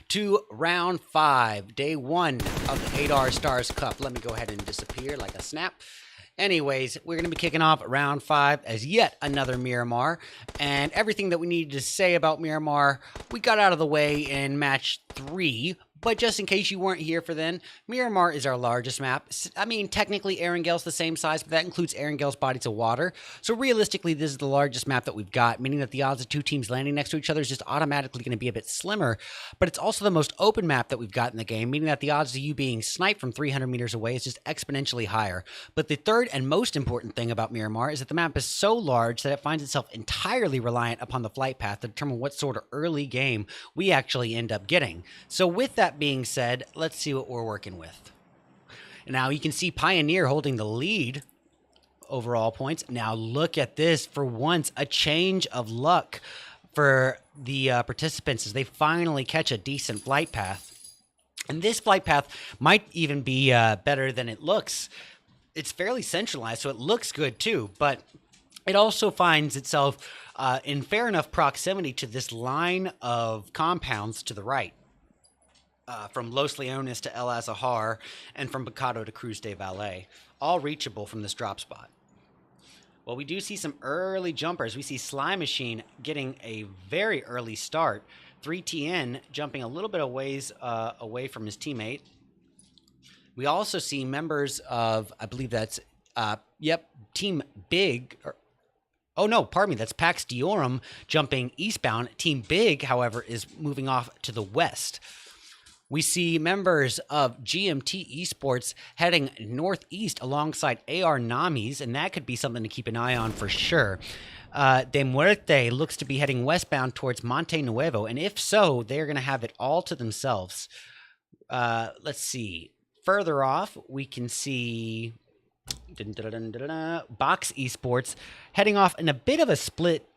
to round 5, day 1 of the 8R Stars Cup. Let me go ahead and disappear like a snap. Anyways, we're going to be kicking off round 5 as yet another Miramar. And everything that we needed to say about Miramar, we got out of the way in match 3. But just in case you weren't here for then, Miramar is our largest map. I mean, technically, Erengel's the same size, but that includes Erengel's bodies of water. So realistically, this is the largest map that we've got, meaning that the odds of two teams landing next to each other is just automatically going to be a bit slimmer. But it's also the most open map that we've got in the game, meaning that the odds of you being sniped from 300 meters away is just exponentially higher. But the third and most important thing about Miramar is that the map is so large that it finds itself entirely reliant upon the flight path to determine what sort of early game we actually end up getting. So with that being said, let's see what we're working with. Now you can see Pioneer holding the lead overall points. Now look at this, for once a change of luck for the participants as they finally catch a decent flight path. And this flight path might even be better than it looks. It's fairly centralized, so it looks good too, but it also finds itself in fair enough proximity to this line of compounds to the right. From Los Leones to El Azahar, and from Picado to Cruz de Valle, all reachable from this drop spot. Well, we do see some early jumpers. We see Slime Machine getting a very early start. 3TN jumping a little bit of ways away from his teammate. We also see members of, I believe that's, Team Big. Oh, no, pardon me, that's Pax Diorum jumping eastbound. Team Big, however, is moving off to the west. We see members of GMT Esports heading northeast alongside AR Namis, and that could be something to keep an eye on for sure. De Muerte looks to be heading westbound towards Monte Nuevo, and if so, they're going to have it all to themselves. Let's see. Further off, we can see Box Esports heading off in a bit of a split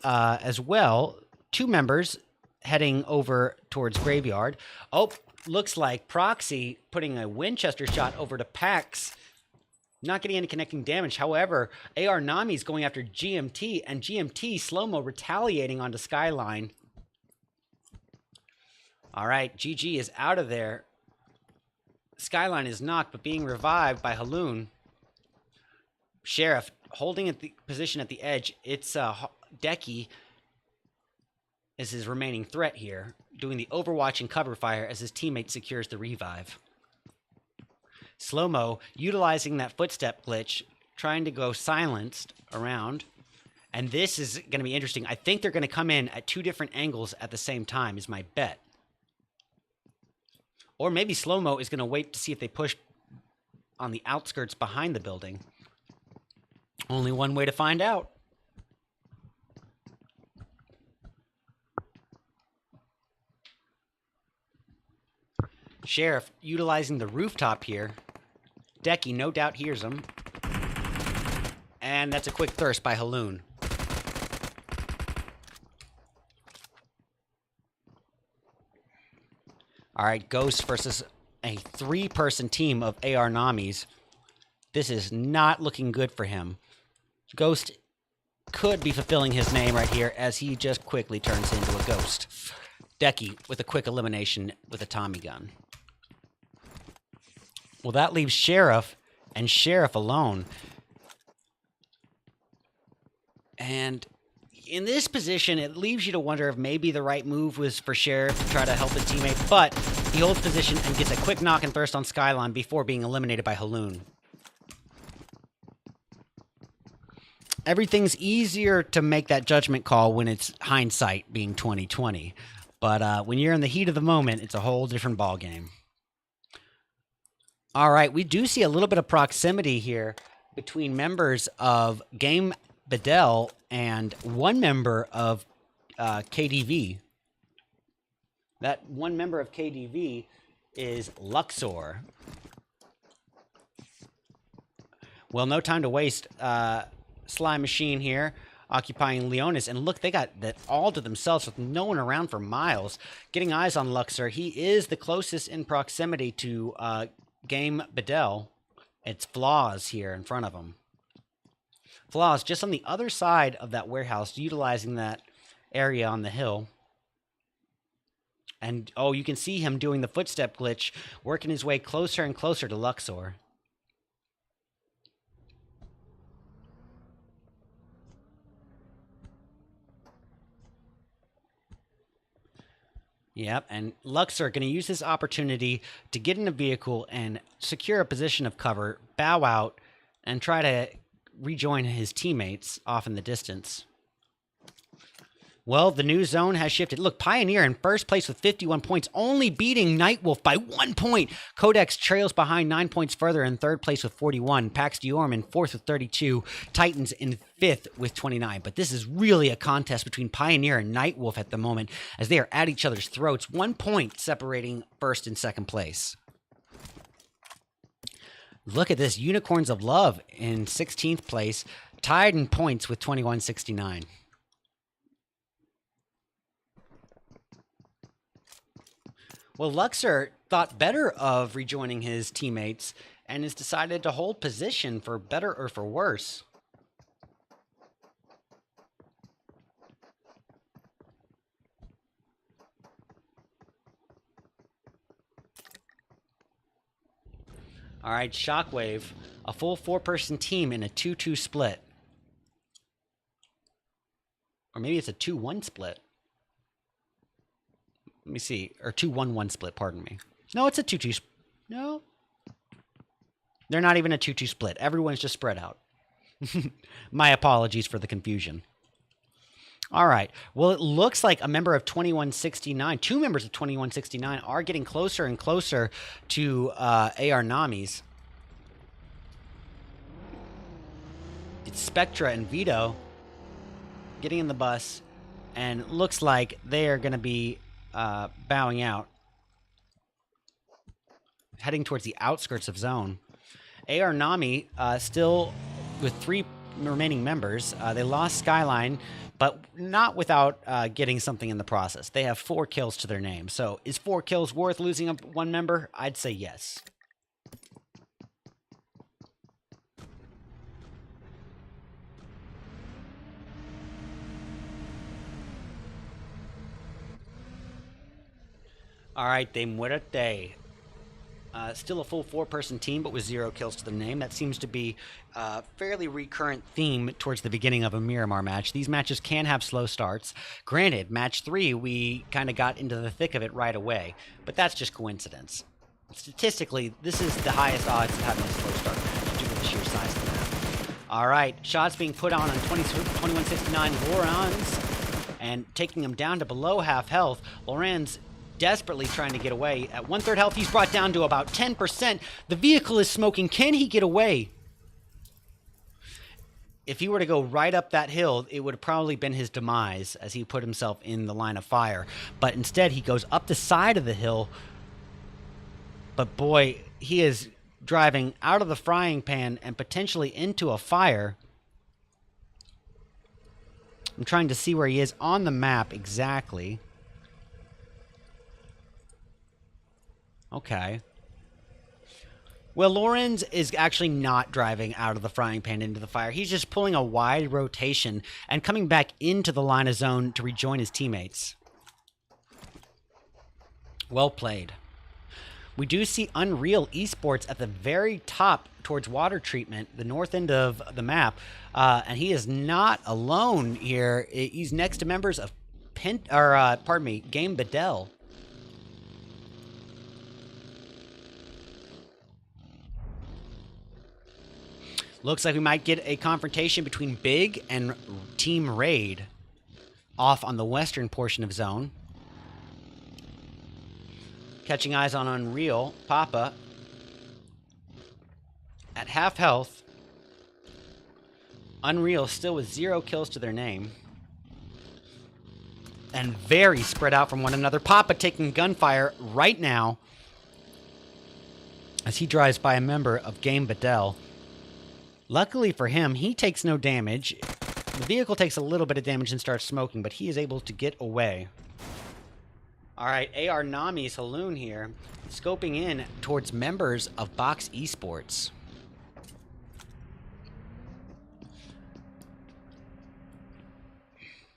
as well. Two members heading over towards Graveyard. Oh, looks like Proxy putting a Winchester shot over to Pax. Not getting any connecting damage. However, AR Nami's going after GMT, and GMT slow-mo retaliating onto Skyline. All right, GG is out of there. Skyline is knocked, but being revived by Haloon. Sheriff holding at the position at the edge. It's Decky is his remaining threat here, doing the overwatch and cover fire as his teammate secures the revive. Slow-mo, utilizing that footstep glitch, trying to go silenced around. And this is going to be interesting. I think they're going to come in at 2 different angles at the same time is my bet. Or maybe Slow-Mo is going to wait to see if they push on the outskirts behind the building. Only one way to find out. Sheriff utilizing the rooftop here. Decky no doubt hears him. And that's a quick thirst by Haloon. All right, Ghost versus a 3-person team of AR Namis. This is not looking good for him. Ghost could be fulfilling his name right here as he just quickly turns into a ghost. Decky with a quick elimination with a Tommy gun. Well, that leaves Sheriff and Sheriff alone. And in this position, it leaves you to wonder if maybe the right move was for Sheriff to try to help his teammate, but he holds position and gets a quick knock and thirst on Skyline before being eliminated by Haloon. Everything's easier to make that judgment call when it's hindsight being 20/20. But when you're in the heat of the moment, it's a whole different ballgame. All right, we do see a little bit of proximity here between members of Game Bedell and one member of KDV. That one member of KDV is Luxor. Well, no time to waste. Sly Machine here, occupying Leonis. And look, they got that all to themselves with no one around for miles. Getting eyes on Luxor. He is the closest in proximity to Game Bedell. It's Flaws here in front of him. Flaws just on the other side of that warehouse, utilizing that area on the hill. And, oh, you can see him doing the footstep glitch, working his way closer and closer to Luxor. Yep, and Luxor going to use this opportunity to get in a vehicle and secure a position of cover, bow out, and try to rejoin his teammates off in the distance. Well, the new zone has shifted. Look, Pioneer in first place with 51 points, only beating Nightwolf by 1 point. Codex trails behind 9 points further in third place with 41. Pax Diorm in fourth with 32. Titans in fifth with 29. But this is really a contest between Pioneer and Nightwolf at the moment as they are at each other's throats. 1 point separating first and second place. Look at this. Unicorns of Love in 16th place, tied in points with 2169. Well, Luxor thought better of rejoining his teammates and has decided to hold position for better or for worse. All right, Shockwave, a full 4-person team in a 2-2 split. Or maybe it's a 2-1 split. Let me see. Or 2-1-1 split, pardon me. No, it's a 2-2. No. They're not even a 2-2 split. Everyone's just spread out. My apologies for the confusion. All right. Well, it looks like a member of 2169, 2 members of 2169 are getting closer and closer to AR Namis. It's Spectra and Vito getting in the bus, and looks like they are going to be bowing out, heading towards the outskirts of zone. AR Nami still with 3 remaining members. They lost Skyline, but not without getting something in the process. They have 4 kills to their name. So is 4 kills worth losing 1 member? I'd say yes. All right, De Muerte. Still a full 4-person team, but with 0 kills to the name. That seems to be a fairly recurrent theme towards the beginning of a Miramar match. These matches can have slow starts. Granted, match 3, we kind of got into the thick of it right away, but that's just coincidence. Statistically, this is the highest odds of having a slow start match due to the sheer size of the map. All right, shots being put on 2169 Lorenz and taking him down to below half health. Lorenz desperately trying to get away. At 1/3 health, he's brought down to about 10%. The vehicle is smoking. Can he get away? If he were to go right up that hill, it would have probably been his demise as he put himself in the line of fire. But instead, he goes up the side of the hill. But boy, he is driving out of the frying pan and potentially into a fire. I'm trying to see where he is on the map exactly. Okay. Well, Lorenz is actually not driving out of the frying pan into the fire. He's just pulling a wide rotation and coming back into the line of zone to rejoin his teammates. Well played. We do see Unreal Esports at the very top towards water treatment, the north end of the map. And he is not alone here. He's next to members of Game Bedell. Looks like we might get a confrontation between Big and Team Raid off on the western portion of zone. Catching eyes on Unreal. Papa at half health. Unreal still with 0 kills to their name. And very spread out from one another. Papa taking gunfire right now as he drives by a member of Game Bedell. Luckily for him, he takes no damage. The vehicle takes a little bit of damage and starts smoking, but he is able to get away. All right, AR Nami Saloon here, scoping in towards members of Box Esports.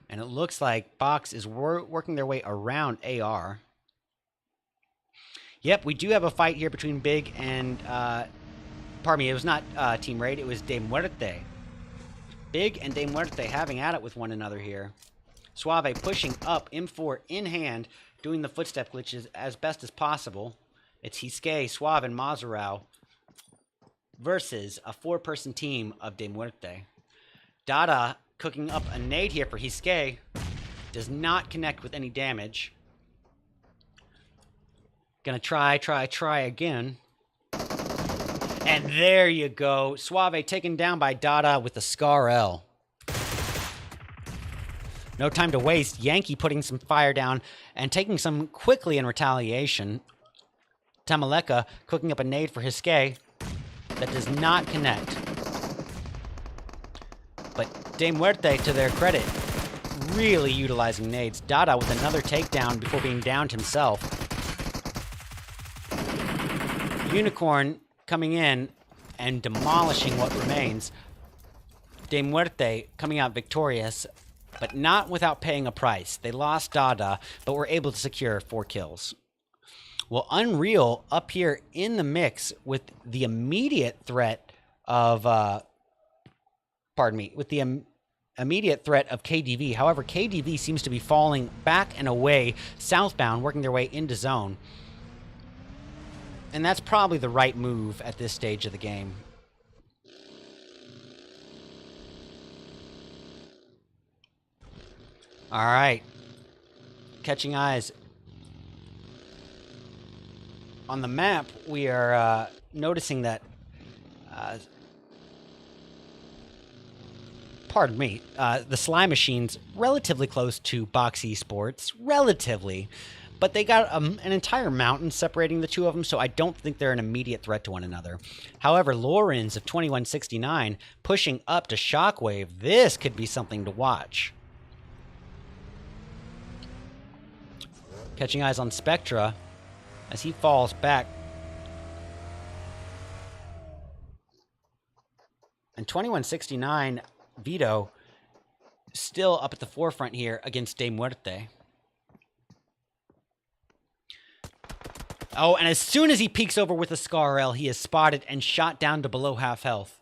And it looks like Box is working their way around AR. Yep, we do have a fight here between Big and... pardon me, it was not Team Raid, it was De Muerte. Big and De Muerte having at it with one another here. Suave pushing up, M4 in hand, doing the footstep glitches as best as possible. It's Hiske, Suave, and Mazarao versus a 4-person team of De Muerte. Dada cooking up a nade here for Hiske. Does not connect with any damage. Gonna try again. And there you go. Suave taken down by Dada with the Scar L. No time to waste. Yankee putting some fire down and taking some quickly in retaliation. Tamaleka cooking up a nade for Hiske that does not connect. But De Muerte, to their credit, really utilizing nades. Dada with another takedown before being downed himself. Unicorn coming in and demolishing what remains. De Muerte coming out victorious, but not without paying a price. They lost Dada, but were able to secure 4 kills. Well, Unreal up here in the mix with the immediate threat of, immediate threat of KDV. However, KDV seems to be falling back and away, southbound, working their way into zone. And that's probably the right move at this stage of the game. All right. Catching eyes. On the map, we are noticing that... pardon me. The Slime Machine's relatively close to Box Esports. Relatively. But they got an entire mountain separating the two of them, so I don't think they're an immediate threat to one another. However, Lorenz of 2169 pushing up to Shockwave. This could be something to watch. Catching eyes on Spectra as he falls back. And 2169, Vito, still up at the forefront here against De Muerte. Oh, and as soon as he peeks over with a Scar L, he is spotted and shot down to below half health.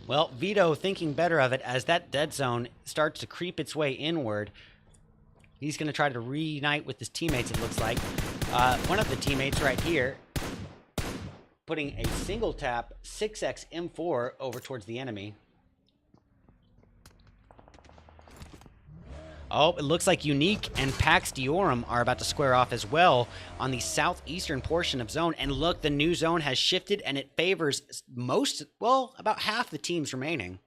Well, Vito thinking better of it as that dead zone starts to creep its way inward. He's going to try to reunite with his teammates, it looks like. One of the teammates right here putting a single tap 6x M4 over towards the enemy. Oh, it looks like Unique and Pax Diorum are about to square off as well on the southeastern portion of zone. And look, the new zone has shifted and it favors about half the teams remaining.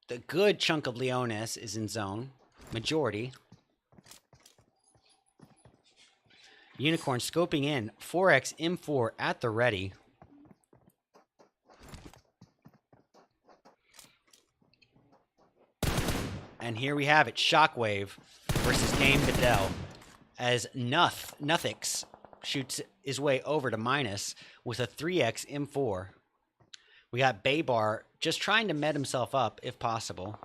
The good chunk of Leones is in zone. Majority. Unicorn scoping in. 4x M4 at the ready. And here we have it, Shockwave versus Game Bedell, as Nothix shoots his way over to minus with a 3x M4. We got Baybar just trying to med himself up, if possible.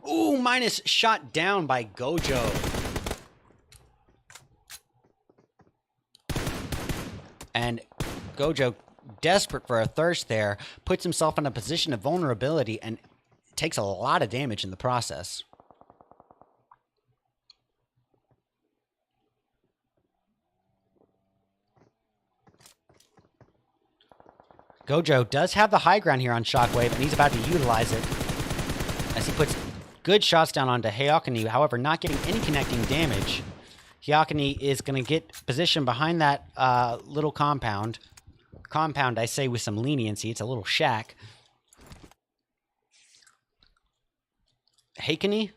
Ooh, minus shot down by Gojo. And Gojo, desperate for a thirst there, puts himself in a position of vulnerability and takes a lot of damage in the process. Gojo does have the high ground here on Shockwave, and he's about to utilize it as he puts good shots down onto Hyakini, however, not getting any connecting damage. Hyakini is going to get positioned behind that little compound. Compound, I say with some leniency. It's a little shack. Hakini?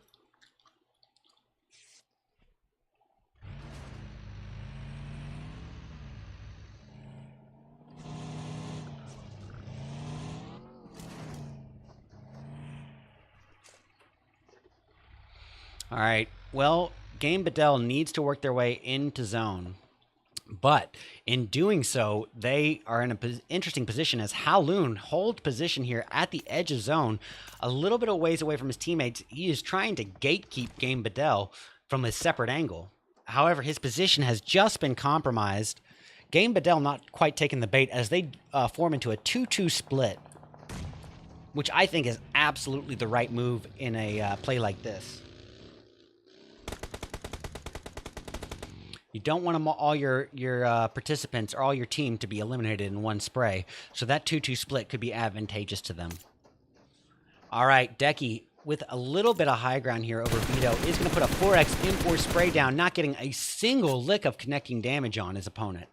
All right. Well, Game Bedell needs to work their way into zone. But in doing so, they are in an interesting position as Haloon holds position here at the edge of zone, a little bit of ways away from his teammates. He is trying to gatekeep Game Bedell from a separate angle. However, his position has just been compromised. Game Bedell not quite taking the bait as they form into a 2-2 split, which I think is absolutely the right move in a play like this. You don't want all your participants or all your team to be eliminated in one spray, so that 2-2 split could be advantageous to them. All right, Decky, with a little bit of high ground here over Vito, is going to put a 4x M4 spray down, not getting a single lick of connecting damage on his opponent.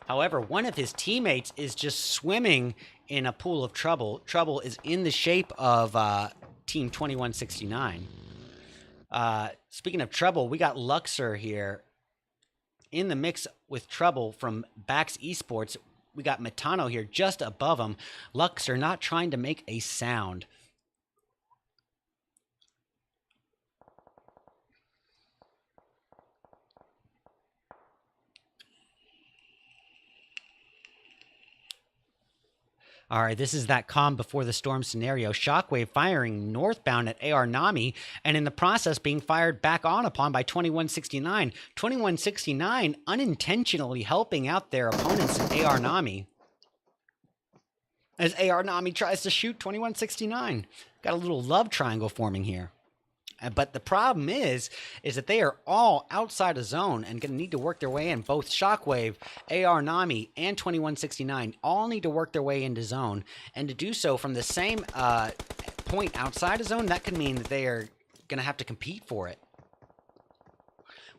However, one of his teammates is just swimming in a pool of trouble. Trouble is in the shape of Team 2169. Speaking of Trouble, we got Luxor here in the mix with Trouble from Bax Esports. We got Metano here just above him. Luxor not trying to make a sound. All right, this is that calm before the storm scenario. Shockwave firing northbound at AR Nami, and in the process being fired back on upon by 2169. 2169 unintentionally helping out their opponents in AR Nami, as AR Nami tries to shoot 2169. Got a little love triangle forming here. But the problem is that they are all outside of zone and going to need to work their way in. Both Shockwave, AR Nami, and 2169 all need to work their way into zone. And to do so from the same point outside of zone, that could mean that they are going to have to compete for it.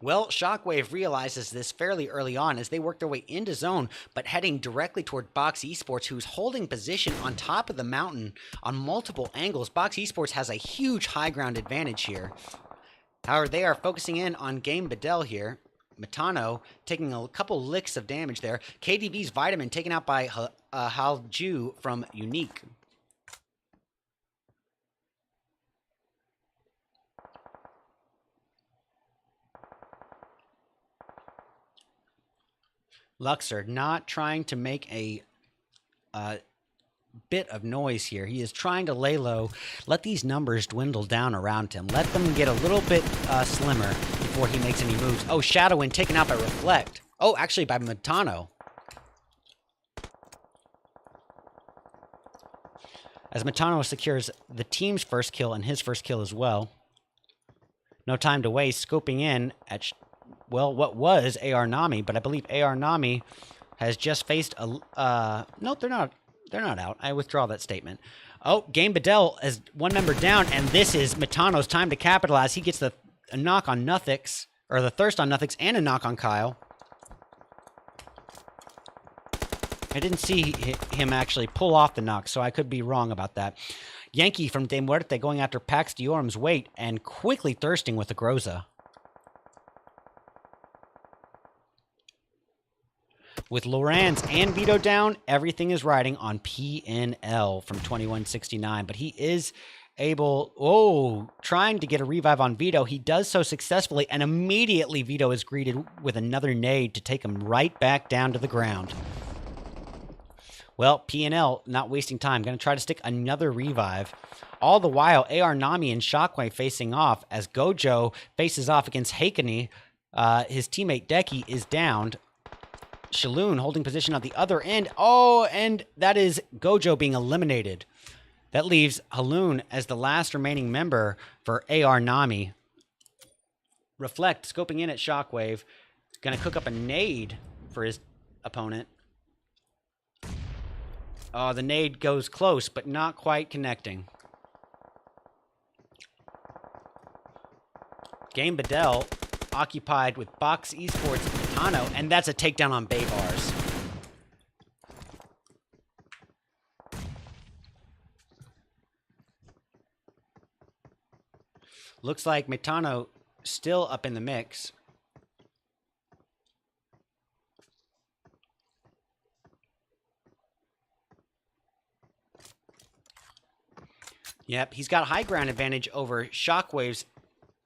Well, Shockwave realizes this fairly early on as they work their way into zone, but heading directly toward Box Esports, who's holding position on top of the mountain on multiple angles. Box Esports has a huge high ground advantage here. However, they are focusing in on Game Bedell here. Metano taking a couple licks of damage there. KDV's Vitamin taken out by Halju from Unique. Luxor not trying to make a bit of noise here. He is trying to lay low, let these numbers dwindle down around him, let them get a little bit slimmer before he makes any moves. Oh, Shadowin taken out by Reflect. Oh, actually by Metano. as Matano secures the team's first kill and his first kill as well. No time to waste, scoping in at, well, what was AR Nami, but I believe AR Nami has just faced a, no, they're not out. I withdraw that statement. Oh, Game Bedell has one member down, and this is Matano's time to capitalize. He gets a knock on Nothix, or the thirst on Nothix, and a knock on Kyle. I didn't see him actually pull off the knock, so I could be wrong about that. Yankee from De Muerte going after Pax Diorum's weight and quickly thirsting with the Groza. With Loranz and Vito down, everything is riding on PNL from 2169, but he is able, trying to get a revive on Vito. He does so successfully, and immediately Vito is greeted with another nade to take him right back down to the ground. Well, PNL not wasting time, going to try to stick another revive. All the while, AR Nami and Shockwave facing off as Gojo faces off against Hakani. His teammate Deki is downed. Shaloon holding position on the other end. Oh, and that is Gojo being eliminated. That leaves Haloon as the last remaining member for AR Nami. Reflect, scoping in at Shockwave. Going to cook up a nade for his opponent. Oh, the nade goes close, but not quite connecting. Game Bedell occupied with Box Esports and Matano, and that's a takedown on Baybars. Looks like Matano still up in the mix. Yep, he's got high ground advantage over Shockwave's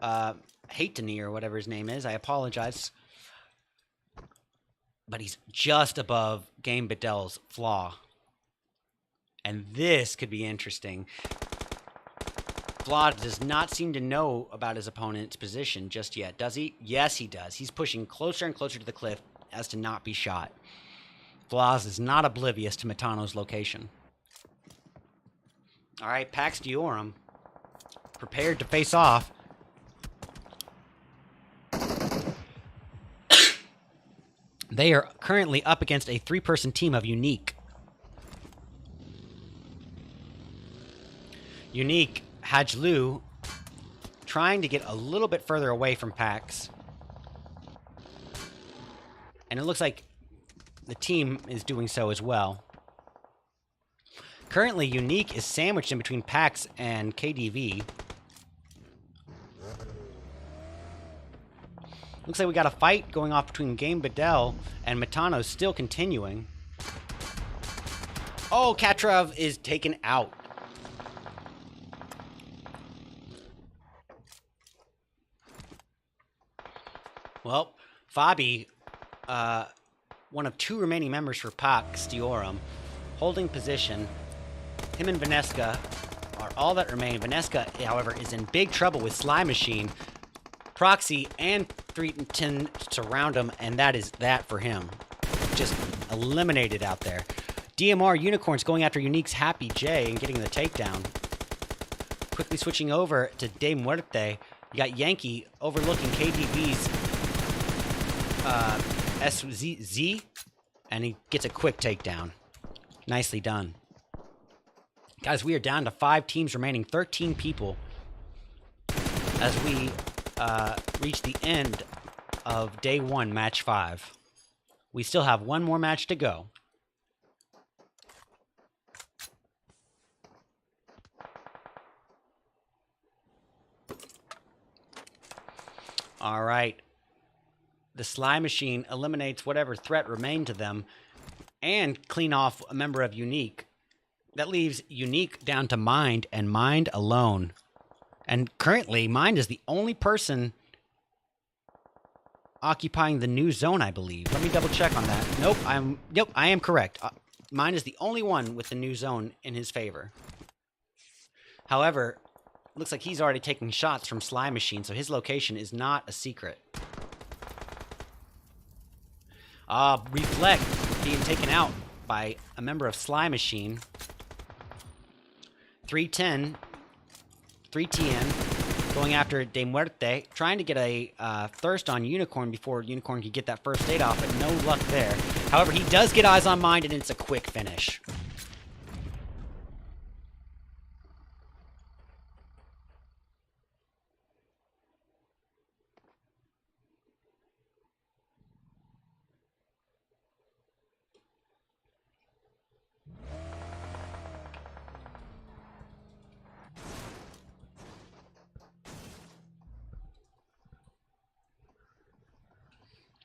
Hatani or whatever his name is. I apologize. But he's just above Game Bedell's flaw. And this could be interesting. Flaw does not seem to know about his opponent's position just yet, does he? Yes, he does. He's pushing closer and closer to the cliff as to not be shot. Flaws is not oblivious to Matano's location. All right, Pax Diorum prepared to face off. They are currently up against a three-person team of Unique. Unique, Hajlu, trying to get a little bit further away from Pax. And it looks like the team is doing so as well. Currently, Unique is sandwiched in between Pax and KDV. Looks like we got a fight going off between Game Bedell and Matano still continuing. Oh, Katrov is taken out. Well, Fabi, one of two remaining members for Pax Diorum, holding position. Him and Vaneska are all that remain. Vaneska, however, is in big trouble with Sly Machine. Proxy and 310 surround him, and that is that for him. Just eliminated out there. DMR Unicorns going after Unique's Happy J and getting the takedown. Quickly switching over to De Muerte. You got Yankee overlooking KDV's SZ, and he gets a quick takedown. Nicely done. Guys, we are down to 5 teams remaining, 13 people, as we reach the end of day 1, match 5. We still have one more match to go. All right. The Sly Machine eliminates whatever threat remained to them and clean off a member of Unique. That leaves Unique down to Mind and Mind alone. And currently, Mind is the only person occupying the new zone, I believe. Let me double check on that. Nope, I am correct. Mind is the only one with the new zone in his favor. However, looks like he's already taking shots from Sly Machine, so his location is not a secret. Reflect being taken out by a member of Sly Machine. 310, 3TN going after De Muerte, trying to get a thirst on Unicorn before Unicorn could get that first aid off, but no luck there. However, he does get eyes on Mind, and it's a quick finish.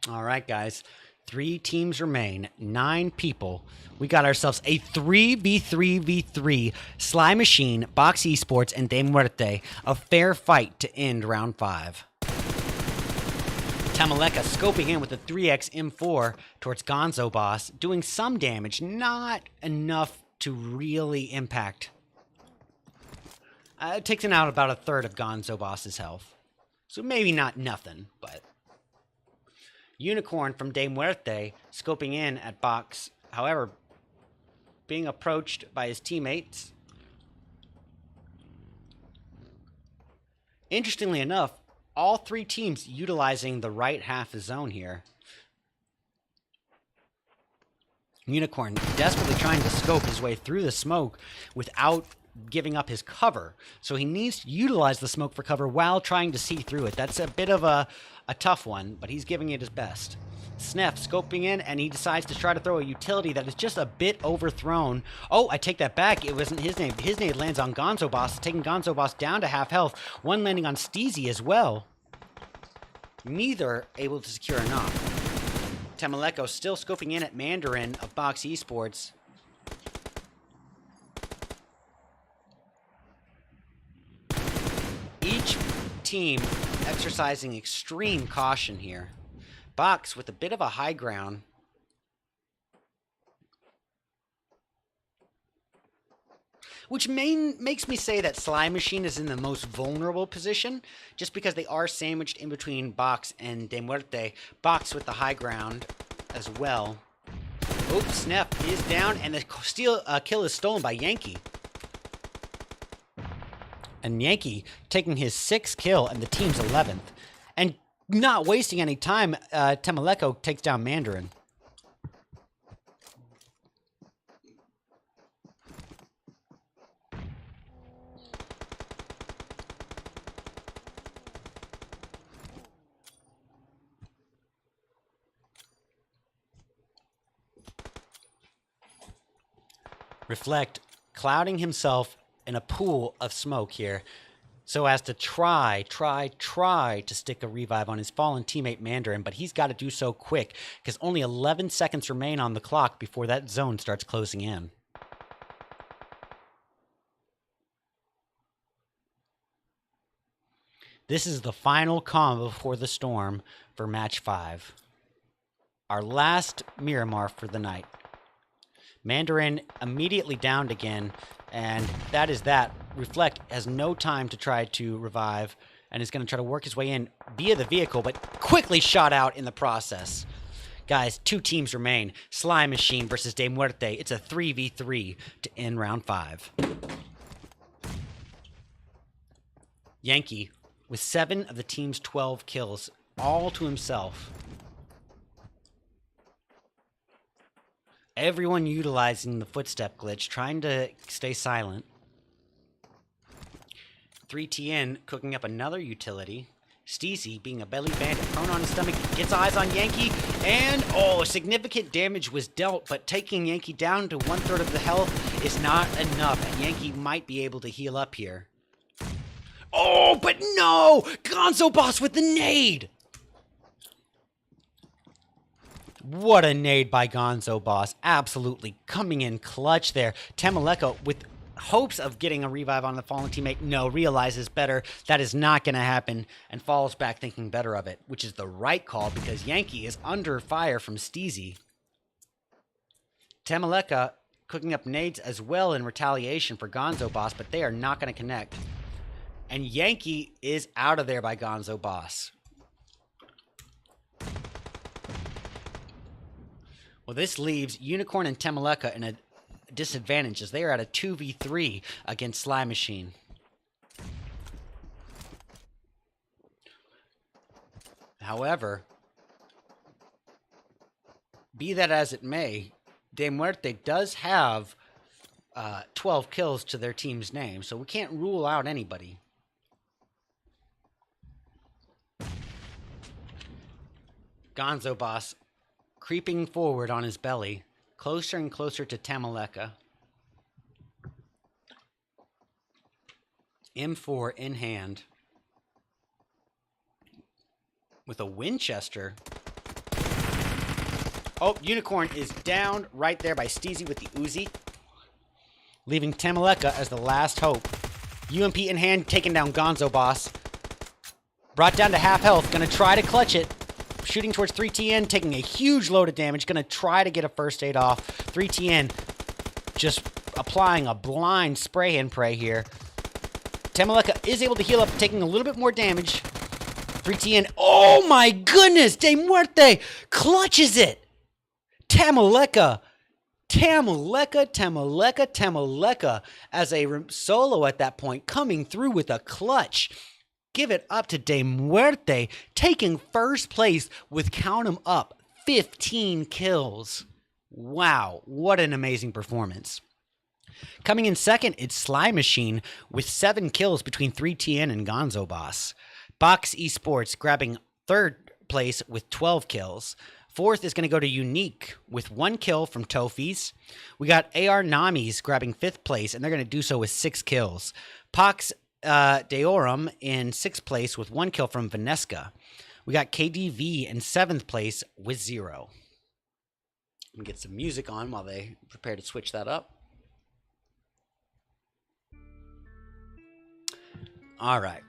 All right, guys. 3 teams remain. 9 people. We got ourselves a 3v3v3 Sly Machine, Box Esports, and De Muerte. A fair fight to end round 5. Tamaleka scoping in with a 3x M4 towards Gonzo Boss, doing some damage, not enough to really impact. It takes out about a third of Gonzo Boss's health. So maybe not nothing, but... Unicorn from De Muerte scoping in at Box, however, being approached by his teammates. Interestingly enough, all 3 teams utilizing the right half of zone here. Unicorn desperately trying to scope his way through the smoke without giving up his cover. So he needs to utilize the smoke for cover while trying to see through it. That's a bit of a tough one, but he's giving it his best. Sneff scoping in, and he decides to try to throw a utility that is just a bit overthrown. Oh, I take that back. It wasn't his nade. His nade lands on Gonzo Boss, taking Gonzo Boss down to half health. One landing on Steezy as well. Neither able to secure a knock. Tamaleko still scoping in at Mandarin of Box Esports. Each team exercising extreme caution here. Box with a bit of a high ground. Which makes me say that Sly Machine is in the most vulnerable position, just because they are sandwiched in between Box and De Muerte. Box with the high ground as well. Oops, Sneff is down, and the kill is stolen by Yankee. And Yankee taking his 6th kill and the team's 11th. And not wasting any time, Tamaleko takes down Mandarin. Reflect, clouding himself in a pool of smoke here, so as to try to stick a revive on his fallen teammate Mandarin, but he's got to do so quick, because only 11 seconds remain on the clock before that zone starts closing in. This is the final combo before the storm for match 5. Our last Miramar for the night. Mandarin immediately downed again, and that is that. Reflect has no time to try to revive, and is going to try to work his way in via the vehicle, but quickly shot out in the process. Guys, 2 teams remain. Sly Machine versus De Muerte. It's a 3v3 to end round 5. Yankee with 7 of the team's 12 kills, all to himself. Everyone utilizing the footstep glitch, trying to stay silent. 3TN cooking up another utility. Steezy, being a belly bandit, prone on his stomach, gets eyes on Yankee, and significant damage was dealt, but taking Yankee down to 1/3 of the health is not enough, and Yankee might be able to heal up here. Oh, but no! Gonzo Boss with the nade! What a nade by Gonzo Boss. Absolutely coming in clutch there. Tamaleko with hopes of getting a revive on the fallen teammate. No, realizes better. That is not going to happen and falls back thinking better of it, which is the right call because Yankee is under fire from Steezy. Tamaleka cooking up nades as well in retaliation for Gonzo Boss, but they are not going to connect. And Yankee is out of there by Gonzo Boss. Well, this leaves Unicorn and Tamaleka in a disadvantage as they are at a 2v3 against Sly Machine. However, be that as it may, De Muerte does have 12 kills to their team's name, so we can't rule out anybody. Gonzo Boss creeping forward on his belly, closer and closer to Tamaleka. M4 in hand. With a Winchester. Oh, Unicorn is down right there by Steezy with the Uzi. Leaving Tamaleka as the last hope. UMP in hand, taking down Gonzo Boss. Brought down to half health, gonna try to clutch it. Shooting towards 3TN, taking a huge load of damage. Gonna try to get a first aid off. 3TN just applying a blind spray and pray here. Tamaleka is able to heal up, taking a little bit more damage. 3TN, oh my goodness! De Muerte clutches it! Tamaleka as a solo at that point, coming through with a clutch. Give it up to De Muerte, taking first place with, count 'em up, 15 kills. Wow, what an amazing performance. Coming in second, it's Sly Machine with 7 kills between 3TN and Gonzo Boss. Box Esports grabbing third place with 12 kills. Fourth is going to go to Unique with 1 kill from Tofis. We got AR Namis grabbing 5th place, and they're going to do so with 6 kills. Pox Deorum in 6th place with 1 kill from Vanesca. We got KDV in 7th place with 0. I'm going to get some music on while they prepare to switch that up. All right.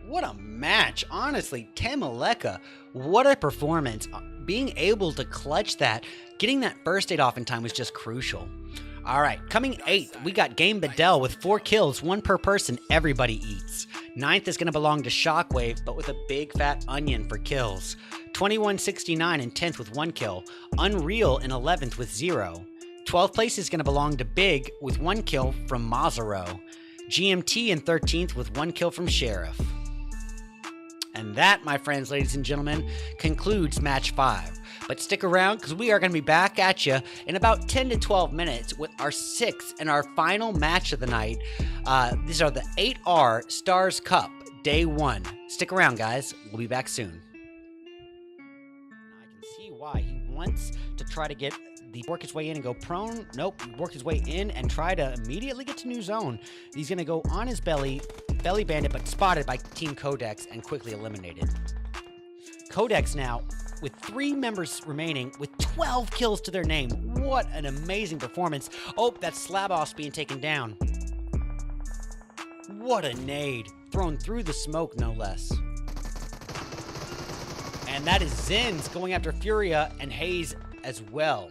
What a match. Honestly, Tamaleka, what a performance. Being able to clutch that, getting that first aid off in time was just crucial. All right, coming 8th, we got Game Bedell with 4 kills, 1 per person, everybody eats. 9th is going to belong to Shockwave, but with a big fat onion for kills. 2169 in 10th with 1 kill. Unreal in 11th with 0. 12th place is going to belong to Big with 1 kill from Mazaro. GMT in 13th with 1 kill from Sheriff. And that, my friends, ladies and gentlemen, concludes match 5. But stick around because we are going to be back at you in about 10 to 12 minutes with our 6th and our final match of the night. These are the 8R Stars Cup Day 1. Stick around, guys. We'll be back soon. I can see why he wants to try to work his way in and go prone. Nope, work his way in and try to immediately get to new zone. He's going to go on his belly bandit, but spotted by Team Codex and quickly eliminated. Codex now with 3 members remaining with 12 kills to their name. What an amazing performance. Oh, that's Slabos being taken down. What a nade. Thrown through the smoke, no less. And that is Zins going after Furia and Hayes as well.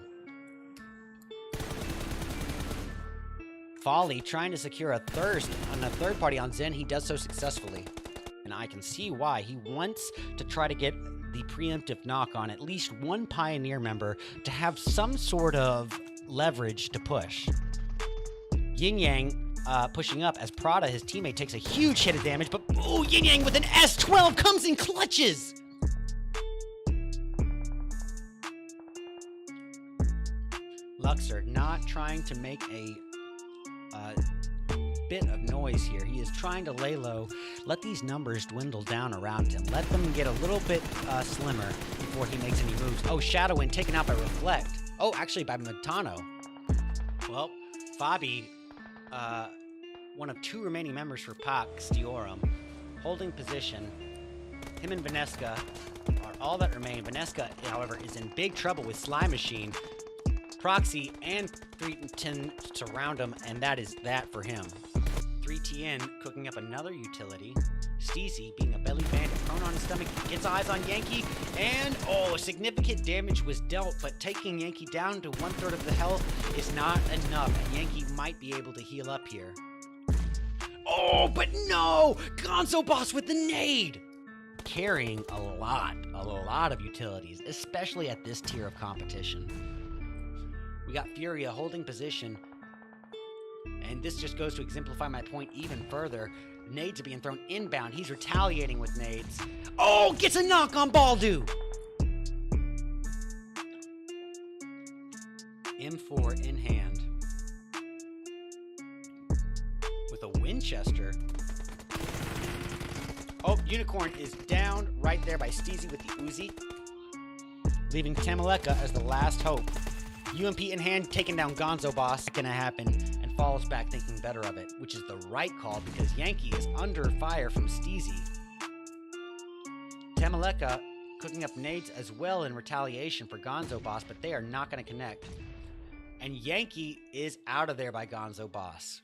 Folly trying to secure a third party on Zen. He does so successfully. And I can see why. He wants to try to get the preemptive knock on at least one Pioneer member to have some sort of leverage to push. Yin Yang pushing up as Prada, his teammate, takes a huge hit of damage, but ooh, Yin Yang with an S12 comes in clutches! Luxor not trying to make a bit of noise here. He is trying to lay low, let these numbers dwindle down around him, let them get a little bit slimmer before he makes any moves. Oh, Shadowwind taken out by Reflect. Oh, actually by Matano. Well, Fabi, one of 2 remaining members for Pax Diorum, holding position. Him and Vanesca are all that remain. Vanesca, however, is in big trouble with Sly Machine. Proxy and 310 surround him, and that is that for him. 3TN cooking up another utility. Steezy, being a belly bandit, prone on his stomach, gets eyes on Yankee, and significant damage was dealt, but taking Yankee down to 1/3 of the health is not enough. Yankee might be able to heal up here. Oh, but no! Gonzo Boss with the nade! Carrying a lot of utilities, especially at this tier of competition. We got Furia holding position. And this just goes to exemplify my point even further. Nades are being thrown inbound. He's retaliating with nades. Oh, gets a knock on Baldu. M4 in hand. With a Winchester. Oh, Unicorn is down right there by Steezy with the Uzi. Leaving Tamaleka as the last hope. UMP in hand, taking down Gonzo Boss. Gonna happen, and falls back thinking better of it, which is the right call because Yankee is under fire from Steezy. Tamaleka cooking up nades as well in retaliation for Gonzo Boss, but they are not gonna connect. And Yankee is out of there by Gonzo Boss.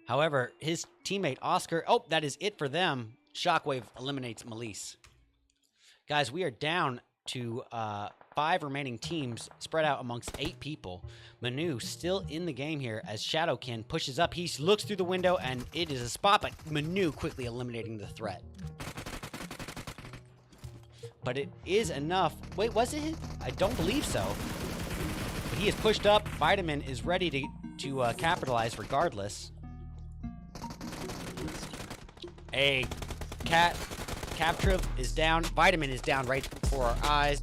However, his teammate Oscar, oh, that is it for them. Shockwave eliminates Melise. Guys, we are down to 5 remaining teams spread out amongst 8 people. Manu still in the game here as Shadowkin pushes up. He looks through the window and it is a spot, but Manu quickly eliminating the threat. But it is enough. Wait, was it? I don't believe so. But he is pushed up. Vitamin is ready to capitalize regardless. A Captriv is down. Vitamin is down right before our eyes.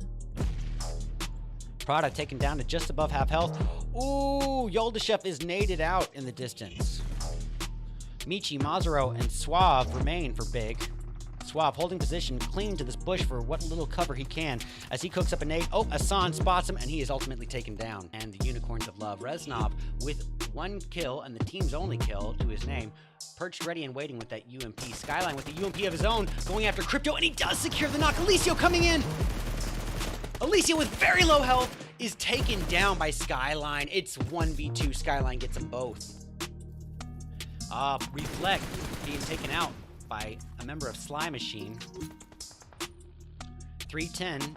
Prada taken down to just above half health. Ooh, Yoldashev is naded out in the distance. Michi, Mazaro, and Suave remain for big. Suave holding position, clinging to this bush for what little cover he can as he cooks up a nade. Oh, Asan spots him, and he is ultimately taken down. And the Unicorns of Love. Reznov with 1 kill, and the team's only kill to his name. Perched ready and waiting with that UMP. Skyline with the UMP of his own, going after Crypto, and he does secure the knock. Alicio coming in. Alicio with very low health is taken down by Skyline. It's 1v2. Skyline gets them both. Reflect being taken out by a member of Sly Machine. 310.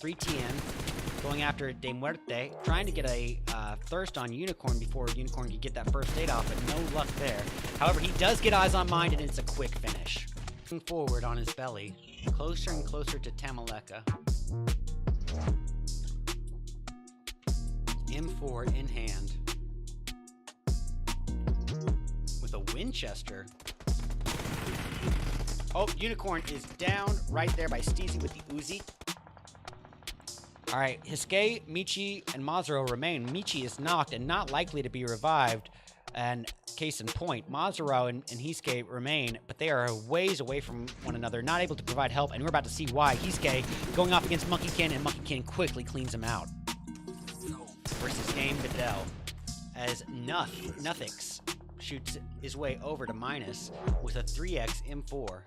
3TN going after De Muerte, trying to get a thirst on Unicorn before Unicorn could get that first aid off, but no luck there. However, he does get eyes on Mind, and it's a quick finish. Looking forward on his belly, closer and closer to Tamaleka. M4 in hand. With a Winchester. Oh, Unicorn is down right there by Steezy with the Uzi. All right, Hiske, Michi, and Mazaro remain. Michi is knocked and not likely to be revived. And case in point, Mazaro and Hiske remain, but they are a ways away from one another, not able to provide help, and we're about to see why. Hiske going off against Monkeykin, and Monkeykin quickly cleans him out. Versus Game Videl, as Nothix shoots his way over to Minus with a 3x M4.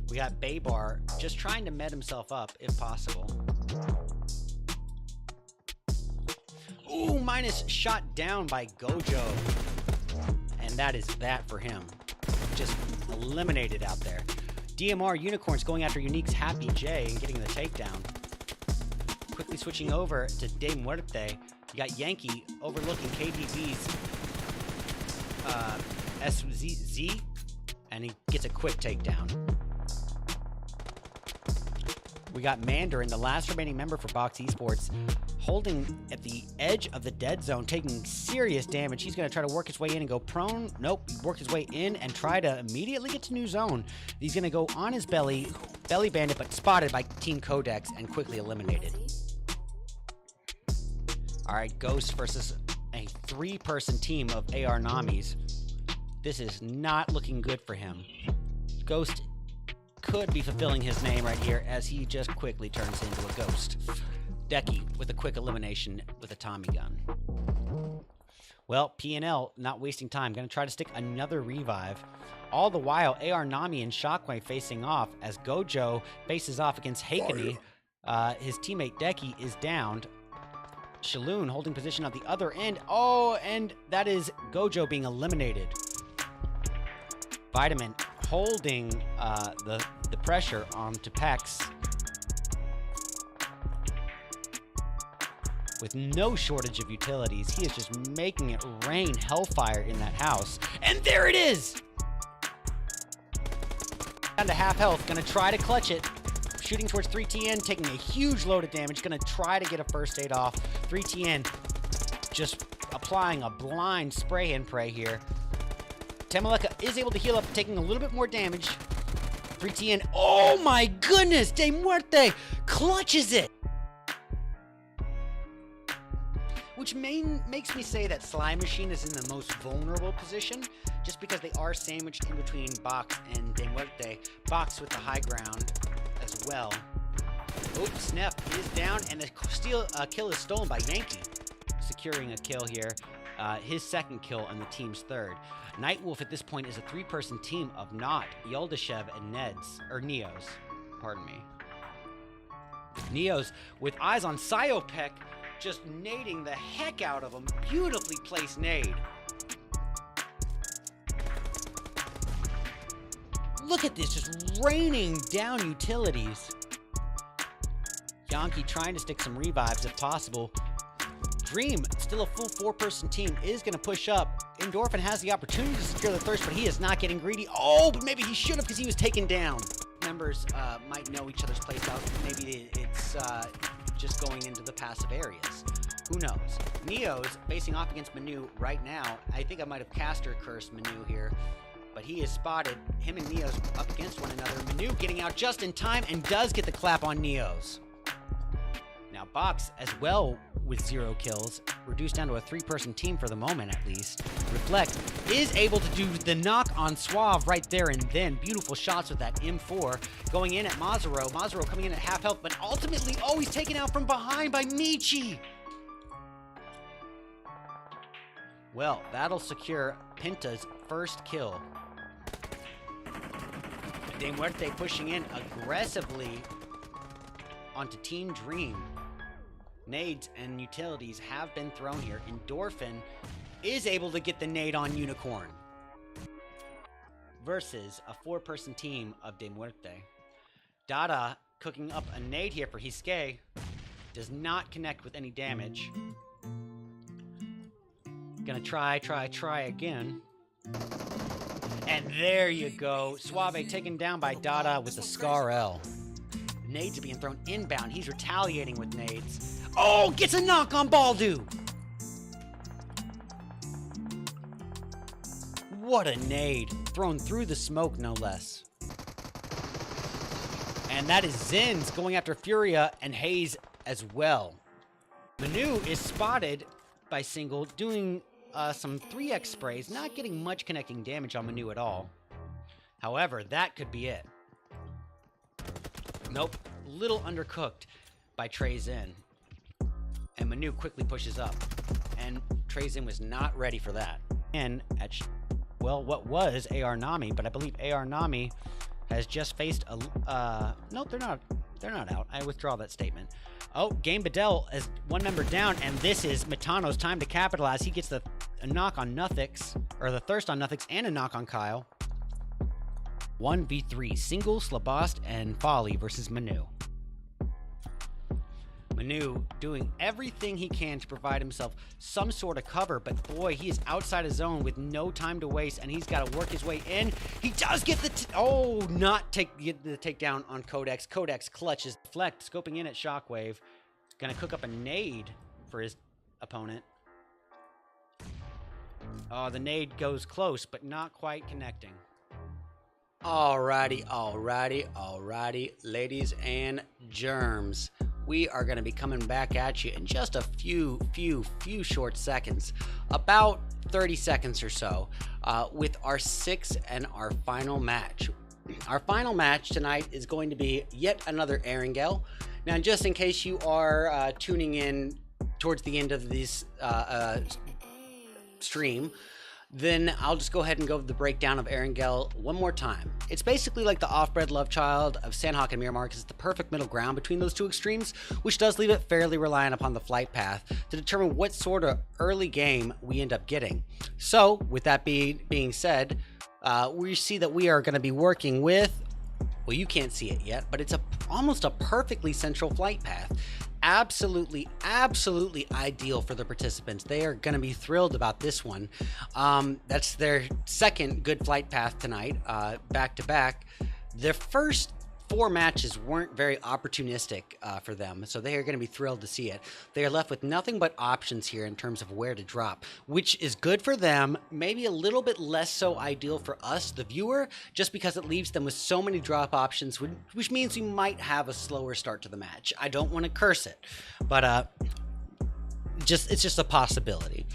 We got Baybar just trying to med himself up if possible. Ooh, Minus shot down by Gojo. And that is that for him. Just eliminated out there. DMR Unicorns going after Unique's Happy J and getting the takedown. Quickly switching over to De Muerte. You got Yankee overlooking KDB's SZ, and he gets a quick takedown. We got Mandarin, the last remaining member for Box Esports, holding at the edge of the dead zone, taking serious damage. He's going to try to work his way in and go prone. Nope, he worked his way in and try to immediately get to new zone. He's going to go on his belly bandit, but spotted by Team Codex and quickly eliminated. All right, Ghost versus a 3-person team of AR Namis. This is not looking good for him. Ghost could be fulfilling his name right here as he just quickly turns into a ghost. Decky with a quick elimination with a Tommy gun. Well, P&L not wasting time. Going to try to stick another revive. All the while, AR Nami and Shockwave facing off as Gojo faces off against Hakani. His teammate Decky is downed. Shaloon holding position at the other end. Oh, and that is Gojo being eliminated. Vitamin holding the pressure onto Pex. With no shortage of utilities, he is just making it rain hellfire in that house. And there it is! Down to half health, gonna try to clutch it. shooting towards 3TN, taking a huge load of damage. Gonna try to get a first aid off. 3TN just applying a blind spray and pray here. Tamaleka is able to heal up, taking a little bit more damage. 3TN, oh my goodness, De Muerte clutches it! Which makes me say that Slime Machine is in the most vulnerable position, just because they are sandwiched in between Box and De Muerte. Box with the high ground as well. Oh, Snap is down, and the kill is stolen by Yankee, securing a kill here. His second kill and the team's third. Nightwolf at this point is a three-person team of Not, Yoldashev, and Neos. Pardon me. Neos with eyes on Psyopek, just nading the heck out of him. Beautifully placed nade. Look at this, just raining down utilities. Yankee trying to stick some revives if possible. Dream, still a full four-person team, is going to push up. Endorphin has the opportunity to secure the thirst, but he is not getting greedy. Oh, but maybe he should have because he was taken down. Members might know each other's playstyle. Maybe it's just going into the passive areas. Who knows? Neo's facing off against Manu right now. I think I might have caster cursed Manu here, but he is spotted. Him and Neo's up against one another. Manu getting out just in time and does get the clap on Neo's. Now Box as well with 0 kills, reduced down to a 3-person team for the moment at least. Reflect is able to do the knock on Suave right there and then. Beautiful shots with that M4 going in at Mazaro. Mazaro coming in at half health, but ultimately always taken out from behind by Michi. Well, that'll secure Pinta's first kill. De Muerte pushing in aggressively onto Team Dream. Nades and utilities have been thrown here. Endorphin is able to get the nade on Unicorn versus a 4-person team of De Muerte. Dada cooking up a nade here for Hiske. Does not connect with any damage. Gonna try again. And there you go. Suave taken down by Dada with the Scar L. Nades are being thrown inbound. He's retaliating with nades. Oh, gets a knock on Baldu. What a nade. Thrown through the smoke, no less. And that is Zins going after Furia and Hayes as well. Manu is spotted by Single doing some 3x sprays, not getting much connecting damage on Manu at all. However, that could be it. Nope, little undercooked by Treyzen. And Manu quickly pushes up. And Treyzen was not ready for that. And at, well, what was AR Nami, but I believe AR Nami has just faced a, no, they're not out. I withdraw that statement. Oh, Game Bedell as one member down, and this is Mitano's time to capitalize. He gets a knock on Nothix, or the thirst on Nothix, and a knock on Kyle. 1v3, Single, Slabast, and Folly versus Manu. Manu doing everything he can to provide himself some sort of cover, but boy, he is outside his zone with no time to waste, and he's got to work his way in. He does get the get the takedown on Codex. Codex clutches. Deflect, scoping in at Shockwave. Gonna cook up a nade for his opponent. Oh, the nade goes close, but not quite connecting. Alrighty, ladies and germs. We are going to be coming back at you in just a few short seconds, about 30 seconds or so, with our 6th and our final match. Our final match tonight is going to be yet another Erangel. Now, just in case you are tuning in towards the end of this stream, then I'll just go ahead and go over the breakdown of Erangel one more time. It's basically like the off-bred love child of Sandhawk and Miramar, because it's the perfect middle ground between those two extremes, which does leave it fairly reliant upon the flight path to determine what sort of early game we end up getting. So, with that being said, we see that we are going to be working with, well, you can't see it yet, but it's almost a perfectly central flight path. Absolutely ideal for the participants. They are going to be thrilled about this one. That's their second good flight path tonight, back to back. Their first 4 matches weren't very opportunistic for them, so they are going to be thrilled to see it. They are left with nothing but options here in terms of where to drop, which is good for them, maybe a little bit less so ideal for us, the viewer, just because it leaves them with so many drop options, which means we might have a slower start to the match. I don't want to curse it, but it's just a possibility.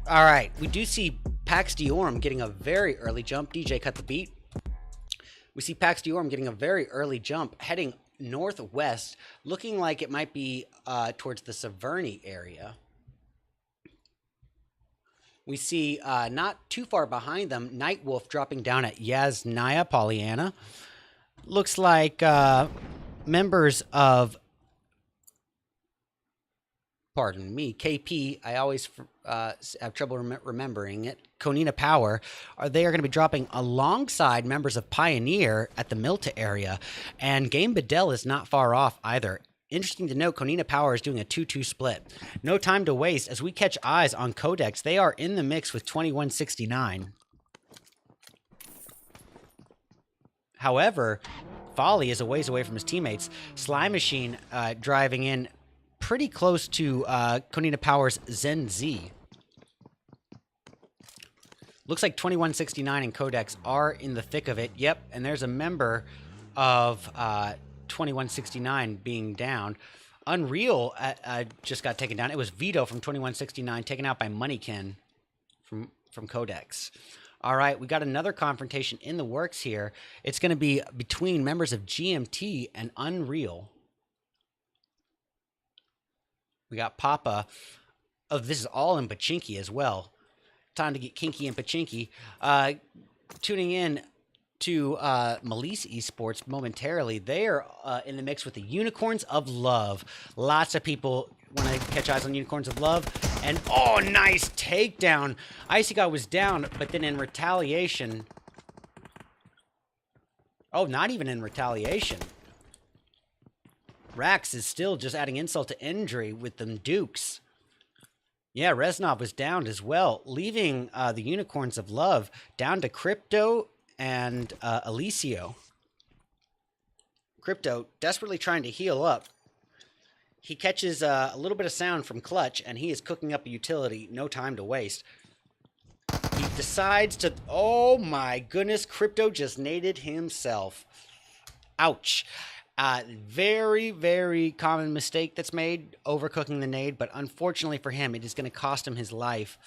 All right, we do see Pax Diorum getting a very early jump. DJ, cut the beat. We see Pax Diorum getting a very early jump, heading northwest, looking like it might be towards the Severny area. We see not too far behind them, Nightwolf dropping down at Yasnaya Pollyanna. Looks like members of, pardon me, KP, I always have trouble remembering it, Konina Power, they are going to be dropping alongside members of Pioneer at the Milta area, and Game Bedell is not far off either. Interesting to note, Konina Power is doing a 2-2 split. No time to waste as we catch eyes on Codex. They are in the mix with 2169. However, Folly is a ways away from his teammates. Slime Machine driving in pretty close to Konina Power's Zen Z. Looks like 2169 and Codex are in the thick of it. Yep, and there's a member of 2169 being down. Unreal just got taken down. It was Vito from 2169 taken out by Moneykin from Codex. All right, we got another confrontation in the works here. It's going to be between members of GMT and Unreal. We got Papa. Oh, this is all in Pachinki as well. Time to get kinky and Pachinki. Tuning in to Melise Esports momentarily. They are in the mix with the Unicorns of Love. Lots of people want to catch eyes on Unicorns of Love. And, oh, nice takedown. Icy God was down, but then in retaliation... Oh, not even in retaliation. Rax is still just adding insult to injury with them Dukes. Yeah, Reznov was downed as well, leaving the Unicorns of Love down to Crypto and Alicio. Crypto desperately trying to heal up. He catches a little bit of sound from Clutch, and he is cooking up a utility. No time to waste. He decides to... Oh my goodness, Crypto just naded himself. Ouch. Very, very common mistake that's made, overcooking the nade, but unfortunately for him, it is going to cost him his life.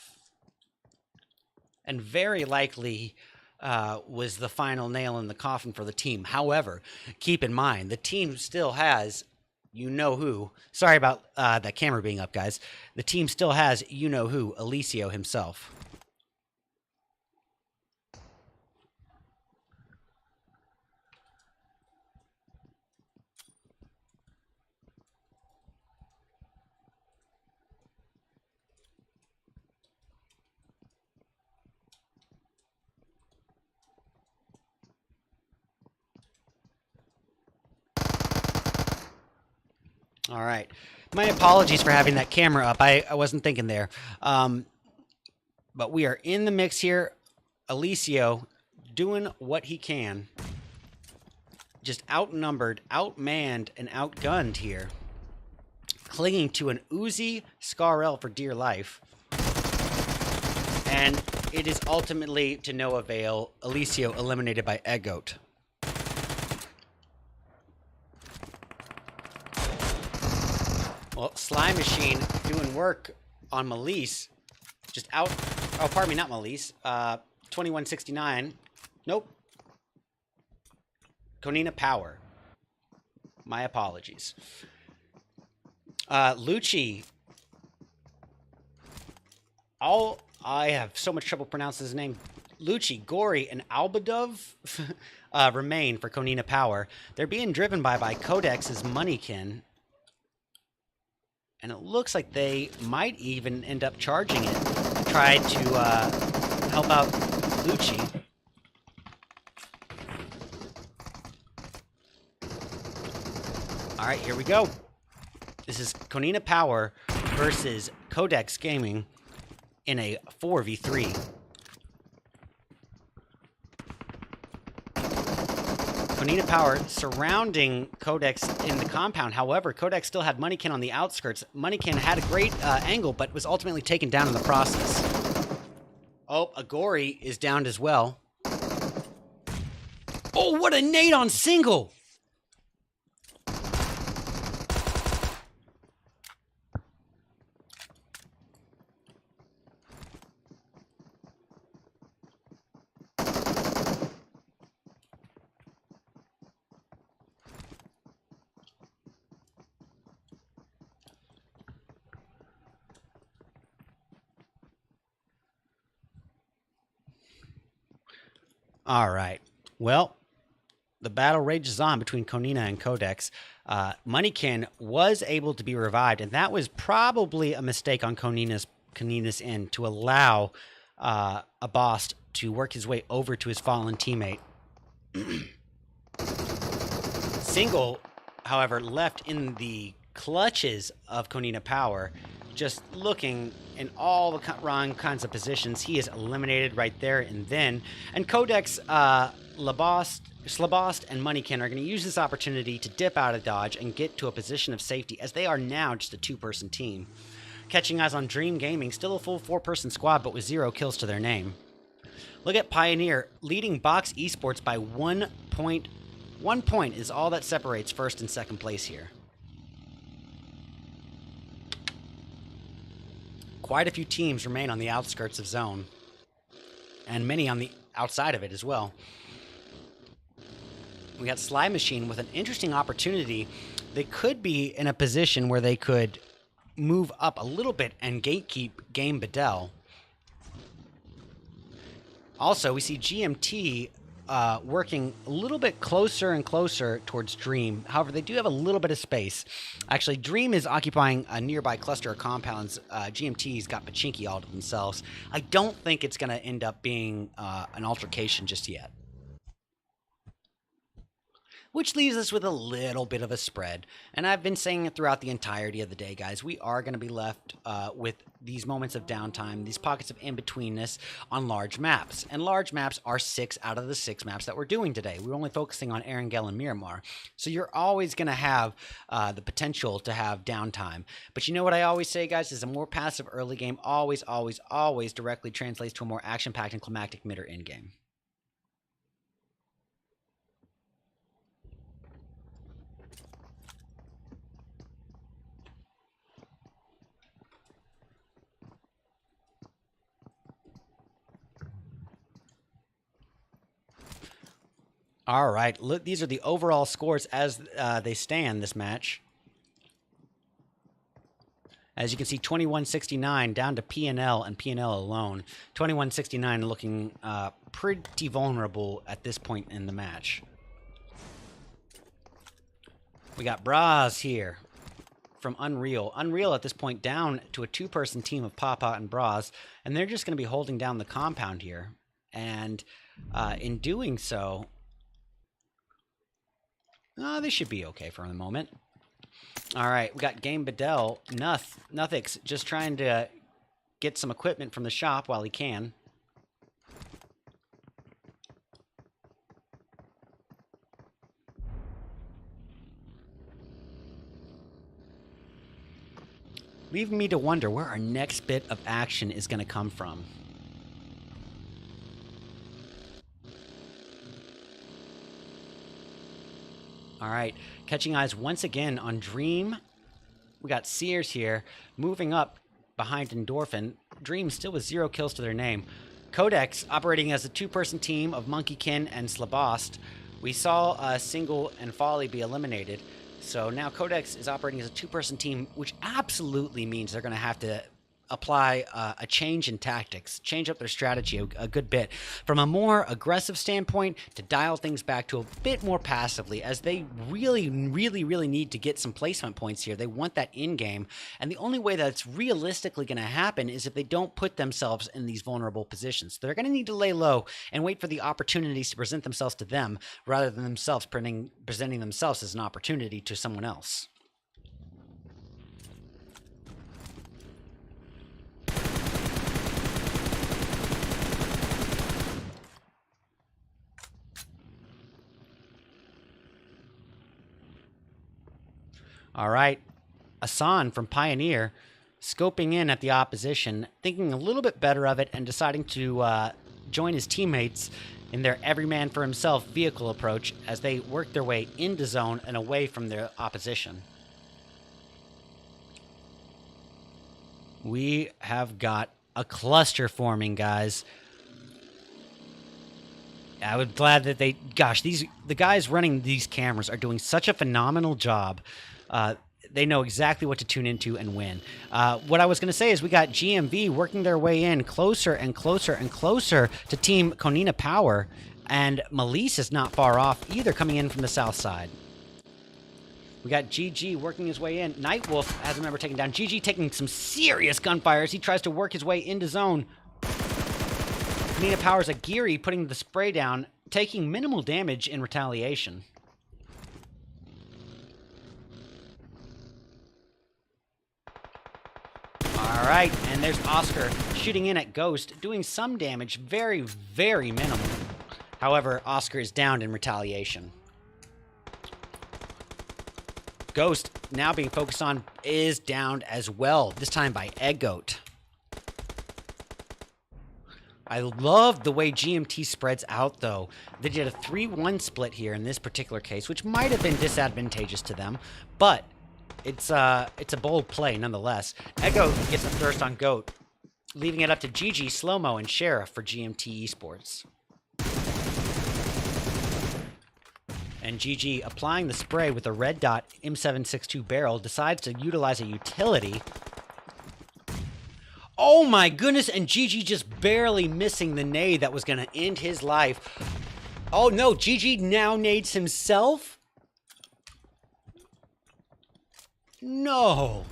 And very likely was the final nail in the coffin for the team. However, keep in mind, the team still has you-know-who. Sorry about that camera being up, guys. The team still has you-know-who, Alicio himself. All right. My apologies for having that camera up. I wasn't thinking there. But we are in the mix here. Alicio doing what he can. Just outnumbered, outmanned, and outgunned here. Clinging to an Uzi Scarrel for dear life. And it is ultimately to no avail. Alicio eliminated by Eggoat. Well, Slime Machine doing work on Melise. Just out... Oh, pardon me, not Melise. 2169. Nope. Konina Power. My apologies. Lucci. I have so much trouble pronouncing his name. Lucci, Gory, and Albadov remain for Konina Power. They're being driven by Codex's Moneykin. And it looks like they might even end up charging it to try to help out Lucci. All right, here we go. This is Konina Power versus Codex Gaming in a 4v3. Konina Power surrounding Codex in the compound. However, Codex still had Moneykin on the outskirts. Moneykin had a great angle, but was ultimately taken down in the process. Oh, Agori is downed as well. Oh, what a nade on single! All right. Well, the battle rages on between Konina and Codex. Moneykin was able to be revived, and that was probably a mistake on Konina's end to allow Abost to work his way over to his fallen teammate. Single, however, left in the clutches of Konina Power, just looking in all the wrong kinds of positions. He is eliminated right there and then. And Codex, Slabost, and Moneykin are going to use this opportunity to dip out of dodge and get to a position of safety, as they are now just a two-person team. Catching eyes on Dream Gaming, still a full four-person squad, but with 0 kills to their name. Look at Pioneer leading Box Esports by 1 point. 1 point is all that separates first and second place here. Quite a few teams remain on the outskirts of zone, and many on the outside of it as well. We got Sly Machine with an interesting opportunity. They could be in a position where they could move up a little bit and gatekeep Game Bedell. Also, we see GMT working a little bit closer and closer towards Dream. However, they do have a little bit of space. Actually, Dream is occupying a nearby cluster of compounds. GMT's got Pachinki all to themselves. I don't think it's going to end up being an altercation just yet. Which leaves us with a little bit of a spread. And I've been saying it throughout the entirety of the day, guys. We are going to be left with these moments of downtime, these pockets of in-betweenness on large maps. And large maps are 6 out of the 6 maps that we're doing today. We're only focusing on Erangel and Miramar. So you're always going to have the potential to have downtime. But you know what I always say, guys, is a more passive early game always, always, always directly translates to a more action-packed and climactic mid or end game. All right, look, these are the overall scores as they stand this match. As you can see, 21-69 down to PNL and PNL alone. 21-69 looking pretty vulnerable at this point in the match. We got Braz here from Unreal. Unreal at this point down to a 2-person team of Papa and Braz, and they're just going to be holding down the compound here. And in doing so, they should be okay for the moment. All right, we got Game Bedell. Nothix just trying to get some equipment from the shop while he can. Leaving me to wonder where our next bit of action is going to come from. All right, catching eyes once again on Dream. We got Sears here, moving up behind Endorphin. Dream still with 0 kills to their name. Codex operating as a 2-person team of Monkeykin and Slabost. We saw Single and Folly be eliminated. So now Codex is operating as a 2-person team, which absolutely means they're going to have to apply a change in tactics, change up their strategy a good bit from a more aggressive standpoint to dial things back to a bit more passively, as they really need to get some placement points here. They want that in-game, and the only way that's realistically going to happen is if they don't put themselves in these vulnerable positions. They're going to need to lay low and wait for the opportunities to present themselves to them rather than themselves presenting themselves as an opportunity to someone else. All right. Asan from Pioneer scoping in at the opposition, thinking a little bit better of it, and deciding to join his teammates in their every man for himself vehicle approach as they work their way into zone and away from their opposition. We have got a cluster forming, guys. I was glad that the guys running these cameras are doing such a phenomenal job. They know exactly what to tune into and win. What I was going to say is we got GMV working their way in closer and closer and closer to Team Konina Power, and Malise is not far off either, coming in from the south side. We got GG working his way in. Nightwolf has a member taken down. GG taking some serious gunfires. He tries to work his way into zone. Konina Power's Aguirre putting the spray down, taking minimal damage in retaliation. All right, and there's Oscar shooting in at Ghost, doing some damage, very, very minimal. However, Oscar is downed in retaliation. Ghost, now being focused on, is downed as well, this time by Eggoat. I love the way GMT spreads out, though. They did a 3-1 split here in this particular case, which might have been disadvantageous to them, but it's a bold play nonetheless. Eggoat gets a thirst on Goat, leaving it up to GG, Slow-Mo, and Sheriff for GMT Esports. And GG, applying the spray with a red dot M762 barrel, decides to utilize a utility. Oh my goodness, and GG just barely missing the nade that was going to end his life. Oh no, GG now nades himself? No.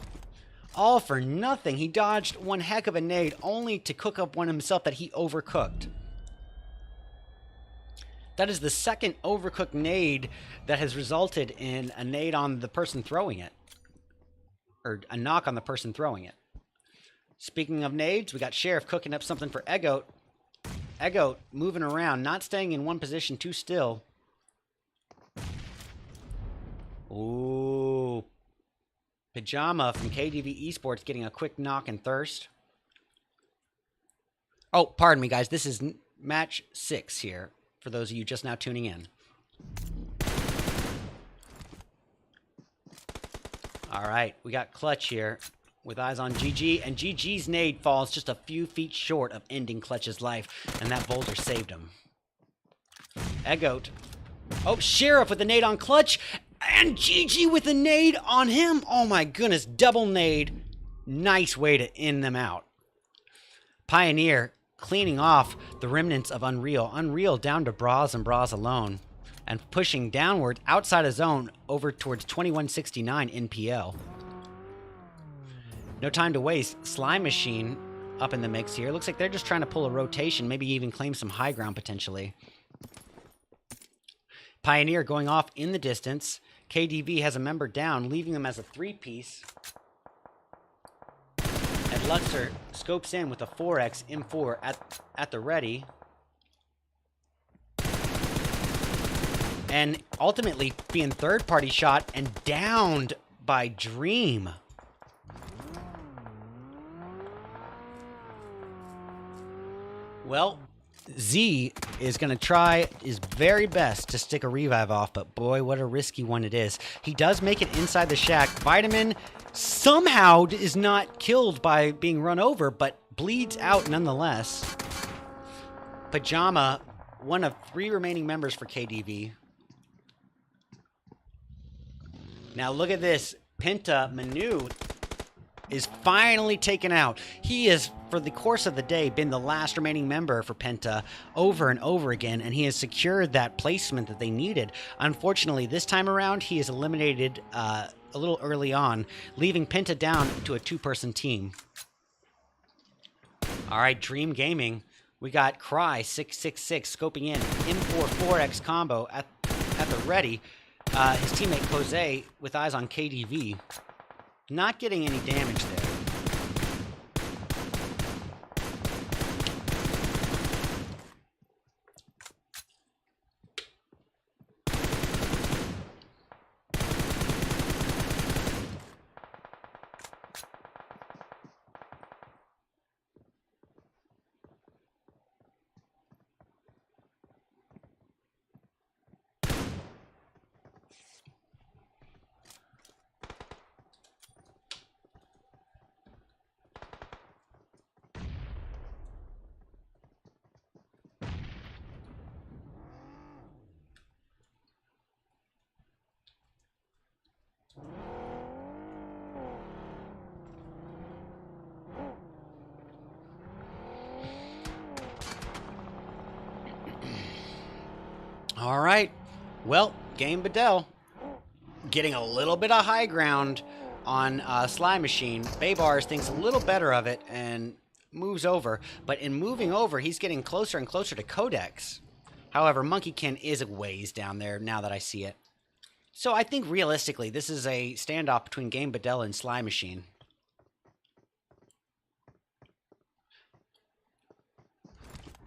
All for nothing. He dodged one heck of a nade only to cook up one himself that he overcooked. That is the second overcooked nade that has resulted in a nade on the person throwing it. Or a knock on the person throwing it. Speaking of nades, we got Sheriff cooking up something for Eggoat. Eggoat moving around, not staying in one position too still. Ooh. Pajama from KDV Esports getting a quick knock and thirst. Oh, pardon me, guys. This is match 6 here, for those of you just now tuning in. All right, we got Clutch here with eyes on GG, and GG's nade falls just a few feet short of ending Clutch's life, and that boulder saved him. Eggoat. Oh, Sheriff with the nade on Clutch, and GG with a nade on him. Oh my goodness, double nade. Nice way to end them out. Pioneer cleaning off the remnants of Unreal. Unreal down to Bras and Bras alone, and pushing downward outside of zone over towards 2169 NPL. No time to waste. Slime Machine up in the mix here. Looks like they're just trying to pull a rotation, maybe even claim some high ground potentially. Pioneer going off in the distance. KDV has a member down, leaving them as a 3-piece. And Luxor scopes in with a 4X M4 at the ready. And ultimately being third-party shot and downed by Dream. Well, Z is going to try his very best to stick a revive off, but boy, what a risky one it is. He does make it inside the shack. Vitamin somehow is not killed by being run over, but bleeds out nonetheless. Pajama, one of 3 remaining members for KDV. Now look at this. Penta Manu is finally taken out. He has, for the course of the day, been the last remaining member for Penta over and over again, and he has secured that placement that they needed. Unfortunately, this time around, he is eliminated a little early on, leaving Penta down to a 2-person team. All right, Dream Gaming. We got Cry 666 scoping in M4 4X combo at the ready. His teammate Jose with eyes on KDV. Not getting any damage there. All right. Well, Game Bedell getting a little bit of high ground on Slime Machine. Baybars thinks a little better of it and moves over. But in moving over, he's getting closer and closer to Codex. However, Monkeykin is a ways down there now that I see it. So I think realistically, this is a standoff between Game Bedell and Slime Machine.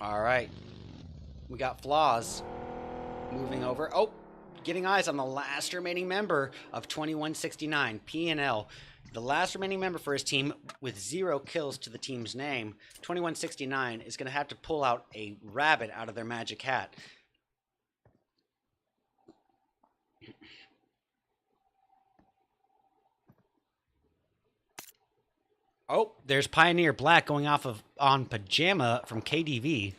All right. We got Flaws moving over. Oh, getting eyes on the last remaining member of 2169, P&L. The last remaining member for his team with 0 kills to the team's name. 2169 is going to have to pull out a rabbit out of their magic hat. Oh, there's Pioneer Black going off on Pajama from KDV.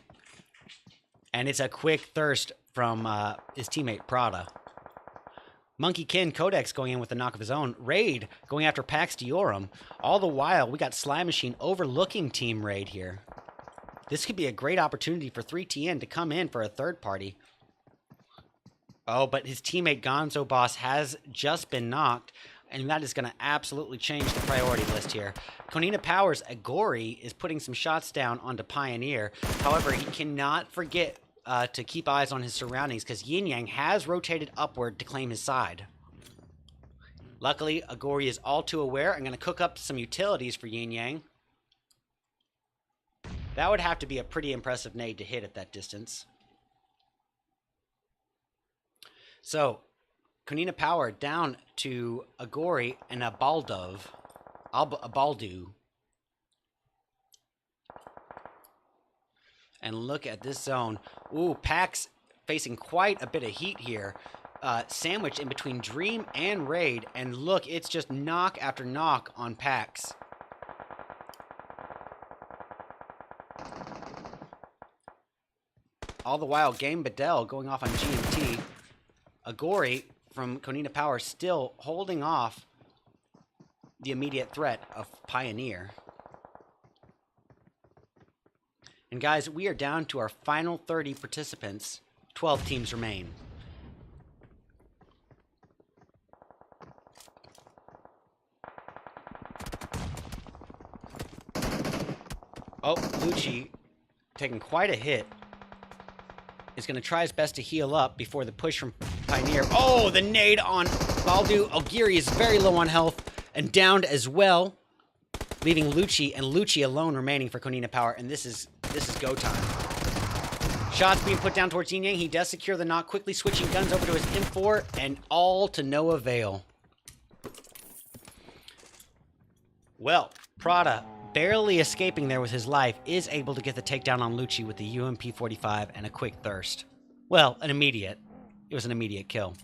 And it's a quick thirst from his teammate Prada. Monkeykin Codex going in with a knock of his own. Raid going after Pax Diorum. All the while, we got Slime Machine overlooking Team Raid here. This could be a great opportunity for 3TN to come in for a third party. Oh, but his teammate Gonzo Boss has just been knocked, and that is going to absolutely change the priority list here. Konina Powers Agori is putting some shots down onto Pioneer. However, he cannot forget to keep eyes on his surroundings because Yin Yang has rotated upward to claim his side. Luckily, Agori is all too aware. I'm going to cook up some utilities for Yin Yang. That would have to be a pretty impressive nade to hit at that distance. So, Konina Power down to Agori and a Baldu. And look at this zone. Ooh, Pax facing quite a bit of heat here. Sandwiched in between Dream and Raid. And look, it's just knock after knock on Pax. All the while, Game Bedell going off on GMT. Agori from Konina Power still holding off the immediate threat of Pioneer. And guys, we are down to our final 30 participants. 12 teams remain. Oh, Lucci taking quite a hit. Is going to try his best to heal up before the push from Pioneer. Oh, the nade on Baldu. Ogiri is very low on health and downed as well, leaving Lucci and Lucci alone remaining for Konina Power. And this is go time. Shots being put down towards Yin Yang. He does secure the knock, quickly switching guns over to his M4, and all to no avail. Well, Prada, barely escaping there with his life, is able to get the takedown on Lucci with the UMP-45 and a quick thirst. Well, it was an immediate kill.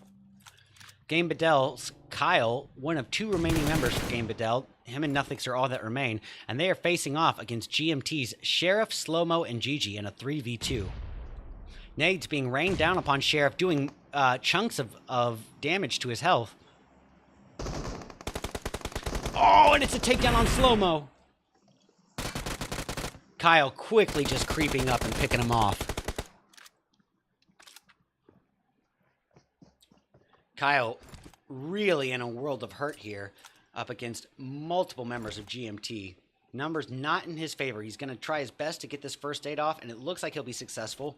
Game Bedell's Kyle, one of 2 remaining members for Game Bedell. Him and Nothix are all that remain, and they are facing off against GMT's Sheriff, Slow-Mo, and Gigi in a 3v2. Nades being rained down upon Sheriff, doing chunks of damage to his health. Oh, and it's a takedown on Slow-Mo. Kyle quickly just creeping up and picking him off. Kyle really in a world of hurt here up against multiple members of GMT. Numbers not in his favor. He's going to try his best to get this first aid off, and it looks like he'll be successful.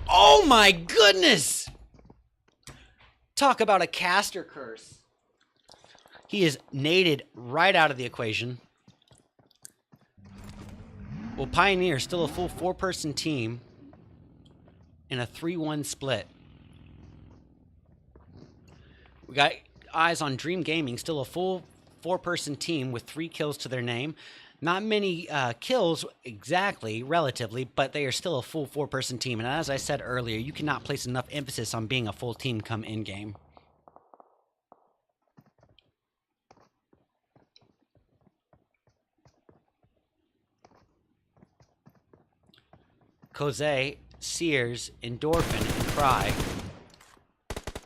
Oh my goodness! Talk about a caster curse. He is naded right out of the equation. Well, Pioneer still a full 4-person team in a 3-1 split. We got eyes on Dream Gaming, still a full 4-person team with 3 kills to their name. Not many kills exactly, relatively, but they are still a full 4-person team. And as I said earlier, you cannot place enough emphasis on being a full team come in-game. Jose, Sears, Endorphin, and Cry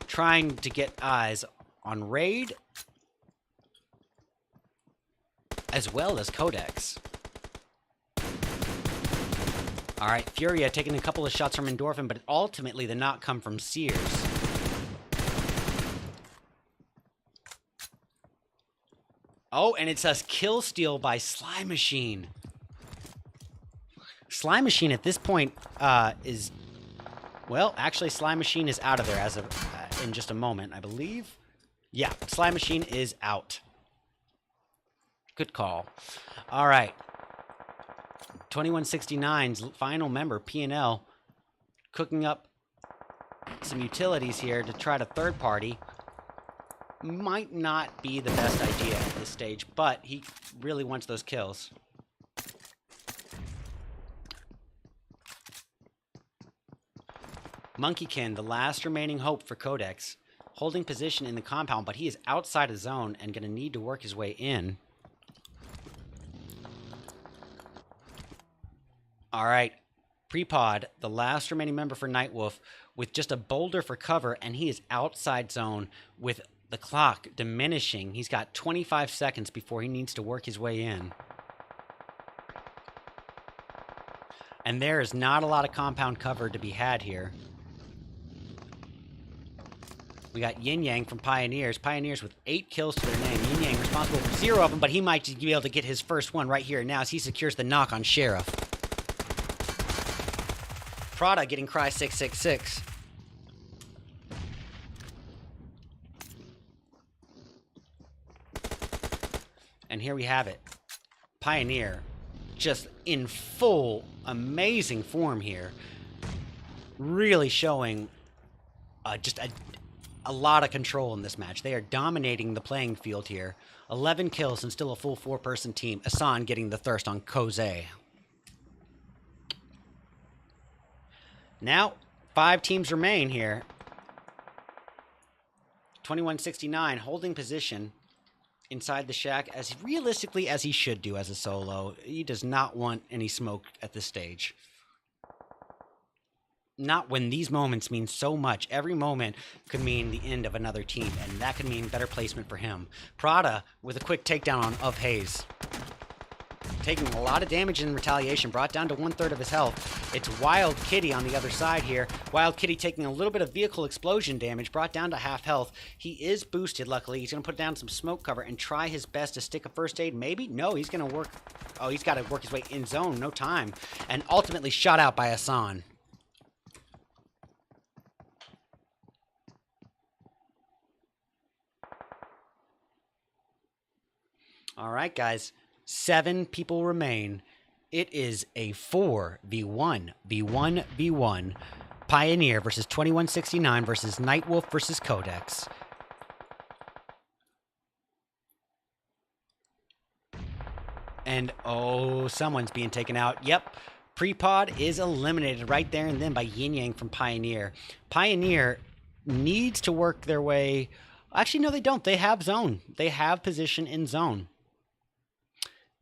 trying to get eyes on Raid as well as Codex. All right, Furia taking a couple of shots from Endorphin, but ultimately the knock come from Sears. Oh, and it's a kill steal by Slime Machine. Slime Machine at this point is... Well, actually, Slime Machine is out of there as of in just a moment, I believe. Yeah, Slime Machine is out. Good call. All right. 2169's final member, P&L, cooking up some utilities here to try to third party. Might not be the best idea at this stage, but he really wants those kills. Monkeykin, the last remaining hope for Codex, holding position in the compound, but he is outside of zone and going to need to work his way in. All right, Prepod, the last remaining member for Nightwolf, with just a boulder for cover, and he is outside zone with the clock diminishing. He's got 25 seconds before he needs to work his way in. And there is not a lot of compound cover to be had here. We got Yin Yang from Pioneers. Pioneers with 8 kills to their name. Yin Yang responsible for 0 of them, but he might be able to get his first one right here and now as he secures the knock on Sheriff. Prada getting Cry 666. And here we have it. Pioneer just in full amazing form here. Really showing just a lot of control in this match. They are dominating the playing field here. 11 kills and still a full 4-person team. Asan getting the thirst on Koze. Now, 5 teams remain here. 2169 holding position inside the shack as realistically as he should do as a solo. He does not want any smoke at this stage. Not when these moments mean so much. Every moment could mean the end of another team, and that could mean better placement for him. Prada with a quick takedown on of Hayes. Taking a lot of damage in retaliation, brought down to 1/3 of his health. It's Wild Kitty on the other side here. Wild Kitty taking a little bit of vehicle explosion damage, brought down to half health. He is boosted, luckily. He's going to put down some smoke cover and try his best to stick a first aid. Maybe? No, he's going to work... Oh, he's got to work his way in zone. No time. And ultimately shot out by Asan. All right, guys. 7 people remain. It is a 4v1, v1v1. Pioneer versus 2169 versus Nightwolf versus Codex. And, oh, someone's being taken out. Yep, Prepod is eliminated right there and then by Yin Yang from Pioneer. Pioneer needs to work their way... Actually, no, they don't. They have zone. They have position in zone.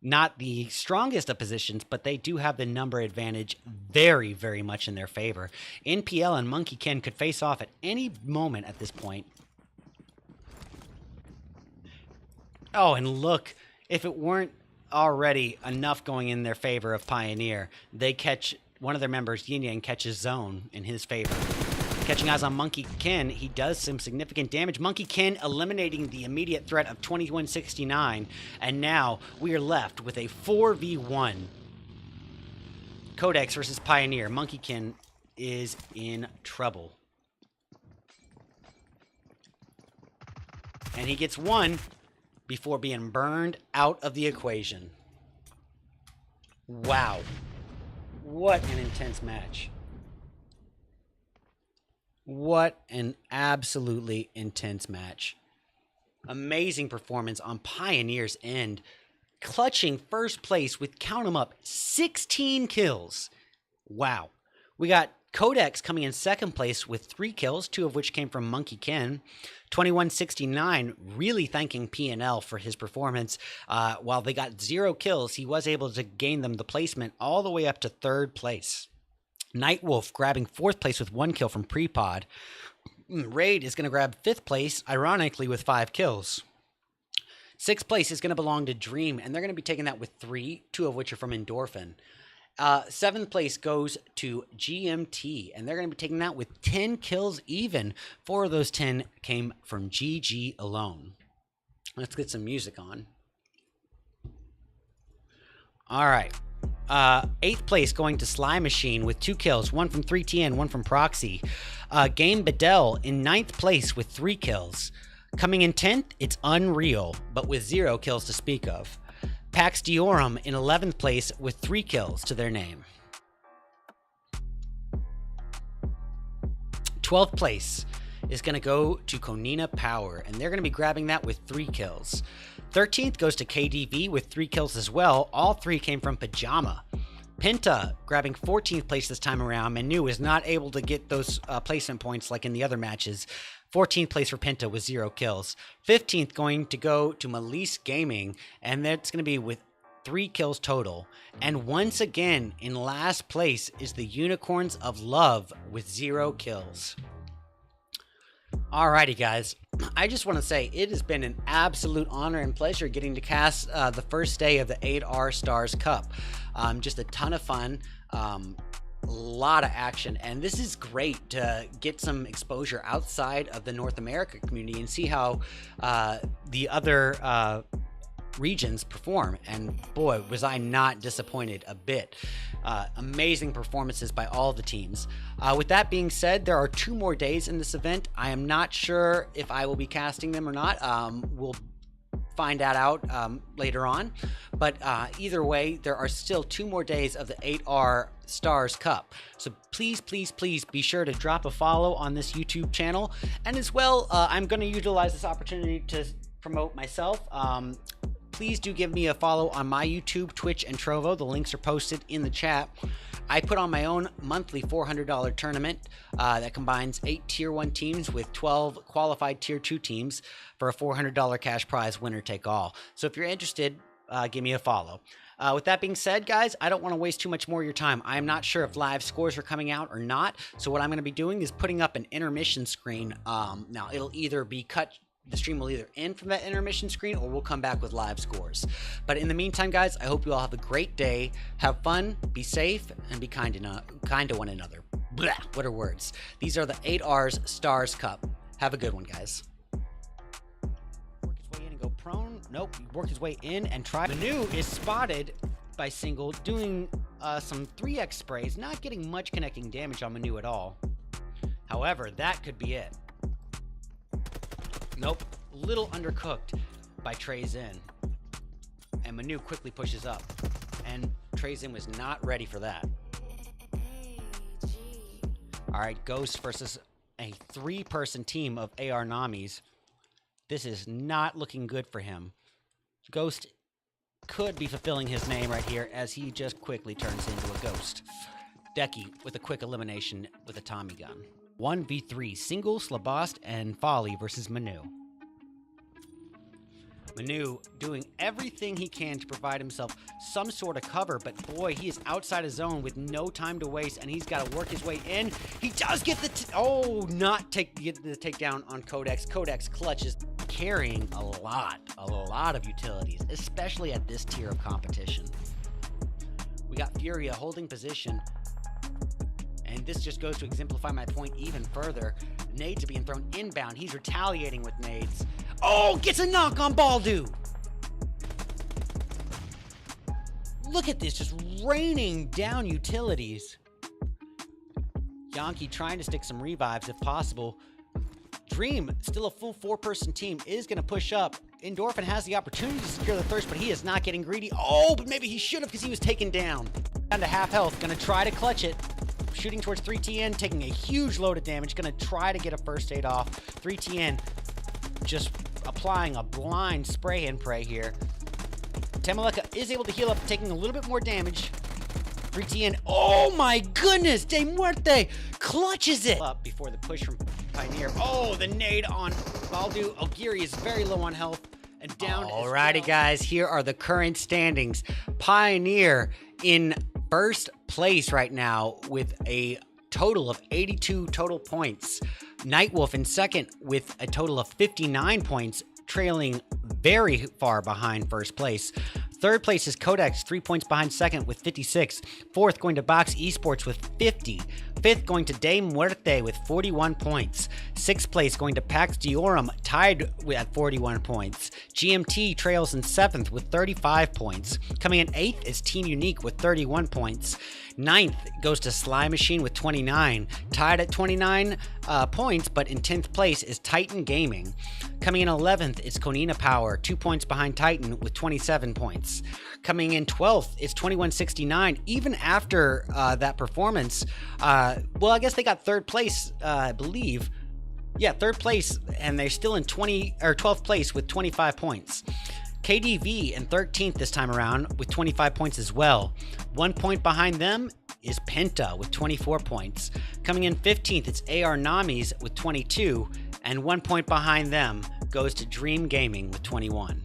Not the strongest of positions, but they do have the number advantage very, very much in their favor. NPL and Monkeykin could face off at any moment at this point. Oh, and look, if it weren't already enough going in their favor of Pioneer, they catch one of their members, Yin Yang, catches zone in his favor. Catching eyes on Monkeykin, he does some significant damage. Monkeykin eliminating the immediate threat of 2169, and now we are left with a 4v1. Codex versus Pioneer. Monkeykin is in trouble. And he gets one before being burned out of the equation. Wow. What an intense match. What an absolutely intense match. Amazing performance on Pioneer's end. Clutching first place with, count them up, 16 kills. Wow. We got Codex coming in second place with 3 kills, 2 of which came from Monkeykin. 2169 really thanking P&L for his performance. While they got 0 kills, he was able to gain them the placement all the way up to 3rd place. Nightwolf grabbing 4th place with 1 kill from Prepod. Raid is going to grab 5th place, ironically, with 5 kills. 6th place is going to belong to Dream, and they're going to be taking that with 3, 2 of which are from Endorphin. Seventh place goes to GMT, and they're going to be taking that with 10 kills even. 4 of those 10 came from GG alone. Let's get some music on. All right. 8th place going to Sly Machine with 2 kills, 1 from 3TN, 1 from Proxy. Game Bedell in 9th place with 3 kills. Coming in 10th, it's Unreal, but with 0 kills to speak of. Pax Diorum in 11th place with 3 kills to their name. 12th place is going to go to Konina Power, and they're going to be grabbing that with 3 kills. 13th goes to KDV with 3 kills as well. All 3 came from Pajama. Penta grabbing 14th place this time around. Manu is not able to get those placement points like in the other matches. 14th place for Penta with 0 kills. 15th going to go to Malise Gaming, and that's going to be with 3 kills total. And once again, in last place is the Unicorns of Love with 0 kills. Alrighty, guys. I just want to say it has been an absolute honor and pleasure getting to cast the first day of the 8R Stars Cup. Just a ton of fun. A lot of action, and this is great to get some exposure outside of the North America community and see how the other regions perform. And boy, was I not disappointed a bit. Amazing performances by all the teams. With that being said, there are 2 more days in this event. I am not sure if I will be casting them or not. We'll find that out later on, but either way, there are still 2 more days of the 8R Stars Cup. So please be sure to drop a follow on this YouTube channel, and as well, I'm going to utilize this opportunity to promote myself. Please do give me a follow on my YouTube, Twitch, and Trovo. The links are posted in the chat. I put on my own monthly $400 tournament that combines 8 Tier 1 teams with 12 qualified Tier 2 teams for a $400 cash prize, winner take all. So if you're interested, give me a follow. With that being said, guys, I don't want to waste too much more of your time. I'm not sure if live scores are coming out or not. So what I'm going to be doing is putting up an intermission screen. Now, it'll either be cut. The stream will either end from that intermission screen or we'll come back with live scores. But in the meantime, guys, I hope you all have a great day. Have fun, be safe, and be kind to one another. Blah, what are words? These are the 8R's Stars Cup. Have a good one, guys. Work his way in and go prone. Nope, he worked his way in and try. Manu is spotted by Single doing some 3x sprays, not getting much connecting damage on Manu at all. However, that could be it. Nope, little undercooked by Treyzin. And Manu quickly pushes up. And Treyzin was not ready for that. Alright, Ghost versus a 3-person team of AR Namis. This is not looking good for him. Ghost could be fulfilling his name right here as he just quickly turns into a ghost. Decky with a quick elimination with a Tommy gun. 1v3, Single, Slabost, and Folly versus Manu. Manu doing everything he can to provide himself some sort of cover, but boy, he is outside his zone with no time to waste, and he's got to work his way in. He does get the get the takedown on Codex. Codex clutches, carrying a lot of utilities, especially at this tier of competition. We got Furia holding position. And this just goes to exemplify my point even further. Nades are being thrown inbound. He's retaliating with nades. Oh, gets a knock on Baldu. Look at this, just raining down utilities. Yankee trying to stick some revives if possible. Dream, still a full 4-person team, is going to push up. Endorphin has the opportunity to secure the thirst, but he is not getting greedy. Oh, but maybe he should have because he was taken down. Down to half health, going to try to clutch it. Shooting towards 3TN, taking a huge load of damage. Going to try to get a first aid off. 3TN just applying a blind spray and pray here. Temaleka is able to heal up, taking a little bit more damage. 3TN, oh my goodness, De Muerte clutches it up before the push from Pioneer. Oh, the nade on Baldu. Ogiri is very low on health and down. Alrighty, guys, here are the current standings. Pioneer in first place right now with a total of 82 total points. Nightwolf in second with a total of 59 points, trailing very far behind first place. Third place is Codex, 3 points behind second with 56. Fourth going to Box Esports with 50. Fifth going to De Muerte with 41 points. Sixth place going to Pax Diorum, tied at 41 points. GMT trails in seventh with 35 points. Coming in eighth is Team Unique with 31 points. Ninth goes to Sly Machine with 29, tied at 29 points, but in 10th place is Titan Gaming. Coming in 11th is Konina Power, 2 points behind Titan with 27 points. Coming in 12th is 2169. Even after that performance, well, I guess they got third place, I believe. Yeah, third place, and they're still in 12th place with 25 points. KDV in 13th this time around with 25 points as well. 1 point behind them is Penta with 24 points. Coming in 15th, it's AR Namis with 22, and 1 point behind them goes to Dream Gaming with 21.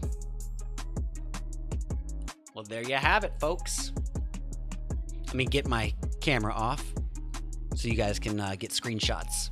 Well, there you have it, folks. Let me get my camera off so you guys can get screenshots.